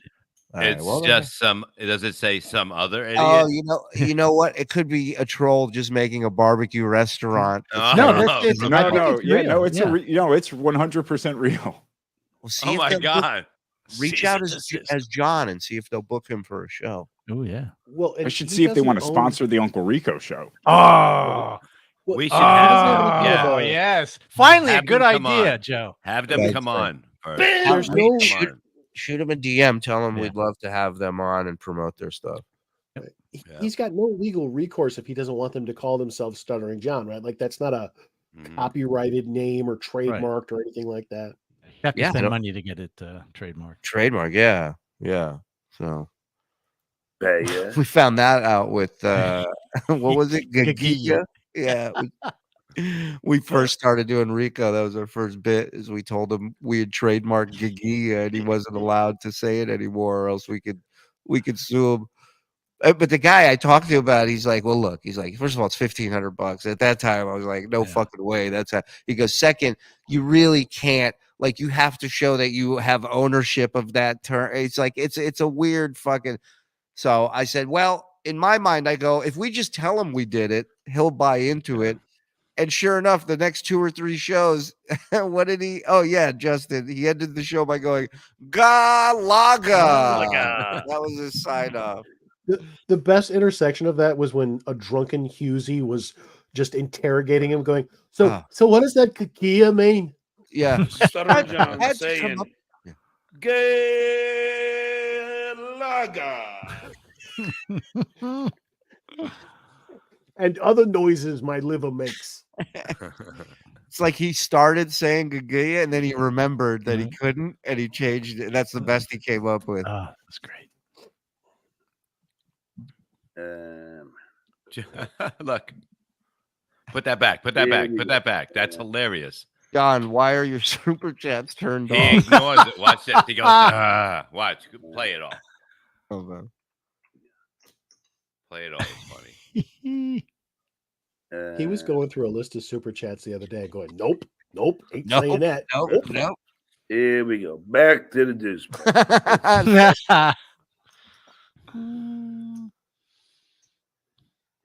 It's just some. Does it say some other idiot? Oh, you know what? It could be a troll just making a barbecue restaurant. No, it's 100% real. Well, see Oh if my they'll God. Reach out as John and see if they'll book him for a show. Oh yeah. Well, I should see if they want to sponsor the Uncle Rico show. Oh, we should have them. Oh yes. Finally, Have a good them come idea, on. Joe. Have them come on. There's no shoot him a DM. Tell him we'd love to have them on and promote their stuff. He's got no legal recourse if he doesn't want them to call themselves Stuttering John, right? Like that's not a copyrighted name or trademarked or anything like that. You have to spend money to get it trademarked. Trademark, yeah. So yeah. we found that out with what was it? Giga? Yeah. We first started doing Rico. That was our first bit. Is we told him we had trademarked Giga and he wasn't allowed to say it anymore, or else we could sue him. But the guy I talked to about it, he's like, well, look, he's like, first of all, it's $1,500. At that time, I was like, no fucking way. That's how. He goes, second, you really can't. Like, you have to show that you have ownership of that term. It's like it's a weird fucking. So I said, well, in my mind, I go, if we just tell him we did it, he'll buy into it. And sure enough, the next 2 or 3 shows, what did he? Oh yeah, Justin. He ended the show by going, Galaga. That was his sign off. The best intersection of that was when a drunken Husey was just interrogating him, going, so what does that Kakia mean? Yeah. Stuttering John saying, Galaga. And other noises my liver makes. It's like he started saying Gagaya and then he remembered that he couldn't and he changed it. That's the best he came up with. Oh, that's great. Look, put that back. Put that back. Put that back. That's hilarious. John, why are your super chats turned He off? ignores it. Watch this. He goes, watch. Play it all. Oh, man. Play it all. It's funny. He was going through a list of super chats the other day, going, "Nope, ain't Nope, saying that." Nope. Here we go. Back to the deuce.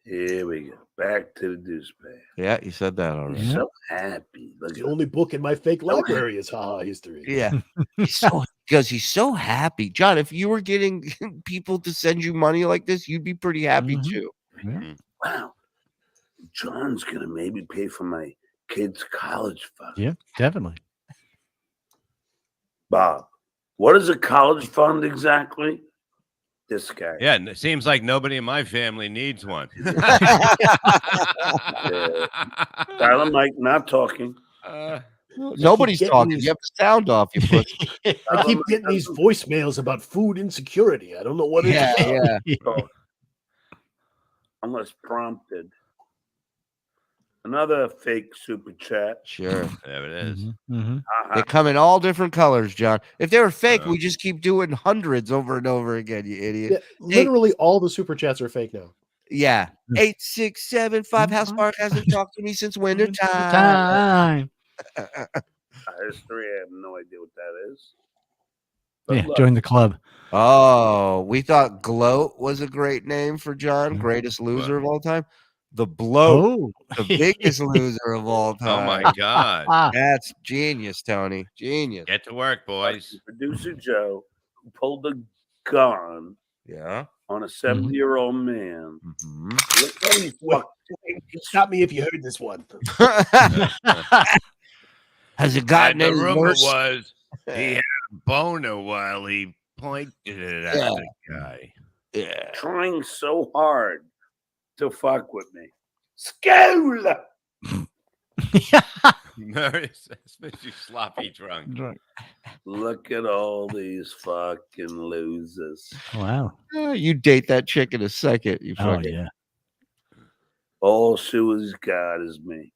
Here we go. Back to the deuce path. Yeah, you said that already. He's so happy. Look The only book in my fake library is haha history. Yeah. He's so happy. John, if you were getting people to send you money like this, you'd be pretty happy too. Wow. John's gonna maybe pay for my kids' college fund. Yeah, definitely. Bob, what is a college fund exactly? This guy. Yeah, and it seems like nobody in my family needs one. Silent Mike, not talking. Nobody's talking. You have the sound off. You put. I keep getting these voicemails about food insecurity. I don't know what it's about. Yeah. Unless prompted. Another fake super chat. Sure. There it is. They come in all different colors, John. If they were fake, we just keep doing hundreds over and over again, you idiot. Yeah, literally all the super chats are fake now. Yeah. 8675 House Park hasn't talked to me since winter time. History, I have no idea what that is. Yeah, join the club. Oh, we thought Gloat was a great name for John, greatest loser of all time. The Bloat, the biggest loser of all time. Oh my God. That's genius, Tony. Genius. Get to work, boys. Producer Joe, who pulled a gun on a 70-year-old man. Look how he Stop me if you heard this one. Has it gotten The any rumor worse? was he had a boner while he pointed it at the guy. Yeah. trying so hard to fuck with me. School! Especially sloppy drunk. Look at all these fucking losers. Wow. You date that chick in a second. You fucking. Yeah. All she has got is me.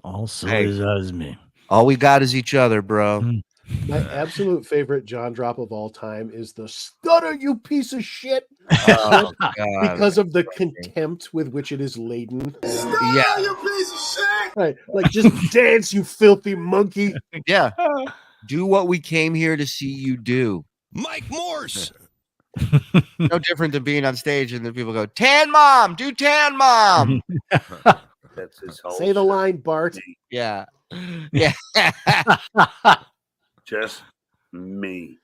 Also Hey. is me. All we got is each other, bro. My absolute favorite John drop of all time is the stutter, you piece of shit. Oh, God. Because of the contempt with which it is laden. Yeah. You piece of shit! Right. Like, just dance, you filthy monkey. Yeah. Do what we came here to see you do. Mike Morse. No different than being on stage and then people go, Tan Mom, do Tan Mom. That's his whole Say the line, Bart. Yeah. Yeah. Just me.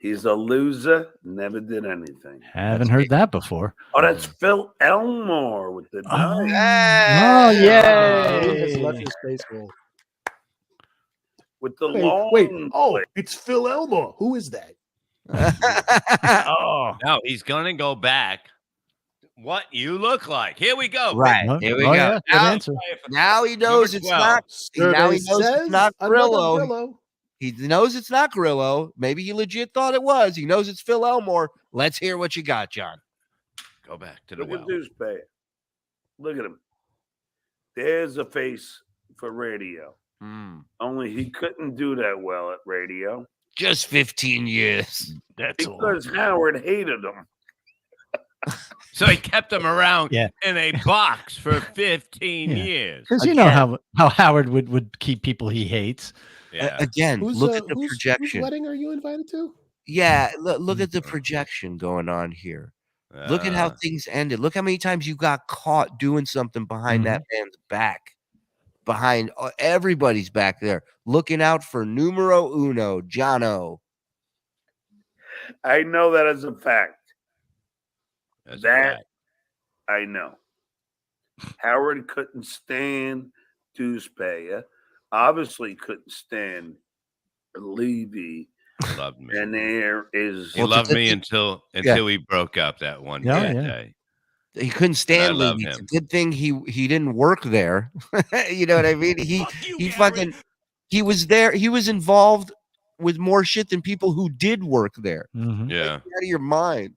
He's a loser, never did anything. Haven't heard that before. Oh, that's Phil Elmore with the knife. Oh, yeah. He has left his face hole. With the Wait, long wait. Oh, it's Phil Elmore. Who is that? Oh. No, he's gonna go back. What you look like. Here we go. Right. Here we go. Yeah, good answer. Now he knows it's not. Now he knows it's not Grillo. He knows it's not Grillo. Maybe he legit thought it was. He knows it's Phil Elmore. Let's hear what you got, John. Go back to the Look well. at Deuce Bay. Look at him. There's a face for radio. Only he couldn't do that well at radio. Just 15 years. That's because Howard hated him. So he kept him around Yeah. in a box for 15 years. Because you know how Howard would keep people he hates. Yeah. Again, look at the whose projection. wedding are you invited to? Yeah, look at the projection going on here. Look at how things ended. Look how many times you got caught doing something behind that man's back, behind everybody's back there, looking out for numero uno, Jono. I know that as a fact. That's That I know. Howard couldn't stand Deuce Bayer. Obviously couldn't stand Levy. Loved me. And there is He loved me until we broke up that one day. He couldn't stand I love Levy. It's a him. good thing he didn't work there. You know what I mean? He was there. He was involved with more shit than people who did work there. Yeah. Get out of your mind.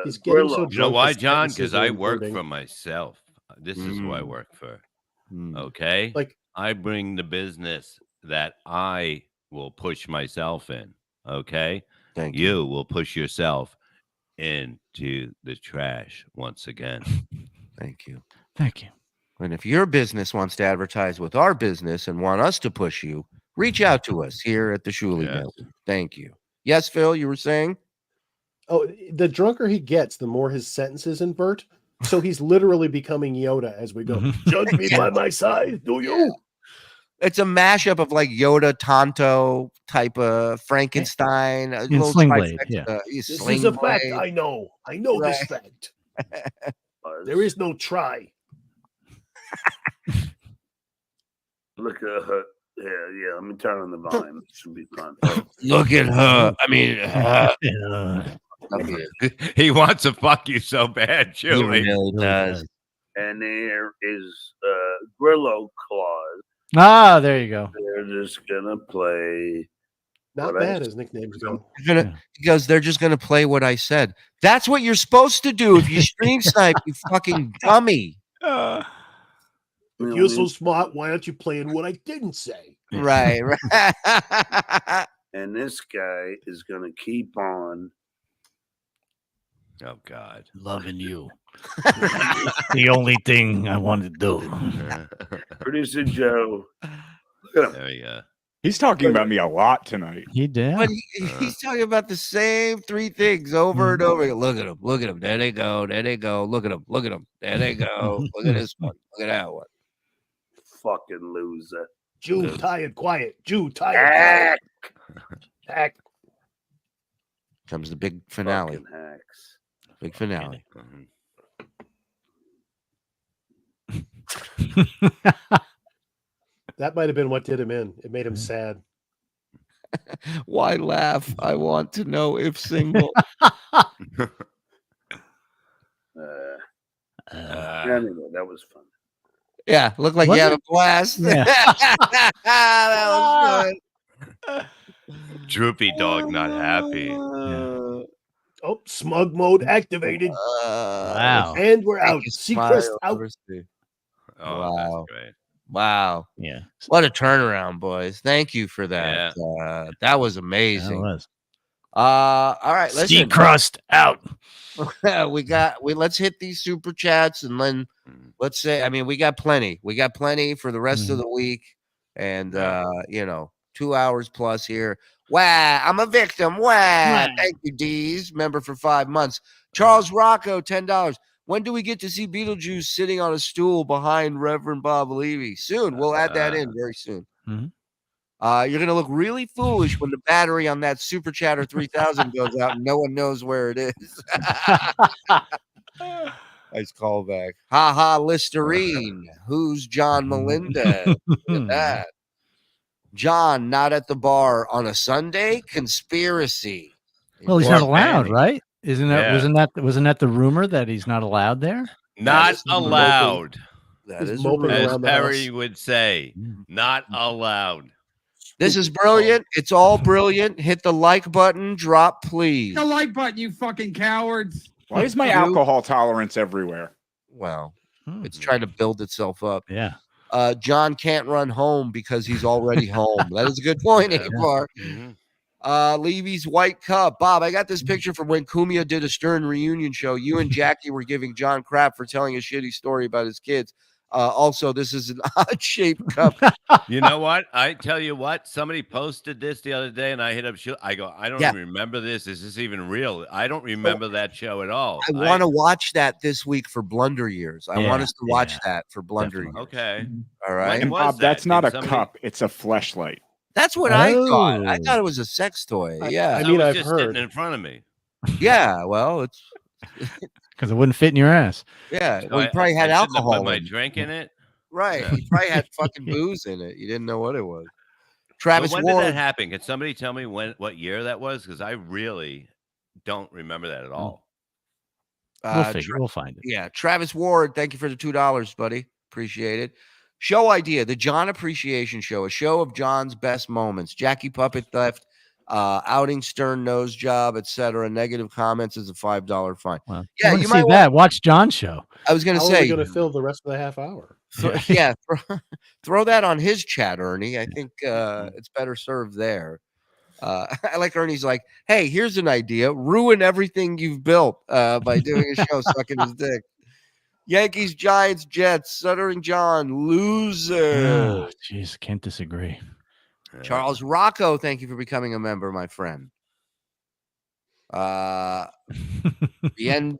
He's getting so You know drunk why, his John? sentences Because are I work imploding. for myself. This is who I work for. Okay? Like, I bring the business that I will push myself in. Okay? Thank you. Will push yourself into the trash once again. Thank you. Thank you. And if your business wants to advertise with our business and want us to push you, reach out to us here at the Shuli Network. Thank you. Yes, Phil, you were saying? Oh, the drunker he gets, the more his sentences invert. So he's literally becoming Yoda as we go. Judge me by my size, do you? It's a mashup of like Yoda, Tonto type of Frankenstein. A little Sling Blade, trifecta. This Sling is a fact. Blade. I know. I know this fact. There is no try. Look at her. Yeah. Let me turn on the volume. It should be fun. Look at her. I mean, He wants to fuck you so bad, he Shuli. really does. And there is Grillo Claus. Ah, there you go. They're just gonna play. Not bad as nicknames go. He goes, they're just gonna play what I said. That's what you're supposed to do if you stream snipe, you fucking dummy. If you're so smart, why aren't you playing what I didn't say? Right. And this guy is gonna keep on. Oh God, loving you. The only thing I want to do. Producer Joe. Look at him. There you go. He's talking about me a lot tonight. He did. But he's talking about the same three things over and over. Look at him. Look at him. There they go. There they go. Look at him. Look at him. There they go. Look at this one. Look at that one. Fucking loser. Jew, tired, quiet. Jew, tired, quiet. Hack. Comes the big finale. Fucking hacks. Big finale. That might have been what did him in. It made him sad. Why laugh? I want to know if single. Anyway, that was fun. Yeah, looked like you had a blast. Yeah. That was good. Droopy dog, not happy. Oh, smug mode activated. Wow. And we're out. Smile, Seacrest out. Oh, Wow. that's great. Wow. Yeah. What a turnaround, boys. Thank you for that. That was amazing. That was. All right, Sea listen. crust out. Let's hit these super chats and then let's say, I mean, we got plenty. We got plenty for the rest of the week. And 2 hours plus here. Wow, I'm a victim. Wow. Thank you, D's. Member for 5 months. Charles Rocco, $10. When do we get to see Beetlejuice sitting on a stool behind Reverend Bob Levy? Soon. We'll add that in very soon. You're going to look really foolish when the battery on that Super Chatter 3000 goes out and no one knows where it is. Nice callback. Ha ha, Listerine. Who's John Melendez? Look at that. John not at the bar on a Sunday? Conspiracy. Well, he's not allowed, right? Wasn't that the rumor that he's not allowed there? Not allowed. That is as Perry would say. Not allowed. This is brilliant. It's all brilliant. Hit the like button. Drop, please. The like button, you fucking cowards. Why is my alcohol tolerance everywhere? Well, it's trying to build itself up. Yeah. John can't run home because he's already home. That is a good point, Amar. Levy's white cup. Bob, I got this picture from when Kumia did a Stern reunion show. You and Jackie were giving John crap for telling a shitty story about his kids. Also, this is an odd-shaped cup. You know what? I tell you what. Somebody posted this the other day, and I hit up. I go, I don't even remember this. Is this even real? I don't remember that show at all. I want to watch that this week for Blunder Years. I want us to watch that for Blunder Years. Okay. All right. And Bob, that's not a cup. It's a fleshlight. That's what I thought. I thought it was a sex toy. Yeah. I mean, I've just heard sitting in front of me. Yeah. Well, it's because it wouldn't fit in your ass. Yeah. Well, you probably had alcohol. Put my drink in it. Right. You probably had fucking booze in it. You didn't know what it was. Travis when Ward. did that happen? Can somebody tell me what year that was? Because I really don't remember that at all. We'll find it. Yeah. Travis Ward, thank you for the $2, buddy. Appreciate it. Show idea, the John Appreciation Show, a show of John's best moments. Jackie puppet theft, outing Stern nose job, etc. Negative comments is a $5 fine. Well, yeah, you might see that. Watch John's show. I was going to say, going to fill the rest of the half hour. Throw that on his chat, Ernie. I think it's better served there. I like Ernie's like, hey, here's an idea: ruin everything you've built by doing a show sucking his dick. Yankees, Giants, Jets, Stuttering John, loser. Jeez, can't disagree. Charles Rocco, thank you for becoming a member, my friend. Bien,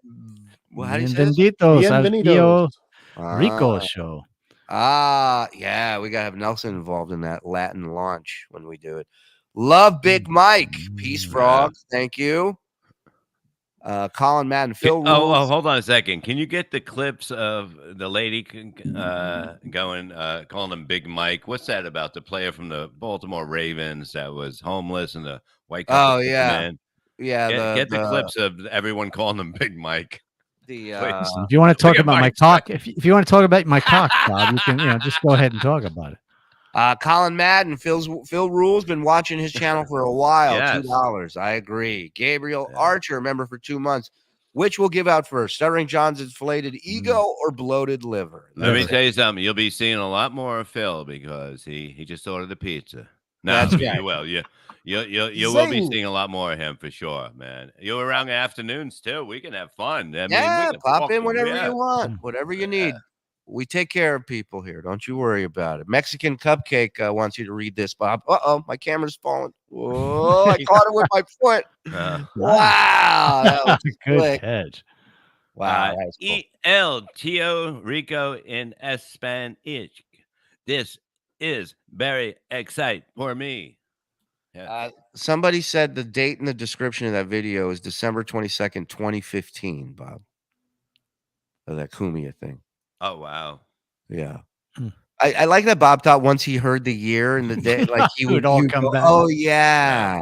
well, how do you say Bienvenidos. Rico Show. Yeah, we gotta have Nelson involved in that Latin launch when we do it. Love Big Mike, Peace Frogs, thank you. Colin Madden, Phil Rules. Oh, hold on a second. Can you get the clips of the lady going, calling him Big Mike? What's that about? The player from the Baltimore Ravens that was homeless and the white couple took him in? Yeah. Get the clips of everyone calling him Big Mike. If you want to talk about my cock, if you want to talk about my cock, Bob, you can just go ahead and talk about it. Colin Madden, Phil Rule's been watching his channel for a while. Yes. $2. I agree. Gabriel Archer, member for 2 months. Which will give out first? Stuttering John's inflated ego or bloated liver? Let me tell you something. You'll be seeing a lot more of Phil because he just ordered the pizza. No, That's right. you will. You will be seeing a lot more of him for sure, man. You're around afternoons too. We can have fun. I mean, we can pop in whenever you want, whatever you need. We take care of people here. Don't you worry about it. Mexican Cupcake wants you to read this, Bob. Uh-oh, my camera's falling. Whoa, I caught it with my foot. Wow. That was good catch. Wow. That's cool. El Tio Rico in Spanish. This is very exciting for me. Somebody said the date in the description of that video is December 22nd, 2015, Bob. Of that Kumia thing. Oh, wow. Yeah. I like that Bob thought once he heard the year and the day, like he would all come back. Oh, yeah.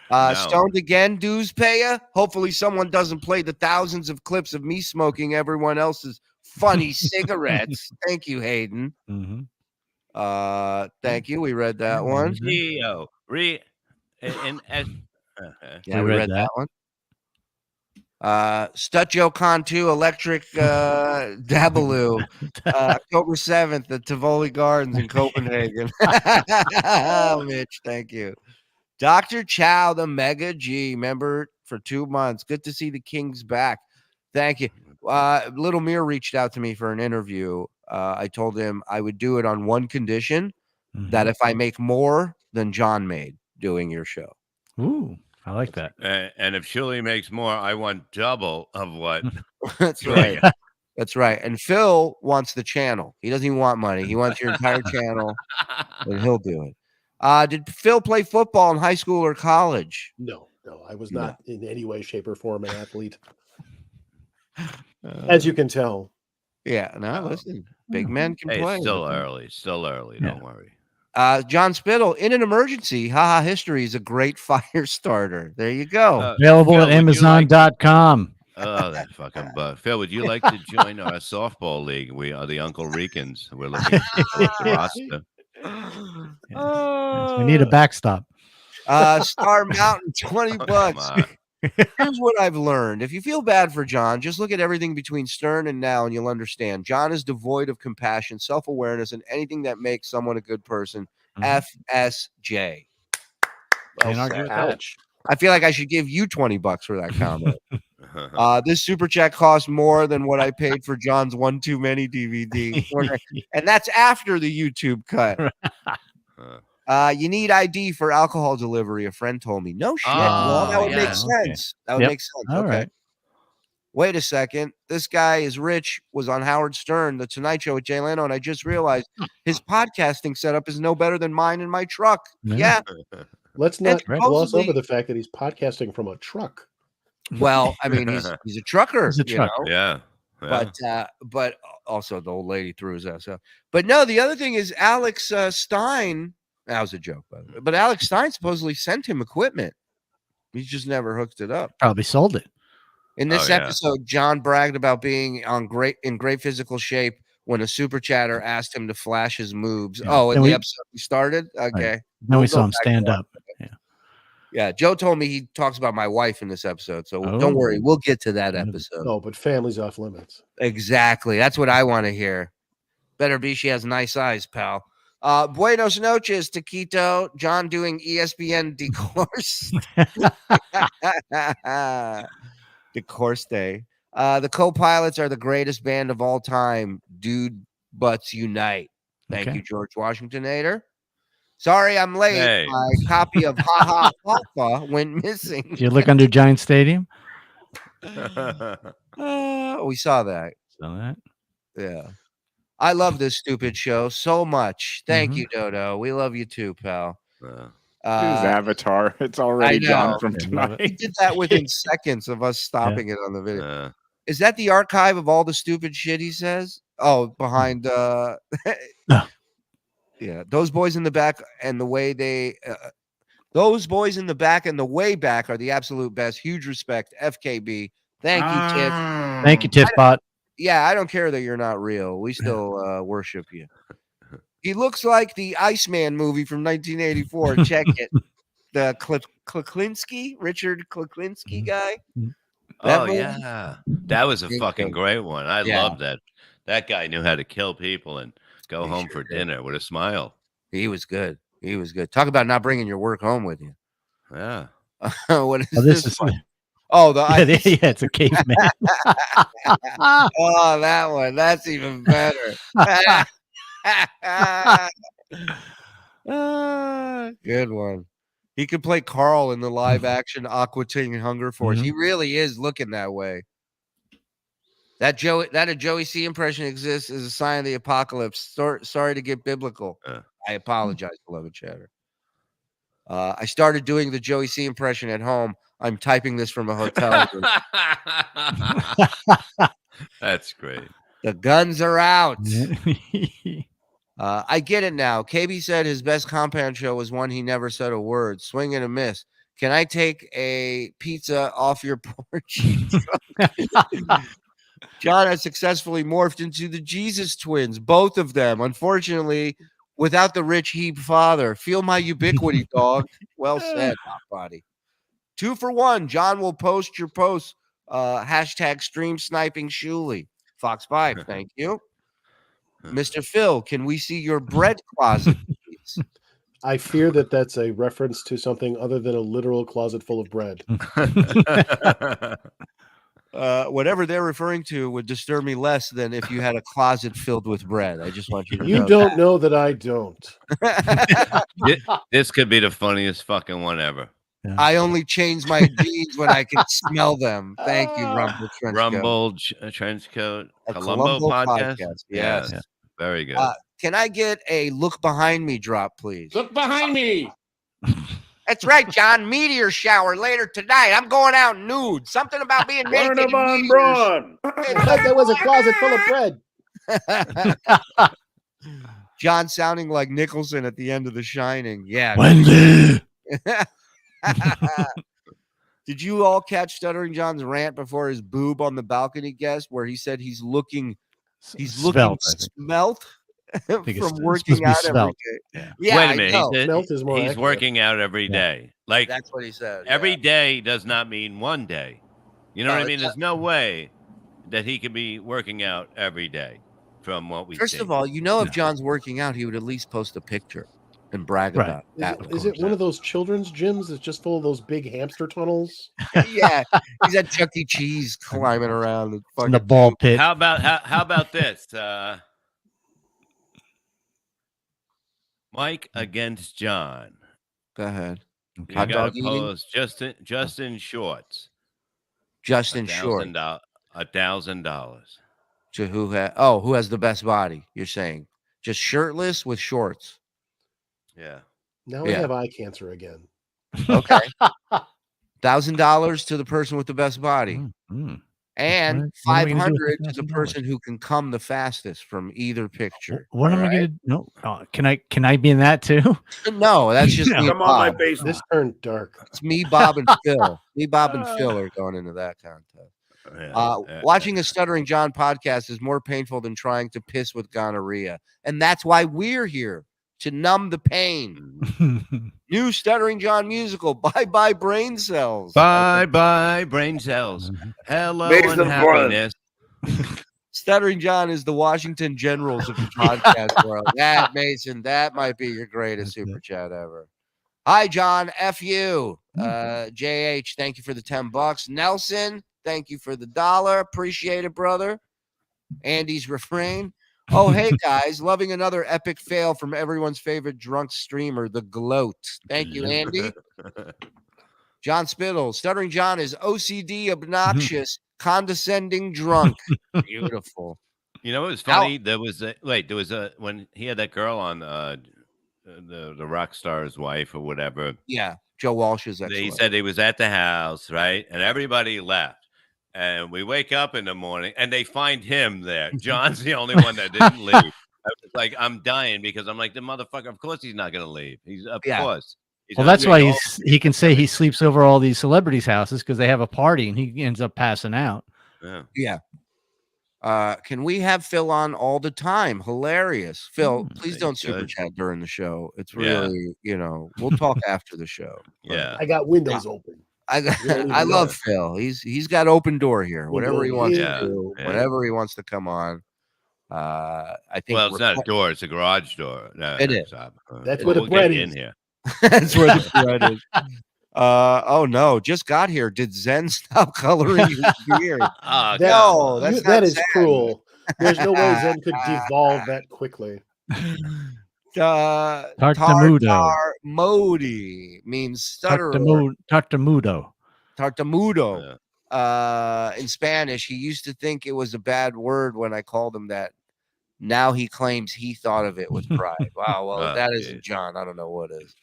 Stoned again, dues payer. Hopefully someone doesn't play the thousands of clips of me smoking everyone else's funny cigarettes. Thank you, Hayden. Thank you. We read that one. Yeah, we read that one. Stutjo Con 2 Electric Dabaloo, October 7th at Tivoli Gardens in Copenhagen. Mitch, thank you. Dr. Chow, the Mega G, member for 2 months. Good to see the Kings back. Thank you. Little Mir reached out to me for an interview. I told him I would do it on one condition, that if I make more than John made doing your show. Ooh. I like that. And if Shuli makes more, I want double of what. That's right. That's right. And Phil wants the channel. He doesn't even want money. He wants your entire channel, and he'll do it. Did Phil play football in high school or college? No. I was not in any way, shape, or form an athlete. As you can tell. Yeah. No, listen. Big men can play. It's still early. Still early. Don't worry. John Spittle, in an emergency, haha, history is a great fire starter. There you go. Available at Amazon.com. Oh, that fucking bug. Phil, would you like to join our softball league? We are the Uncle Ricans. We're looking at the roster. We need a backstop. Star Mountain, $20. Here's what I've learned. If you feel bad for John, just look at everything between Stern and now, and you'll understand. John is devoid of compassion, self-awareness, and anything that makes someone a good person. FSJ. Can't argue with that. I feel like I should give you $20 for that comment. This super chat costs more than what I paid for John's One Too Many DVD. And that's after the YouTube cut. You need ID for alcohol delivery. A friend told me. No shit. Well, that would make sense. That would make sense. All right. Wait a second. This guy is rich, was on Howard Stern, The Tonight Show with Jay Leno, and I just realized his podcasting setup is no better than mine in my truck. Yeah. Let's not gloss over the fact that he's podcasting from a truck. Well, I mean, he's a trucker. He's a trucker. Yeah. But also the old lady threw his ass out. But no, the other thing is Alex Stein. That was a joke, by the way. But Alex Stein supposedly sent him equipment. He just never hooked it up. Probably sold it. In this episode, John bragged about being in great physical shape when a super chatter asked him to flash his moves. Yeah. Oh, and the episode we started? Okay. Right. Then we saw him stand up. Yeah, Joe told me he talks about my wife in this episode, so don't worry. We'll get to that episode. No, but family's off limits. Exactly. That's what I want to hear. Better be she has nice eyes, pal. Buenos noches, Taquito. John doing ESPN Decourse. Decourse Day. The co-pilots are the greatest band of all time. Dude Butts Unite. Thank you, George Washingtonator. Sorry, I'm late. Hey. My copy of Ha Ha Papa went missing. Did you look under Giant Stadium? We saw that. Saw that? Yeah. I love this stupid show so much. Thank you, Dodo. We love you too, pal. His avatar. It's already John from He tonight. did that within seconds of us stopping it on the video. Is that the archive of all the stupid shit he says? Oh, behind yeah, those boys in the back and the way they those boys in the back and the way back are the absolute best. Huge respect, FKB. Thank you, Tiff. Thank you, Tiffbot. Yeah, I don't care that you're not real. We still worship you. He looks like the Iceman movie from 1984. Check it. The Kliklinski, Richard Kliklinski guy. Oh, yeah. That was a fucking great one. I love that. That guy knew how to kill people and go home for dinner with a smile. He was good. He was good. Talk about not bringing your work home with you. Yeah. What is this one? It's a caveman. Oh, that one. That's even better. Good one. He could play Carl in the live action Aqua Teen Hunger Force. He really is looking that way. That a Joey C impression exists is a sign of the apocalypse. Sorry to get biblical. I apologize, beloved chatter. I started doing the Joey C impression at home. I'm typing this from a hotel room. That's great. The guns are out. I get it now. KB said his best compound show was one he never said a word. Swing and a miss. Can I take a pizza off your porch? John has successfully morphed into the Jesus twins, both of them. Unfortunately, without the rich Hebe father. Feel my ubiquity, dog. Well said, hot body. 2 for 1. John will post your posts. Hashtag stream sniping Shuli. Fox 5, thank you. Mr. Phil, can we see your bread closet, please? I fear that that's a reference to something other than a literal closet full of bread. Whatever they're referring to would disturb me less than if you had a closet filled with bread. I just want you to know. You don't know that I don't. This could be the funniest fucking one ever. Yeah. I only change my jeans when I can smell them. Thank you, Rumble Trenchcoat. Rumble Trenchcoat. Columbo podcast. Yes. Yeah. Very good. Can I get a look behind me drop, please? Look behind me. That's right, John. Meteor shower later tonight. I'm going out nude. Something about being naked. Barnabon Braun. I thought there was a closet full of bread. John sounding like Nicholson at the end of The Shining. Yeah. Wendy. Did you all catch Stuttering John's rant before his boob on the balcony guest, where he said he's looking svelte from working out every day? Yeah, wait a minute. He's working out every day. Like that's what he said. Every day does not mean one day. You know what I mean? There's no way that he could be working out every day from what we First see. of all, if John's working out, he would at least post a picture and brag about that. Is it one of those children's gyms that's just full of those big hamster tunnels? Yeah, he's at Chuck E. Cheese climbing around in the ball pit. How about this? Mike against John. Go ahead. You got to post just in shorts. Just in shorts. $1,000. To who has the best body? You're saying just shirtless with shorts. Yeah. Now I have eye cancer again. Okay. $1,000 to the person with the best body. And $500 to the person who can come the fastest from either picture. What am I going to no? Can I be in that too? No, that's just me. Come on, my base. This turned dark. It's me, Bob, and Phil. Me, Bob, and Phil are going into that contest. Watching a Stuttering John podcast is more painful than trying to piss with gonorrhea. And that's why we're here, to numb the pain. New Stuttering John musical, Bye Bye Brain Cells. Bye Bye Brain Cells. Hello Mason and happiness. Stuttering John is the Washington Generals of the podcast world. That, Mason, that might be your greatest super chat ever. Hi, John. F you. JH, thank you for the $10. Nelson, thank you for the $1. Appreciate it, brother. Andy's refrain. Oh, hey, guys. Loving another epic fail from everyone's favorite drunk streamer, The Gloat. Thank you, Andy. John Spittle. Stuttering John is OCD, obnoxious, condescending, drunk. Beautiful. You know, it was funny. There was when he had that girl on the rock star's wife or whatever. Yeah, Joe Walsh's He ex-wife. said he was at the house, right? And everybody left. And we wake up in the morning and they find him there. John's the only one that didn't leave. I was like, I'm dying because I'm like, the motherfucker, of course he's not going to leave. He's, of course. He's Well, not that's gonna why go. he can say he sleeps over all these celebrities' houses because they have a party and he ends up passing out. Yeah. Can we have Phil on all the time? Hilarious. Phil, please don't super good. chat during the show. It's Yeah. really, we'll talk after the show. But Yeah. I got windows open. I love Phil. He's got open door here. Whatever he wants Yeah. to do, Yeah. whenever he wants to come on. I think Well, it's not a door; it's a garage door. No, It is. That's where the we'll bread get is. in here. That's where the bread is. Oh no, just got here. Did Zen stop coloring his beard? Oh, No, that's that not is Zen. cruel. There's no way Zen could devolve that quickly. Tartamudo. Tartar Modi means stutterer. Tartamudo. Tartamudo. In Spanish, he used to think it was a bad word when I called him that. Now he claims he thought of it with pride. Wow. Well, if that isn't John, I don't know what is.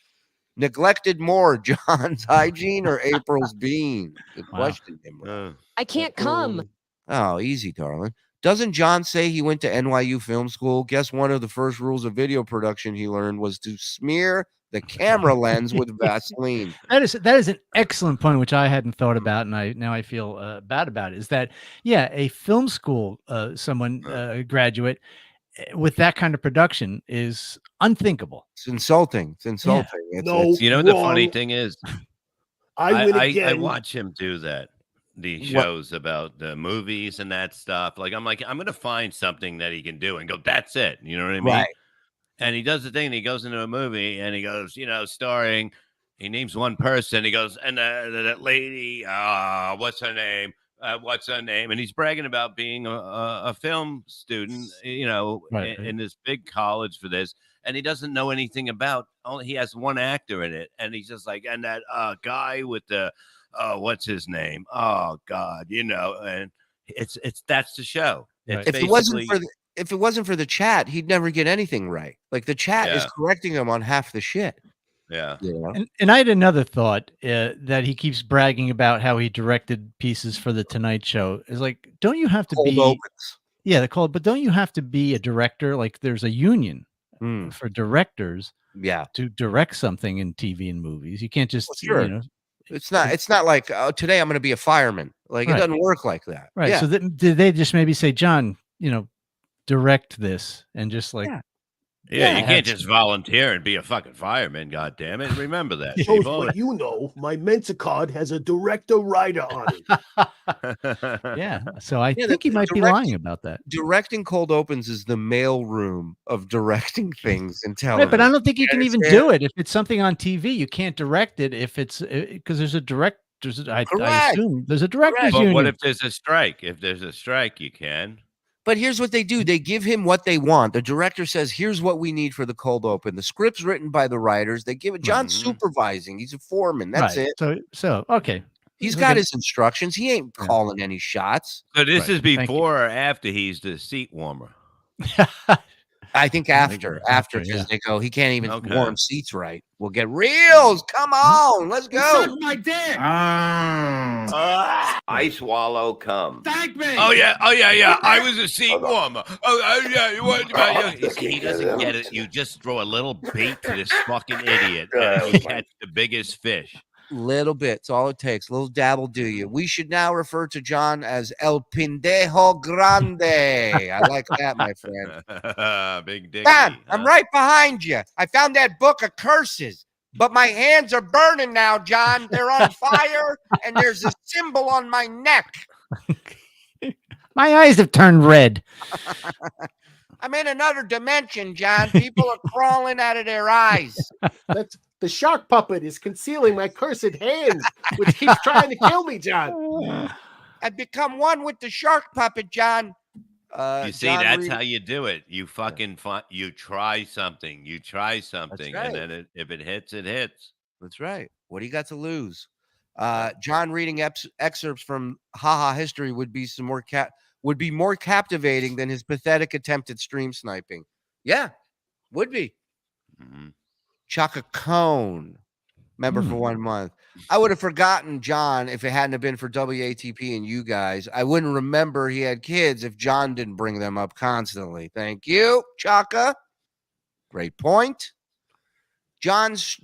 Neglected more, John's hygiene or April's bean? Good question. Imran. I can't come. Oh, easy, darling. Doesn't John say he went to NYU film school? Guess one of the first rules of video production he learned was to smear the camera lens with Vaseline. That is an excellent point, which I hadn't thought about, and now I feel bad about it. Is that a film school graduate with that kind of production is unthinkable. It's insulting. It's insulting. It's You know, the funny thing is, I I watch him do that. These shows about the movies and that stuff. I'm going to find something that he can do and go, that's it. You know what I mean? Right. And he does the thing. And he goes into a movie and he goes, starring. He names one person. He goes, and that lady, what's her name? What's her name? And he's bragging about being a film student, in this big college for this. And he doesn't know anything about. He has one actor in it, and he's just like, and that guy with the, what's his name? Oh God, and it's that's the show. It's if it wasn't for the chat, he'd never get anything right. Like the chat is correcting him on half the shit. Yeah. And I had another thought that he keeps bragging about how he directed pieces for the Tonight Show. Is like, don't you have to Cold be? opens. Yeah, the cold. But don't you have to be a director? Like, there's a union for directors. Yeah. To direct something in TV and movies, you can't just It's not like today I'm going to be a fireman. Like it doesn't work like that. Right. Yeah. So did they just maybe say, John, direct this and just like. Yeah, you can't just volunteer and be a fucking fireman, God damn it. Remember that, Shows people. what you know, my Mensa card has a director writer on it. Yeah. So I think he might be lying about that. Directing cold opens is the mailroom of directing things in television. Right, but I don't think you can even do it. If it's something on TV, you can't direct it if it's because there's a director's. I assume there's a director's union. But what if there's a strike? If there's a strike, you can. But here's what they do. They give him what they want. The director says, here's what we need for the cold open. The script's written by the writers. They give it. John's supervising. He's a foreman. That's it. So okay. He's got his instructions. He ain't calling any shots. So this is before or after he's the seat warmer? I think after because they go, he can't even warm seats right. We'll get reels. Come on, let's go. Suck my dick. I swallow cum. Thank me. Oh yeah. I was a seat warmer. Oh yeah. What about you? He doesn't get it. You just throw a little bait to this fucking idiot, and you catch the biggest fish. Little bit. It's all it takes. A little dabble do you. We should now refer to John as El Pendejo Grande. I like that, my friend. Big dick. John, I'm right behind you. I found that book of curses, but my hands are burning now, John. They're on fire, and there's a symbol on my neck. My eyes have turned red. I'm in another dimension, John. People are crawling out of their eyes. The shark puppet is concealing my cursed hands, which keeps trying to kill me, John. I've become one with the shark puppet, John. You see, John that's Reed- how you do it. You fucking you try something. You try something, right. and then if it hits, it hits. That's right. What do you got to lose? John reading excerpts from Haha History would be more captivating than his pathetic attempt at stream sniping. Yeah, would be. Mm-hmm. Chaka Cone, member for 1 month. I would have forgotten John if it hadn't have been for WATP and you guys. I wouldn't remember he had kids if John didn't bring them up constantly. Thank you, Chaka. Great point. John's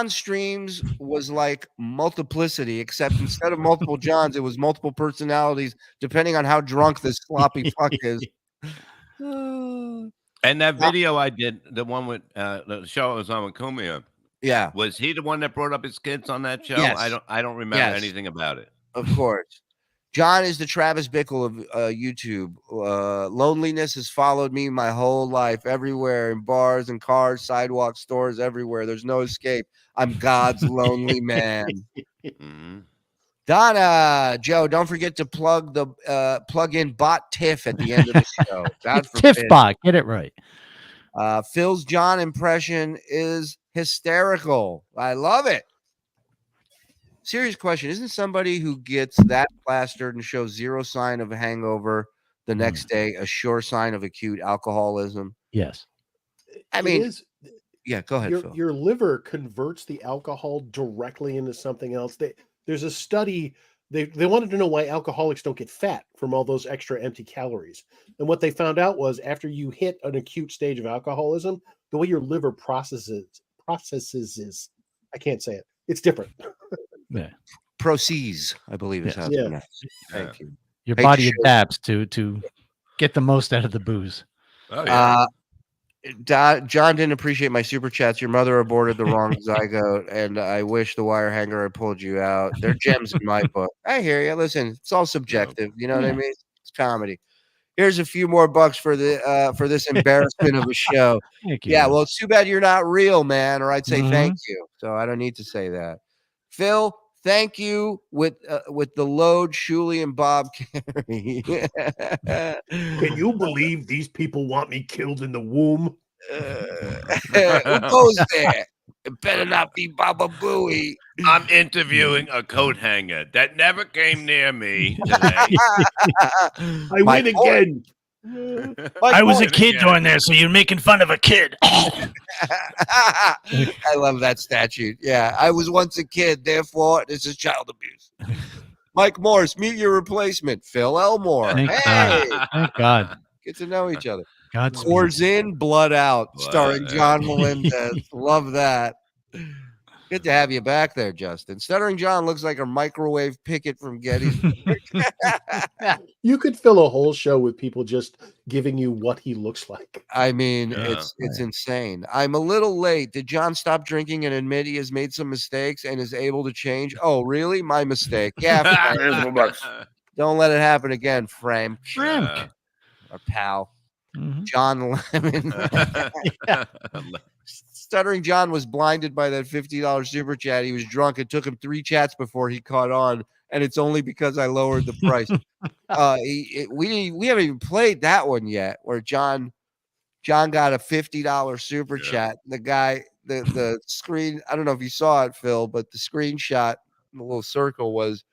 streams was like multiplicity, except instead of multiple Johns, it was multiple personalities, depending on how drunk this sloppy fuck is. And that video I did, the one with the show I was on with Kumia. Yeah. Was he the one that brought up his kids on that show? Yes. I don't remember anything about it. Of course. John is the Travis Bickle of YouTube. Loneliness has followed me my whole life, everywhere, in bars and cars, sidewalks, stores, everywhere. There's no escape. I'm God's lonely man. Donna, Joe, don't forget to plug in bot Tiff at the end of the show. God forbid. Tiff bot, get it right. Phil's John impression is hysterical. I love it. Serious question. Isn't somebody who gets that plastered and shows zero sign of a hangover the next day a sure sign of acute alcoholism? Yes. I mean, yeah, go ahead, Phil. Your liver converts the alcohol directly into something else. There's a study. They wanted to know why alcoholics don't get fat from all those extra empty calories. And what they found out was after you hit an acute stage of alcoholism, the way your liver processes is, I can't say it. It's different. Yeah. Proceeds, I believe is how it's pronounced. Thank you. Your body adapts to get the most out of the booze. Oh, yeah. John didn't appreciate my super chats. Your mother aborted the wrong zygote, and I wish the wire hanger had pulled you out. They're gems in my book. I hear you. Listen, it's all subjective. You know what I mean? It's comedy. Here's a few more bucks for this embarrassment of a show. Yeah, well, it's too bad you're not real, man, or I'd say thank you. So I don't need to say that. Phil, thank you with the load Shuli and Bob carry. Can you believe these people want me killed in the womb? Who goes there? It better not be Baba Booey. I'm interviewing a coat hanger that never came near me today. I win again. I was a kid doing there, so you're making fun of a kid. I love that statute. Yeah, I was once a kid, therefore this is child abuse. Mike Morse, meet your replacement, Phil Elmore. Thank God. Thank God. Get to know each other. God's Pours in, blood out, starring John Melendez. Love that. Good to have you back there, Justin. Stuttering John looks like a microwave picket from Gettysburg. You could fill a whole show with people just giving you what he looks like. I mean, it's insane. I'm a little late. Did John stop drinking and admit he has made some mistakes and is able to change? Oh, really? My mistake. Yeah. Don't let it happen again, Frank. Frank. Our pal. John Lemon. Stuttering John was blinded by that $50 super chat. He was drunk. It took him 3 chats before he caught on, and it's only because I lowered the price. We haven't even played that one yet, where John got a $50 super chat. The guy, the screen. I don't know if you saw it, Phil, but the screenshot, the little circle was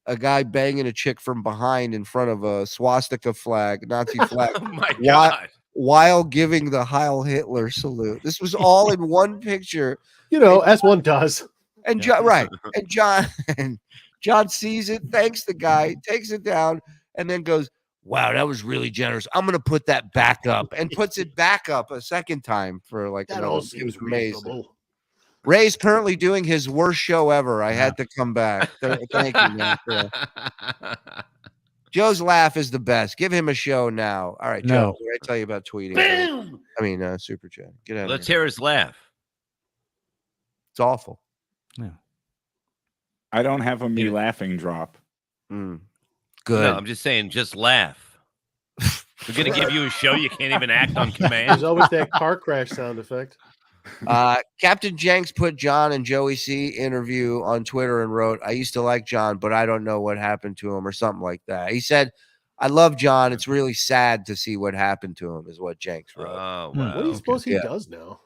a guy banging a chick from behind in front of a swastika flag, Nazi flag. Oh my God. While giving the Heil Hitler salute. This was all in one picture. You know, as one does. And John, right. And John sees it, thanks the guy, takes it down, and then goes, wow, that was really generous. I'm going to put that back up, and puts it back up a second time for like, it was amazing. Ray's currently doing his worst show ever. I had to come back. Thank you, man. Joe's laugh is the best. Give him a show now. All right, Joe. What did I tell you about tweeting? Boom! I mean, super chat. Get out. Let's hear his laugh. It's awful. Yeah. I don't have a me laughing drop. Good. No, I'm just saying, just laugh. We're gonna give you a show you can't even act on command. There's always that car crash sound effect. Captain Jenks put John and Joey C interview on Twitter and wrote, I used to like John, but I don't know what happened to him, or something like that. He said, I love John. It's really sad to see what happened to him, is what Jenks wrote. Oh, wow. What do you suppose he does now?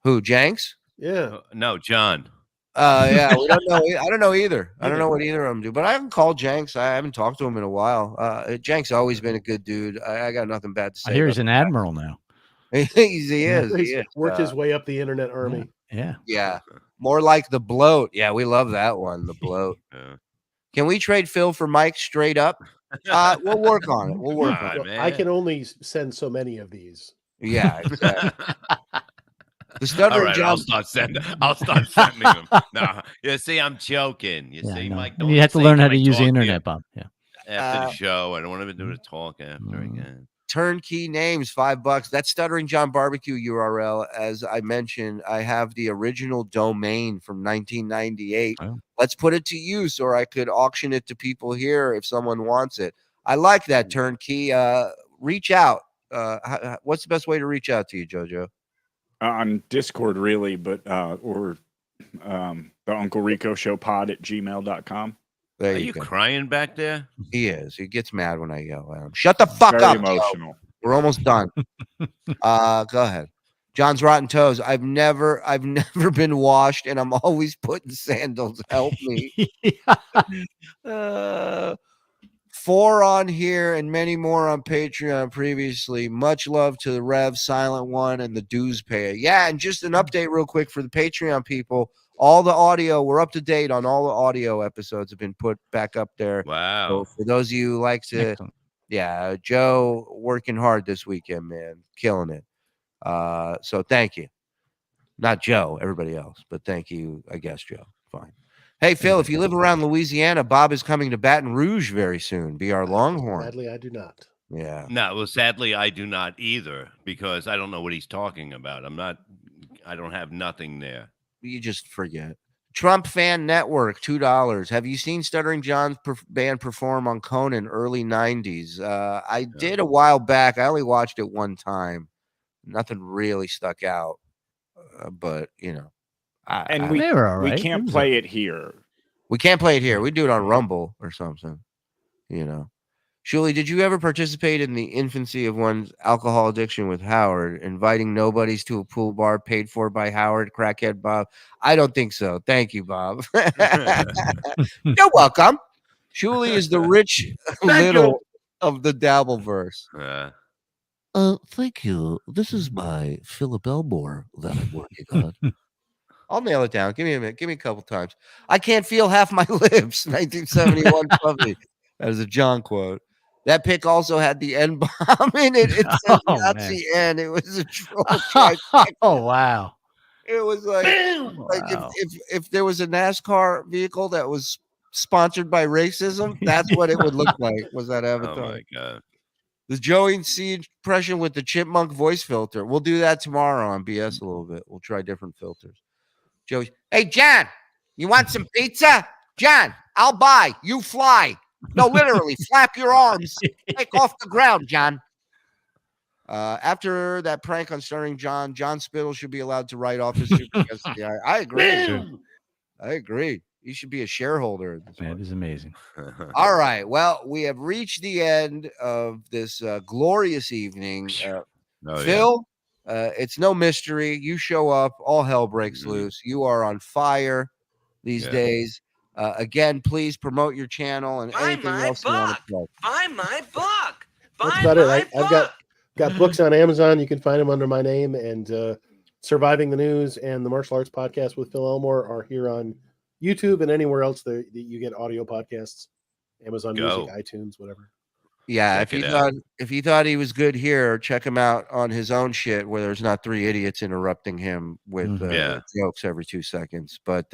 Who, Jenks? Yeah. No, John. Yeah, we don't know. I don't know either. I don't know what either of them do, but I haven't called Jenks. I haven't talked to him in a while. Jenks always been a good dude. I got nothing bad to say. I hear he's an admiral now. He is. Worked his way up the internet army. Yeah. Yeah. More like the bloat. Yeah, we love that one. The bloat. Can we trade Phil for Mike straight up? We'll work on it. We'll work on it. I can only send so many of these. Yeah, exactly. The Stuttering All right, John. I'll start sending them. No, you see, I'm joking. You see, Mike. And you have to learn how to use the internet, Bob. Yeah. After the show, I don't want to do the talk after again. Turnkey names, $5. That's Stuttering John Barbecue URL. As I mentioned, I have the original domain from 1998. Let's put it to use, or I could auction it to people here if someone wants it. I like that turnkey. Reach out. What's the best way to reach out to you, JoJo? On Discord, really, but or the Uncle Rico Show pod at gmail.com. There Are you crying back there? He is. He gets mad when I yell at him. Shut the fuck Very up. emotional. Joe. We're almost done. Go ahead. John's Rotten Toes. I've never been washed, and I'm always putting sandals. Help me. 4 on here and many more on Patreon previously. Much love to the Rev, Silent One, and the dues payer. Yeah, and just an update real quick for the Patreon people. All the audio, we're up to date on all the audio episodes have been put back up there. Wow. So for those of you who like to, yeah, Joe working hard this weekend, man, killing it. So thank you. Not Joe, everybody else, but thank you, I guess, Joe. Fine. Hey, Phil, if you live around Louisiana, Bob is coming to Baton Rouge very soon. Be our Longhorn. Sadly, I do not. Yeah. No, well, sadly, I do not either because I don't know what he's talking about. I don't have nothing there. You just forget. Trump Fan Network, $2. Have you seen Stuttering John's band perform on Conan early 90s? I did a while back. I only watched it one time. Nothing really stuck out, but you know. We can't play it here. We can't play it here. We do it on Rumble or something, you know. Shuli, did you ever participate in the infancy of one's alcohol addiction with Howard, inviting nobodies to a pool bar paid for by Howard, crackhead Bob? I don't think so. Thank you, Bob. You're welcome. Shuli is the rich little of the Dabbleverse. Thank you. This is my Philip Elmore that I'm working on. I'll nail it down. Give me a minute. Give me a couple times. I can't feel half my lips. 1971 puppy. That was a John quote. That pic also had the N bomb in it. It said Nazi N. It was a troll. Oh wow! It was like if there was a NASCAR vehicle that was sponsored by racism, that's what it would look like. Was that avatar? Oh my god! The Joey C impression with the chipmunk voice filter. We'll do that tomorrow on BS a little bit. We'll try different filters. Joey, hey John, you want some pizza? John, I'll buy. You fly. No, literally, flap your arms. Take off the ground, John. After that prank on Stuttering John, John Spittle should be allowed to write off his super STI. I agree. I agree. You should be a shareholder. That is amazing. All right. Well, we have reached the end of this glorious evening. Phil, it's no mystery. You show up, all hell breaks loose. You are on fire these days. Again, please promote your channel and anything else you want to plug. Buy my book. That's about it. I've got books on Amazon. You can find them under my name. And Surviving the News and the Martial Arts Podcast with Phil Elmore are here on YouTube and anywhere else that you get audio podcasts. Amazon Music, iTunes, whatever. Yeah, if he thought he was good here, check him out on his own shit where there's not 3 idiots interrupting him with jokes every 2 seconds. But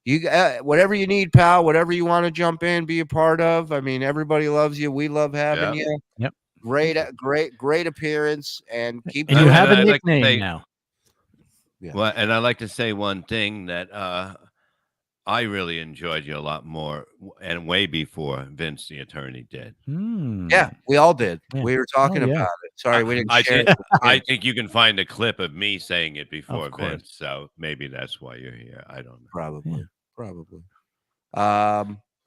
you whatever you need, pal, whatever you want to jump in, be a part of. I mean, everybody loves you. We love having you. Yep. Great appearance, and keep. And you have a nickname now. Yeah. Well, and I'd like to say one thing that I really enjoyed you a lot more, and way before Vince, the attorney, did. Yeah, we all did. Yeah. We were talking about it. Sorry, we didn't share it. I think you can find a clip of me saying it before Vince, so maybe that's why you're here. I don't know. Probably.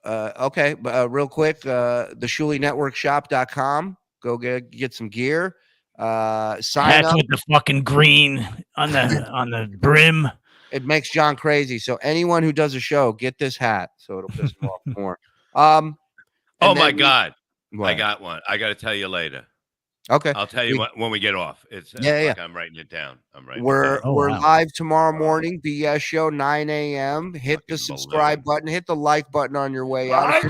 Okay, real quick, the Shuli Network shop.com. Go get some gear. Sign up with the fucking green on the brim. It makes John crazy. So anyone who does a show, get this hat so it'll piss him off more. Oh my God. I got one. I got to tell you later. Okay. I'll tell you when we get off. It's Yeah. I'm writing it down. I'm writing. We're it down. we're live tomorrow morning. BS show 9 a.m. Hit the subscribe button. Hit the like button on your way out.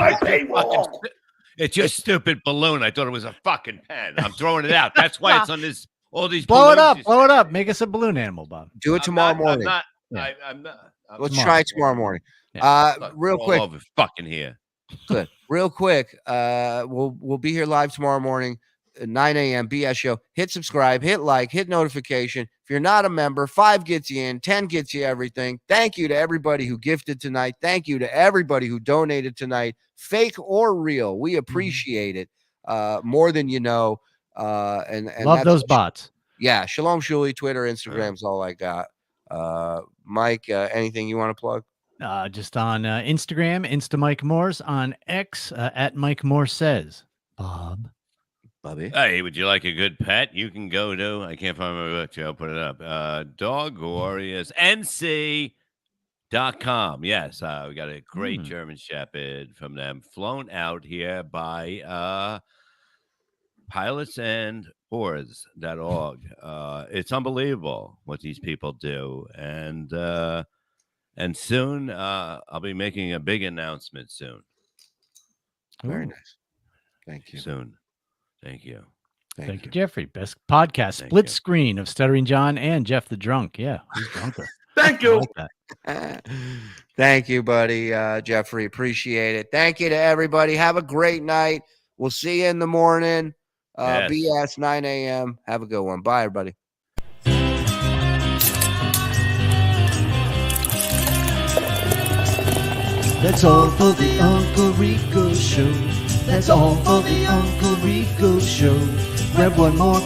It's your stupid balloon. I thought it was a fucking pen. I'm throwing it out. That's why it's on this. All these. Blow it up. balloons. Blow it up. Make us a balloon animal, Bob. Do it tomorrow morning. I'm not. Let's try it tomorrow morning. Real quick. All over fucking here. Good. Real quick. We'll be here live tomorrow morning. 9 a.m. BS show. Hit subscribe, hit like, hit notification. If you're not a member, 5 gets you in, 10 gets you everything. Thank you to everybody who gifted tonight. Thank you to everybody who donated tonight, fake or real. We appreciate it more than you know. And love those bots. Yeah, Shalom Shuli, Twitter, Instagram's all I got. Mike, anything you want to plug? Just on Instagram, Insta Mike Morse, on X at Mike Morse Says. Bob. Bobby. Hey, would you like a good pet? You can go to, I can't find my book. I'll put it up. DogWarriorsNC.com. Yes, we got a great German Shepherd from them, flown out here by pilots and boards.org. It's unbelievable what these people do. And soon I'll be making a big announcement soon. Very nice. Thank you. Soon. Thank you. Thank you, Jeffrey. Best podcast split screen of Stuttering John and Jeff the Drunk. Yeah, who's drunker? Thank you. Thank you, buddy. Jeffrey, appreciate it. Thank you to everybody. Have a great night. We'll see you in the morning. BS 9 a.m. Have a good one. Bye, everybody. That's all for the Uncle Rico Show. That's all for the Uncle Rico Show. Grab one more